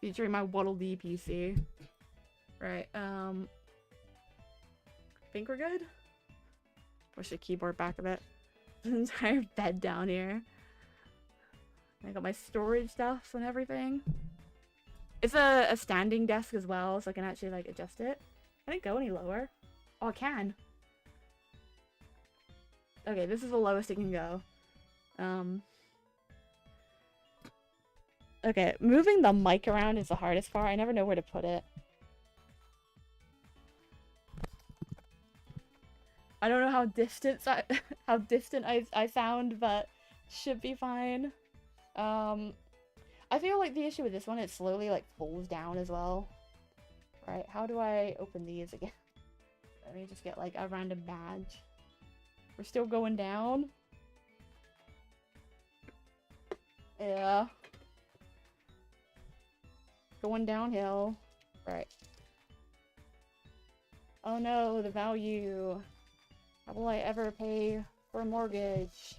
Featuring my Waddle Dee PC. Right, think we're good? Push the keyboard back a bit. There's an entire bed down here. I got my storage stuff and everything. It's a standing desk as well, so I can actually like adjust it. Can it go any lower? Oh, I can. Okay, this is the lowest it can go. Okay, moving the mic around is the hardest part. I never know where to put it. I don't know how distant I sound, but should be fine. I feel like the issue with this one, it slowly like falls down as well. Right, how do I open these again? Let me just get like a random badge. We're still going down. Yeah. Going downhill. Right. Oh no, the value. How will I ever pay for a mortgage?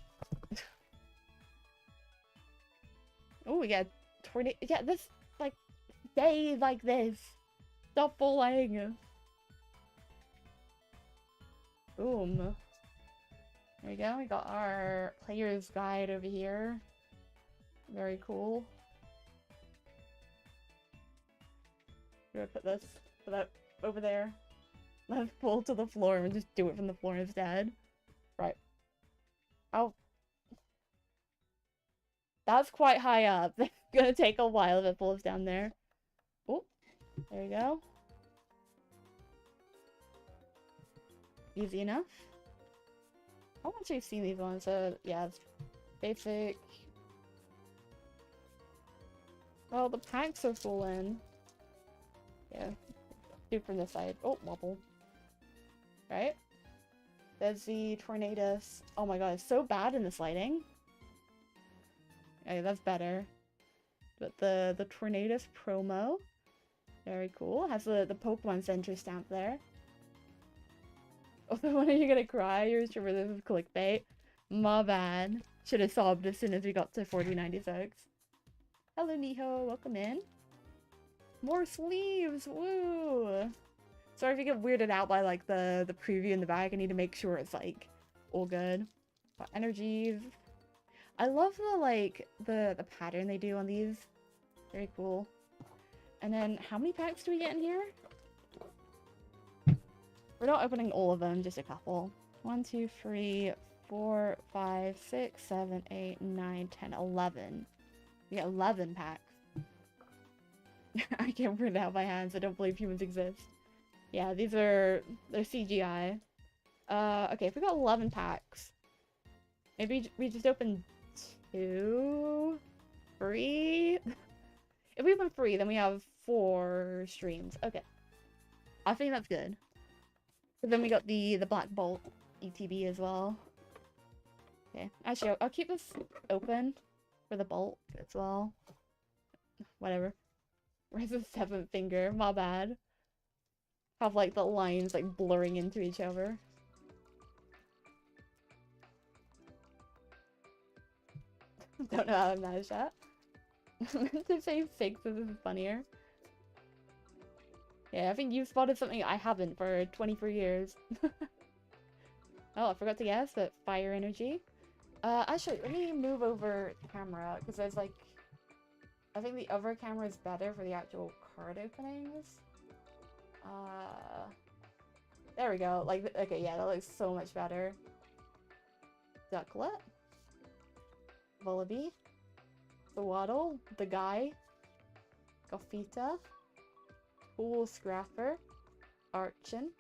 Oh, we got tornado. Yeah, this like days like this. Stop falling. Boom. There we go. We got our player's guide over here. Very cool. Where do I put this? Put that over there. Let's pull to the floor and just do it from the floor instead. Right. Oh. That's quite high up. It's gonna take a while if it pulls down there. Oh, there you go. Easy enough. I've actually seen these ones, so yeah, it's basic. Well, the packs are full in. Yeah. Do from this side. Oh, wobble. Right? There's the Tornadoes. Oh my god, it's so bad in this lighting. Okay, that's better. But the Tornadoes promo. Very cool. Has the Pokemon Center stamp there. Oh, when are you gonna cry? You're sure this is clickbait. My bad. Should have sobbed as soon as we got to 4096. Hello, Niho. Welcome in. More sleeves! Woo! Sorry if you get weirded out by like the preview in the back. I need to make sure it's like all good. Got energies. I love the like the pattern they do on these. Very cool. And then how many packs do we get in here? We're not opening all of them, just a couple. 1, 2, 3, 4, 5, 6, 7, 8, 9, 10, 11. We got 11 packs. I can't print out by hands. I don't believe humans exist. Yeah, they're CGI. Okay, if we got 11 packs, maybe we just open 2, 3. If we open 3, then we have 4 streams. Okay, I think that's good. But then we got the Black Bolt ETB as well. Okay, actually, I'll keep this open for the Bolt as well. whatever. Where's the 7th finger? My bad. Have like the lines like blurring into each other. Don't know how I managed that. I meant to say 6, so this is funnier. Yeah, I think you've spotted something I haven't for 23 years. Oh, I forgot to guess, but fire energy. Actually, let me move over the camera, because there's like... I think the other camera is better for the actual card openings. There we go. Like, okay, yeah, that looks so much better. Ducklet. Vullaby. The Waddle. The Guy. Gothita. Pool Scrapper. Archon.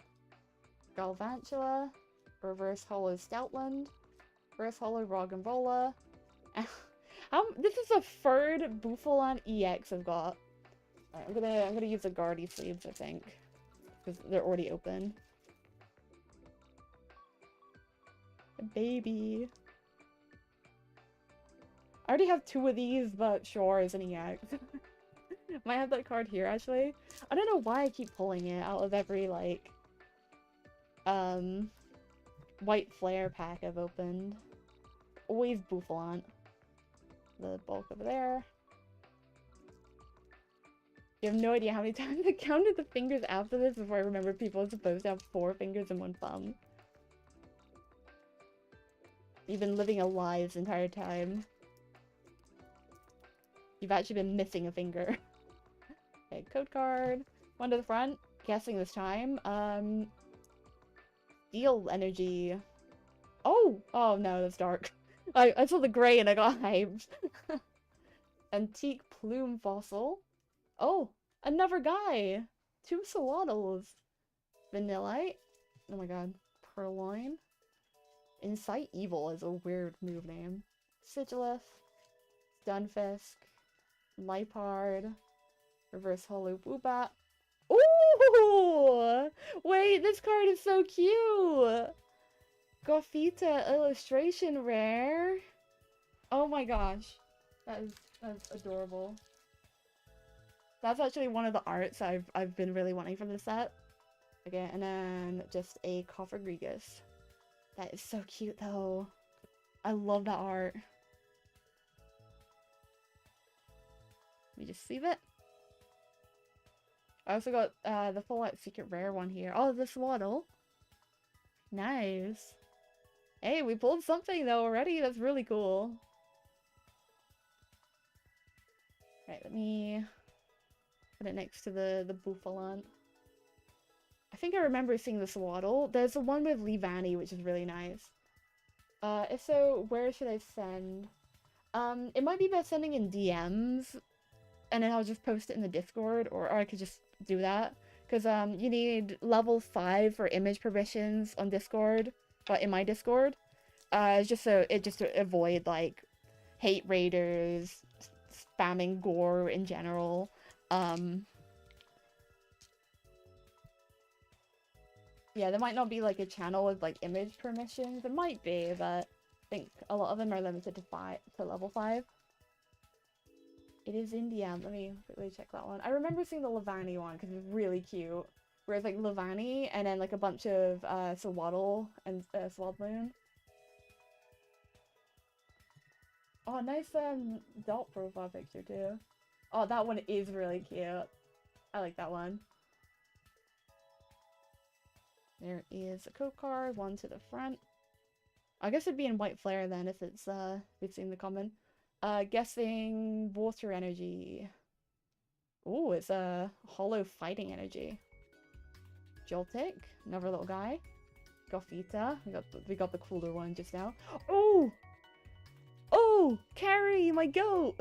Galvantula. Reverse Holo Stoutland. Reverse Holo Roggenrola. This is the 3rd Buffalant EX I've got. Right, I'm gonna use the Guardy sleeves, I think. Because they're already open. Baby. I already have 2 of these, but sure, as an EX. Might have that card here, actually. I don't know why I keep pulling it out of every, like, White Flare pack I've opened. Always Buffalant. The bulk over there. You have no idea how many times I counted the fingers after this before I remember people are supposed to have 4 fingers and 1 thumb. You've been living a lie this entire time. You've actually been missing a finger. Okay, code card. 1 to the front. Guessing this time. Steel energy. Oh! Oh no, that's dark. I saw the gray and I got hyped. Antique plume fossil. Oh! Another guy! 2 Sawaddles. Vanillite. Oh my god. Purloin. Incite Evil is a weird move name. Sigilith. Stunfisk. Lipard. Reverse Holo Woobat. Ooh! Wait, this card is so cute! Gothita illustration rare. Oh my gosh. That's adorable. That's actually one of the arts I've been really wanting from this set. Okay, and then just a Cofagrigus. That is so cute though. I love that art. Let me just save it. I also got the full out secret rare one here. Oh, the Swaddle. Nice. Hey, we pulled something though already. That's really cool. Right, let me put it next to the Buffalant. I think I remember seeing the Swaddle. There's the one with Leavanny, which is really nice. If so, where should I send? It might be best sending in DMs, and then I'll just post it in the Discord, or I could just do that. Because you need level 5 for image permissions on Discord, in my Discord. Just to avoid like hate raiders, spamming gore in general. Yeah, there might not be like a channel with like image permissions. There might be, but I think a lot of them are limited to level 5. It is in DM. Let me quickly check that one. I remember seeing the Leavanny one because it's really cute. Where it's like Leavanny and then like a bunch of Sawaddle and Swadloon. Oh, nice adult profile picture too. Oh, that one is really cute. I like that one. There is a code card, 1 to the front. I guess it'd be in White Flare then if it's we've seen the common. Guessing water energy. Ooh, it's a hollow fighting energy. Joltik, another little guy. Gothita, we got the cooler one just now. Oh! Oh! Carrie, my goat!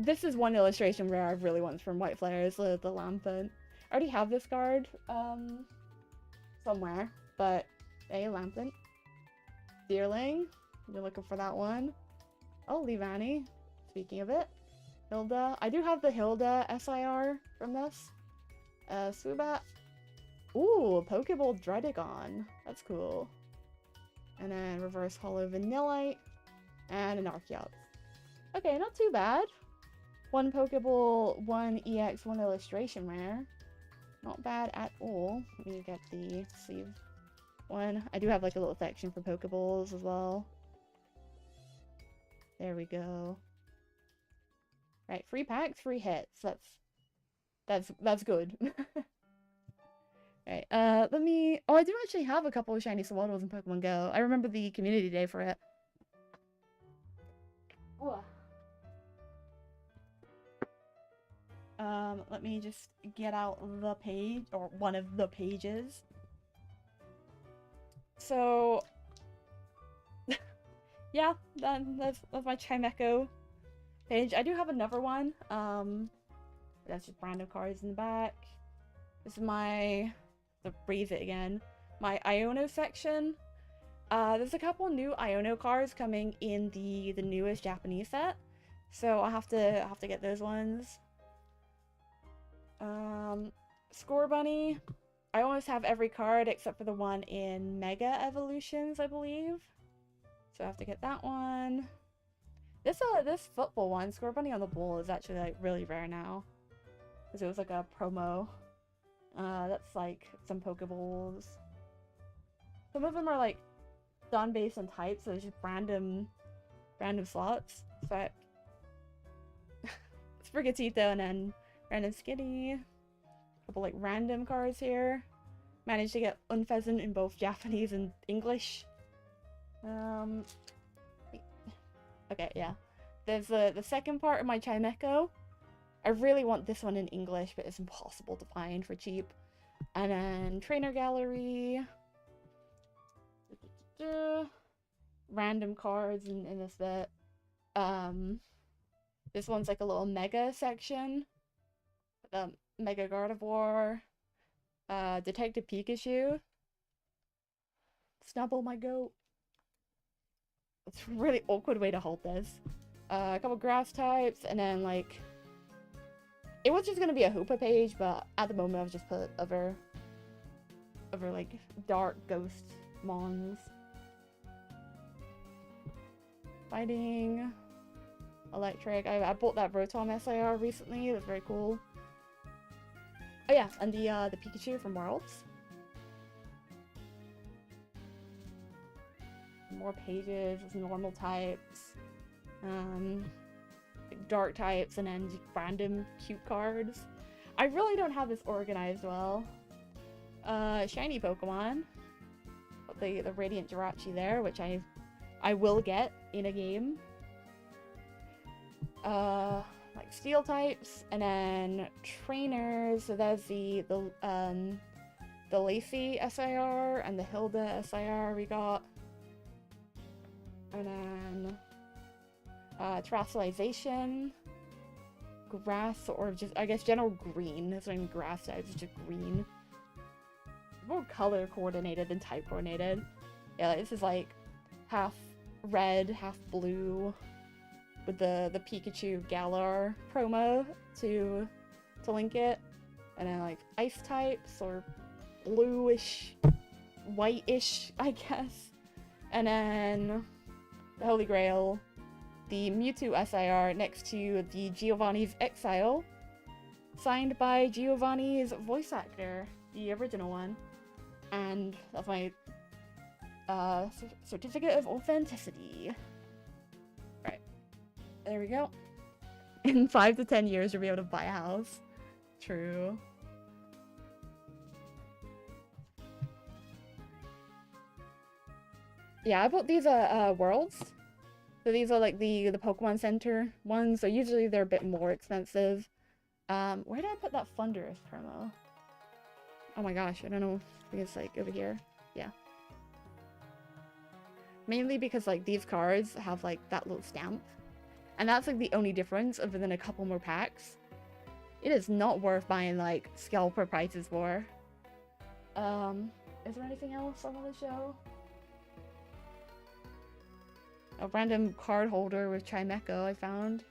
This is one illustration rare I've really wanted from White Flare, is the Lampent. I already have this card, somewhere, but hey, Lampent. Deerling, you're looking for that one. Oh, Leavanny, speaking of it. Hilda, I do have the Hilda SIR from this. Swoobat. Ooh, Pokeball Dredagon. That's cool. And then Reverse Holo Vanillite. And an Archeops. Okay, not too bad. 1 Pokeball, 1 EX, 1 illustration rare. Not bad at all. Let me get the sleeve one. I do have like a little section for Pokeballs as well. There we go. Right, free packs, free hits. That's good. Right, let me... Oh, I do actually have a couple of shiny Swaddles in Pokemon Go. I remember the community day for it. Oh. Let me just get out the page, or one of the pages. So... yeah, that's my Chimecho page. I do have another one. That's just random cards in the back. This is my... to breathe it again. My Iono section. There's a couple new Iono cards coming in the newest Japanese set, so I'll have to get those ones. Score Bunny. I almost have every card except for the one in Mega Evolutions, I believe. So I have to get that one. This football one, Score Bunny on the Bull, is actually like really rare now, because it was like a promo. That's like some Pokeballs. Some of them are like done based on types, so it's just random slots. So Sprigatito and then random Skitty. Couple like random cards here. Managed to get Unpheasant in both Japanese and English. Okay, yeah. There's the second part of my Chimecho. I really want this one in English, but it's impossible to find for cheap. And then Trainer Gallery. Random cards in this bit. This one's like a little Mega section. The Mega Gardevoir. Detective Pikachu. Snubble my goat. It's a really awkward way to hold this. A couple grass types, and then like... It was just gonna be a Hoopa page, but at the moment I've just put other like dark ghost mons. Fighting. Electric. I bought that Rotom SIR recently. It was very cool. Oh yeah, and the Pikachu from Worlds. More pages with normal types. Dark types, and then just random cute cards. I really don't have this organized well. Shiny Pokemon. Got the Radiant Jirachi there, which I will get in a game. Like steel types, and then trainers. So there's the Lacey SIR and the Hilda SIR we got. And then Terrestrialization, grass, or just, I guess, general green. That's not even grass types, it's just green. More color coordinated than type coordinated. Yeah, this is like half red, half blue, with the Pikachu Galar promo to link it. And then like ice types, or bluish, whitish, I guess. And then the Holy Grail, the Mewtwo SIR next to the Giovanni's Exile, signed by Giovanni's voice actor, the original one. And that's my certificate of authenticity. Right, there we go. In 5 to 10 years, you'll be able to buy a house. True. Yeah, I bought these Worlds. So these are like the Pokemon Center ones. So usually they're a bit more expensive. Where did I put that Thunderous promo? Oh my gosh, I don't know. I think it's like over here. Yeah. Mainly because like these cards have like that little stamp. And that's like the only difference other than a couple more packs. It is not worth buying like scalper prices for. Is there anything else I want to show? A random card holder with Chimecho I found.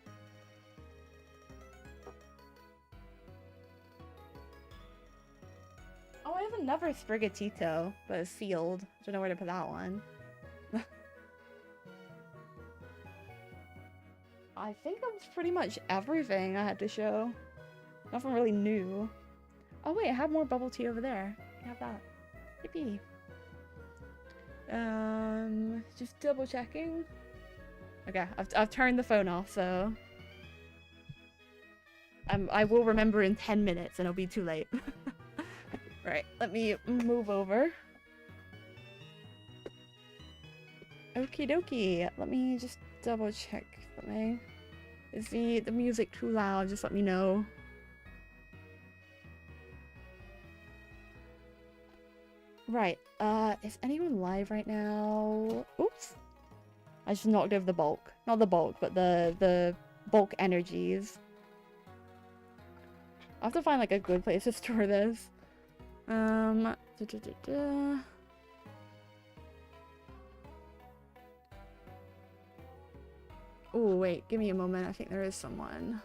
Oh, I have another Sprigatito, but it's sealed. Don't know where to put that one. I think that was pretty much everything I had to show. Nothing really new. Oh wait, I have more bubble tea over there. I have that. Yippee. Just double checking. Okay, I've turned the phone off, so I will remember in 10 minutes and it'll be too late. Right, let me move over. Okie dokie. Let me just double check something. Is the music too loud? Just let me know. Right, is anyone live right now? Oops. I just knocked over the bulk. Not the bulk, but the bulk energies. I'll have to find like a good place to store this. Oh wait, give me a moment. I think there is someone.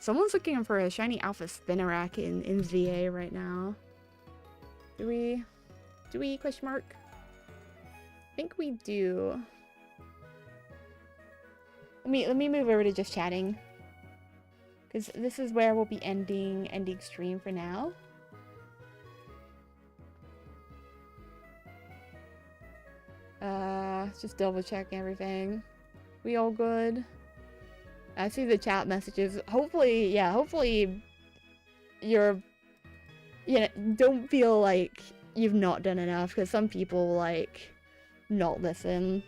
Someone's looking for a shiny alpha spinnerack in VA right now. Do we? Question mark? I think we do. Let me move over to just chatting. Because this is where we'll be ending stream for now. Just double checking everything. We all good? I see the chat messages. Hopefully, yeah, hopefully you're, you know, don't feel like you've not done enough, because some people, like, not listen.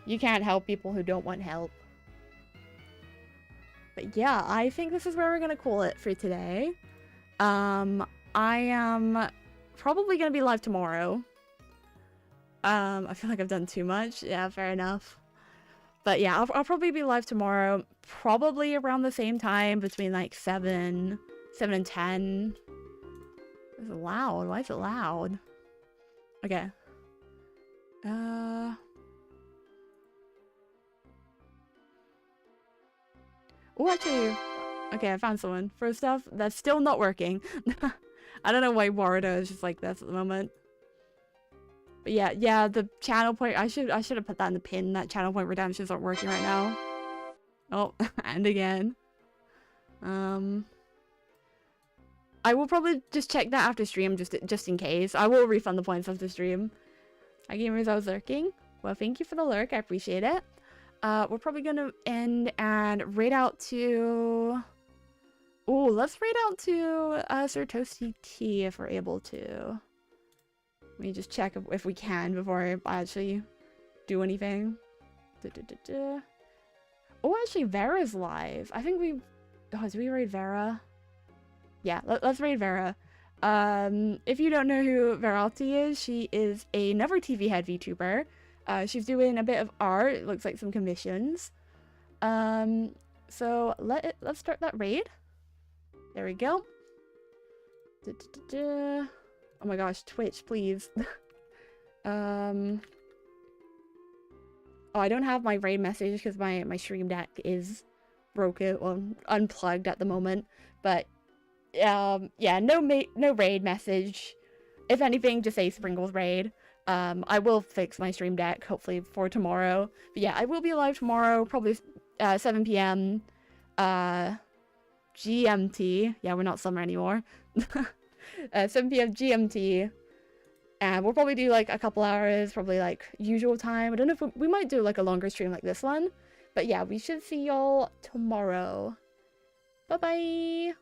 You can't help people who don't want help. But yeah, I think this is where we're gonna call it for today. I am probably gonna be live tomorrow. I feel like I've done too much. Yeah, fair enough. But yeah, I'll probably be live tomorrow, probably around the same time, between like 7 and 10. It's loud. Why is it loud? Okay. Oh, actually, okay, I found someone. First off, that's still not working. I don't know why Wardo is just like this at the moment. But yeah, the channel point, I should have put that in the pin. That channel point redemptions aren't working right now. Oh, and again. I will probably just check that after stream, just in case. I will refund the points after stream. Hi gamers, I was lurking. Well, thank you for the lurk, I appreciate it. We're probably gonna end and raid out to... Oh, let's raid out to Sir Toasty Tea if we're able to. Let me just check if we can before I actually do anything. Oh, actually, Vera's live. I think we... Oh, did we raid Vera? Yeah, let's raid Vera. If you don't know who Veralti is, she is another TV head VTuber. She's doing a bit of art. It looks like some commissions. So let's start that raid. There we go. Oh my gosh, Twitch, please. Oh, I don't have my raid message because my stream deck is broken or unplugged at the moment. But yeah, no raid message. If anything, just say Sprinkles raid. I will fix my stream deck hopefully for tomorrow. But yeah, I will be live tomorrow, probably 7 p.m. GMT. Yeah, we're not summer anymore. 7 p.m. GMT. And we'll probably do like a couple hours, probably like usual time. I don't know if we might do like a longer stream like this one. But yeah, we should see y'all tomorrow. Bye-bye.